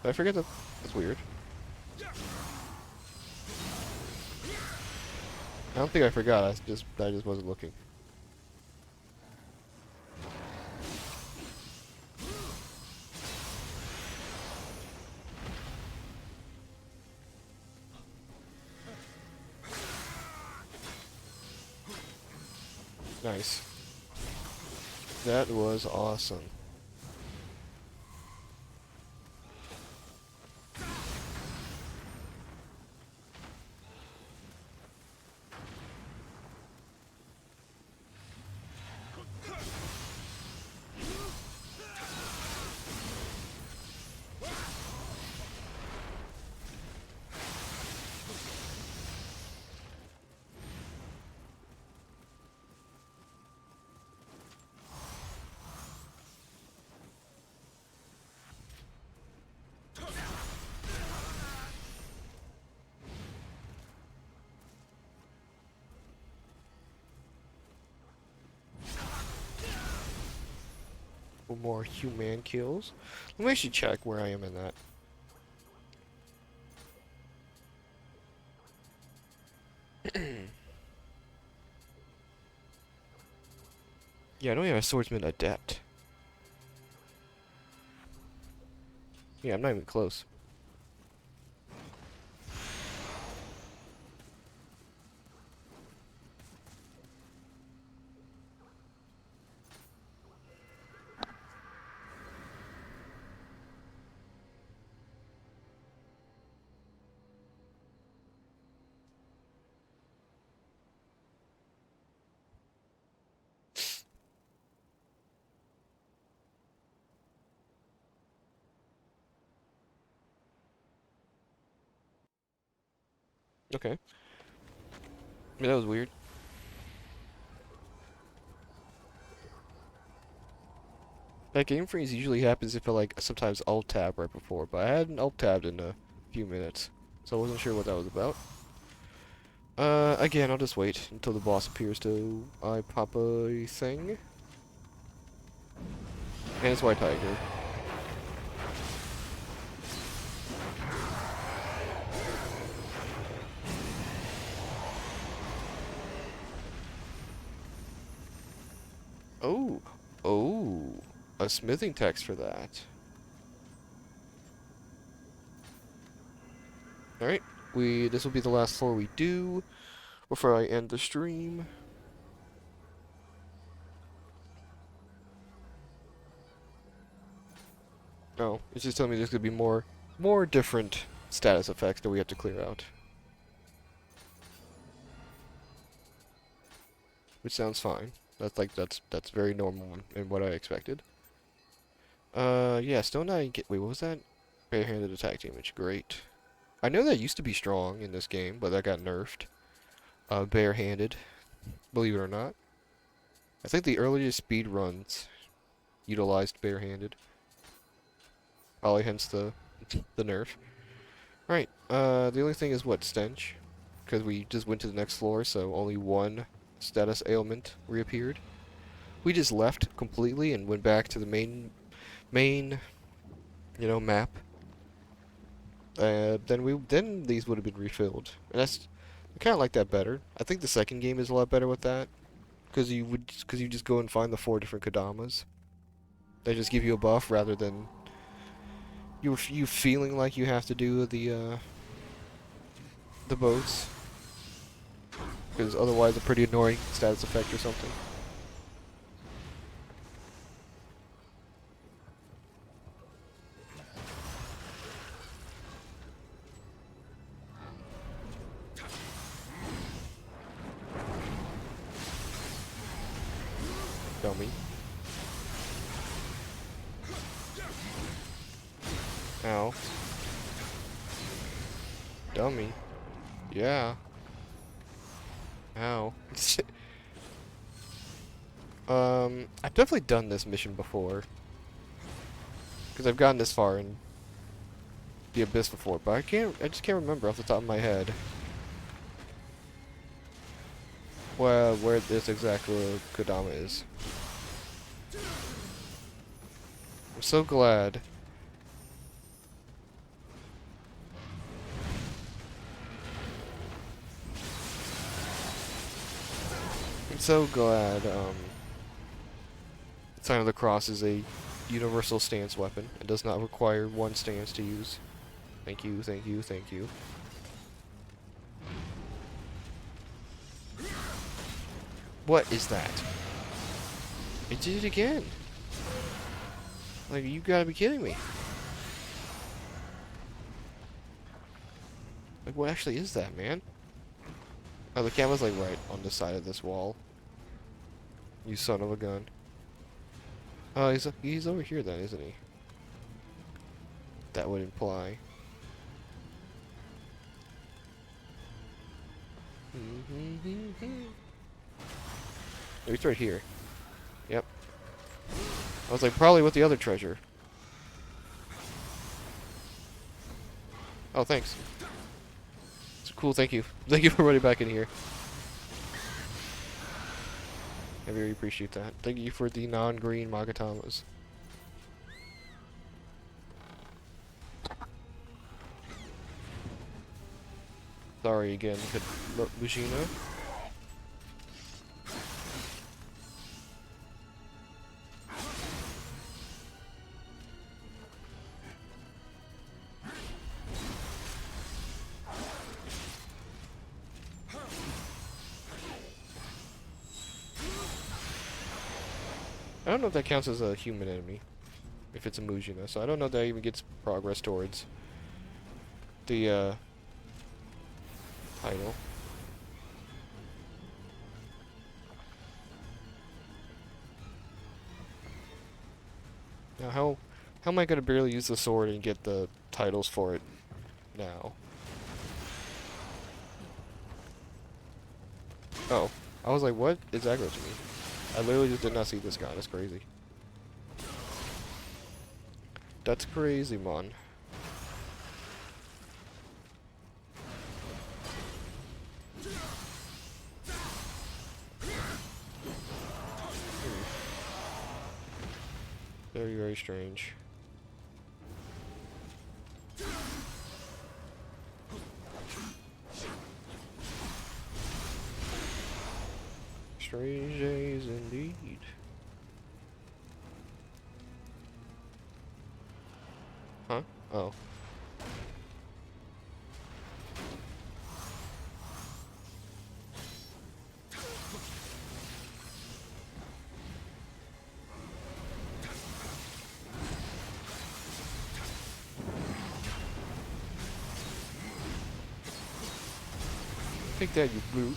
Speaker 1: Did I forget that? That's weird. I don't think I forgot. I just wasn't looking. Nice. That was awesome. More human kills. Let me actually check where I am in that. Yeah, I don't have a swordsman adept. Yeah, I'm not even close. Okay. Yeah, that was weird. That game freeze usually happens if I like sometimes alt tab right before, but I hadn't alt tabbed in a few minutes, so I wasn't sure what that was about. Again, I'll just wait until the boss appears to I pop a thing. And it's White Tiger. Oh, oh, a smithing text for that. Alright, this will be the last floor we do before I end the stream. Oh, it's just telling me there's gonna be more different status effects that we have to clear out. Which sounds fine. That's very normal and what I expected. Yeah, Stone Eye wait, what was that? Barehanded attack damage, great. I know that used to be strong in this game, but that got nerfed. Barehanded, believe it or not. I think the earliest speed runs utilized barehanded. Probably hence the nerf. Right, the only thing is what, stench? Because we just went to the next floor, so only one status ailment reappeared. We just left completely and went back to the main, map. Then these would have been refilled. And that's I kind of like that better. I think the second game is a lot better with that, because you just go and find the 4 different Kodamas. They just give you a buff rather than you feeling like you have to do the boats, because otherwise a pretty annoying status effect or something. Dummy. Ow. Dummy. Yeah. Ow. I've definitely done this mission before. Because I've gotten this far in the Abyss before, but I just can't remember off the top of my head. Well, where this exact Kodama is. I'm so glad. I'm so glad, Sign of the Cross is a universal stance weapon. It does not require one stance to use. Thank you, thank you, thank you. What is that? It did it again. Like, you gotta be kidding me. Like, what actually is that, man? Oh, the camera's like right on the side of this wall. You son of a gun. Oh, he's over here then, isn't he? That would imply. Oh, he's right here. Yep. I was like, probably with the other treasure. Oh, thanks. It's cool, thank you. Thank you for running back in here. I very appreciate that. Thank you for the non-green Magatamas. Sorry again, Mujina. I don't know if that counts as a human enemy, if it's a Mujina, so I don't know if that even gets progress towards the, title. Now, how am I gonna barely use the sword and get the titles for it now? Oh, I was like, what is aggro to me? I literally just did not see this guy. That's crazy. That's crazy, man. Very, very strange. Strange days indeed. Huh? Oh. Take that, you brute.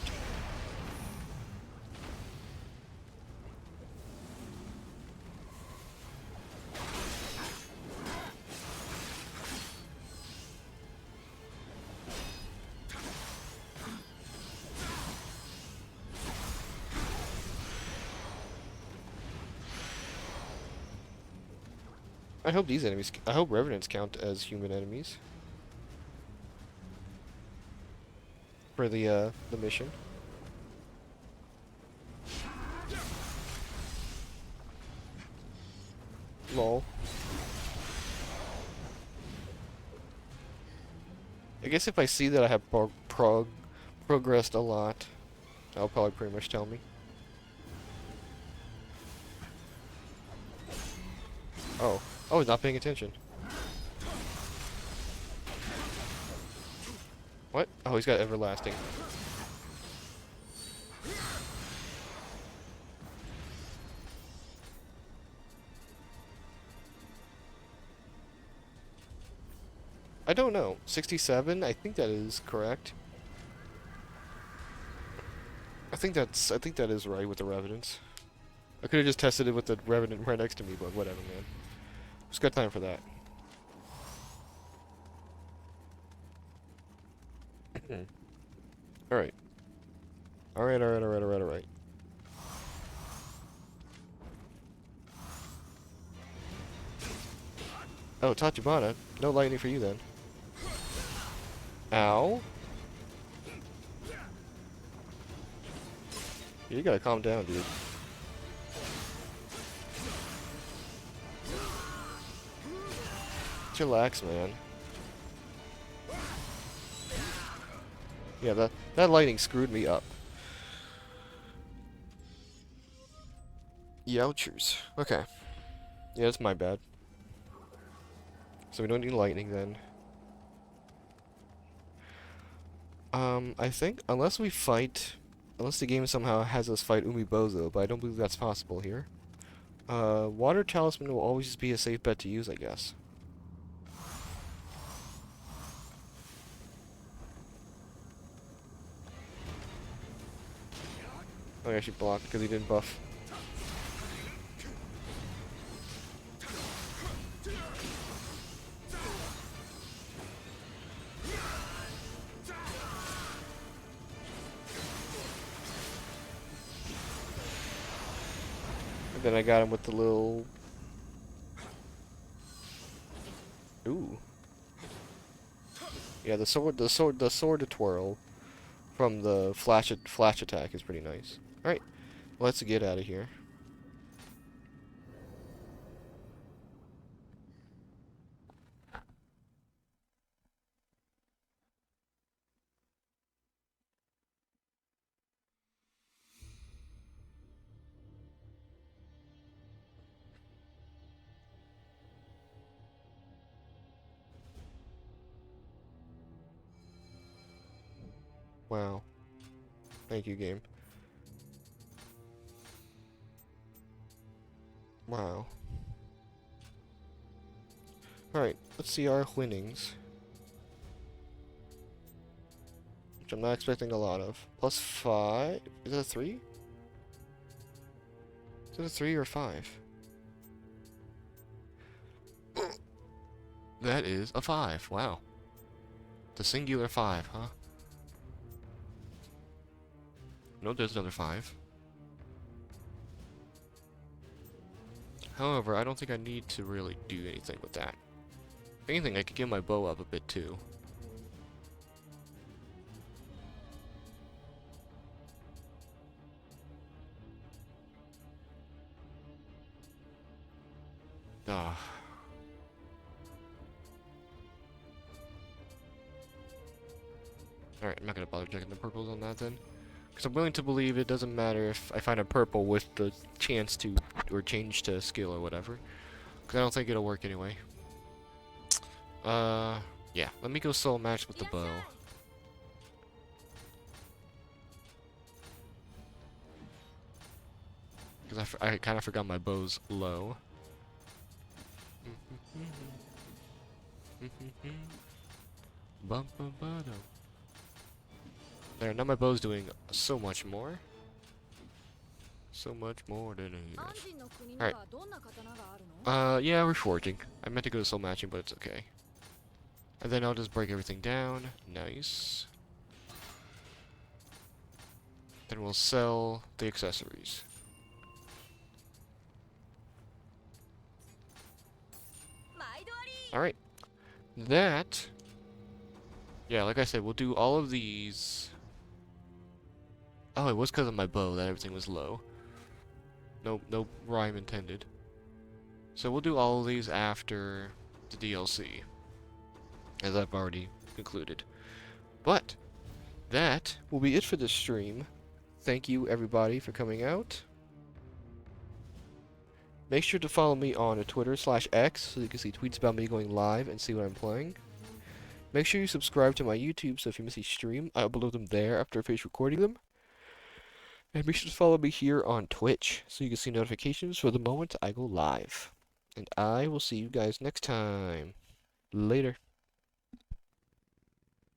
Speaker 1: I hope these enemies. I hope Revenants count as human enemies for the mission. Lol. I guess if I see that I have progressed a lot. That'll probably pretty much tell me. Oh. Oh, he's not paying attention. What? Oh, he's got everlasting. I don't know. 67? I think that is correct. I think that is right with the Revenants. I could have just tested it with the Revenant right next to me, but whatever, man. Just got time for that. Alright. Alright. Oh, Tachibana. No lightning for you then. Ow. You gotta calm down, dude. Chillax, man. Yeah, that lightning screwed me up. Youchers. Okay. Yeah, that's my bad. So we don't need lightning then. I think unless the game somehow has us fight Umibozo, but I don't believe that's possible here. Water Talisman will always be a safe bet to use, I guess. Oh, he actually blocked because he didn't buff. And then I got him with the little... Ooh. Yeah, the sword to twirl from the flash attack is pretty nice. Alright, let's get out of here. Wow. Thank you, game. Wow. Alright, let's see our winnings. Which I'm not expecting a lot of. Plus 5? Is it a 3? Is it a 3 or 5? That is a 5. Wow. The singular 5, huh? No, there's another 5. However, I don't think I need to really do anything with that. If anything, I could get my bow up a bit too. Ah. Alright, I'm not gonna bother checking the purples on that then. Because I'm willing to believe it doesn't matter if I find a purple with the chance to, or change to skill or whatever. Because I don't think it'll work anyway. Yeah, let me go solo match with the bow. Because I kind of forgot my bow's low. There, now my bow's doing so much more. So much more than it is. Alright. Yeah, we're forging. I meant to go to soul matching, but it's okay. And then I'll just break everything down. Nice. Then we'll sell the accessories. Alright. That... Yeah, like I said, we'll do all of these... Oh, it was because of my bow that everything was low. No rhyme intended. So we'll do all of these after the DLC. As I've already concluded. But, that will be it for this stream. Thank you, everybody, for coming out. Make sure to follow me on Twitter/X so you can see tweets about me going live and see what I'm playing. Make sure you subscribe to my YouTube so if you miss a stream, I upload them there after I finish recording them. And make sure to follow me here on Twitch so you can see notifications for the moment I go live. And I will see you guys next time. Later.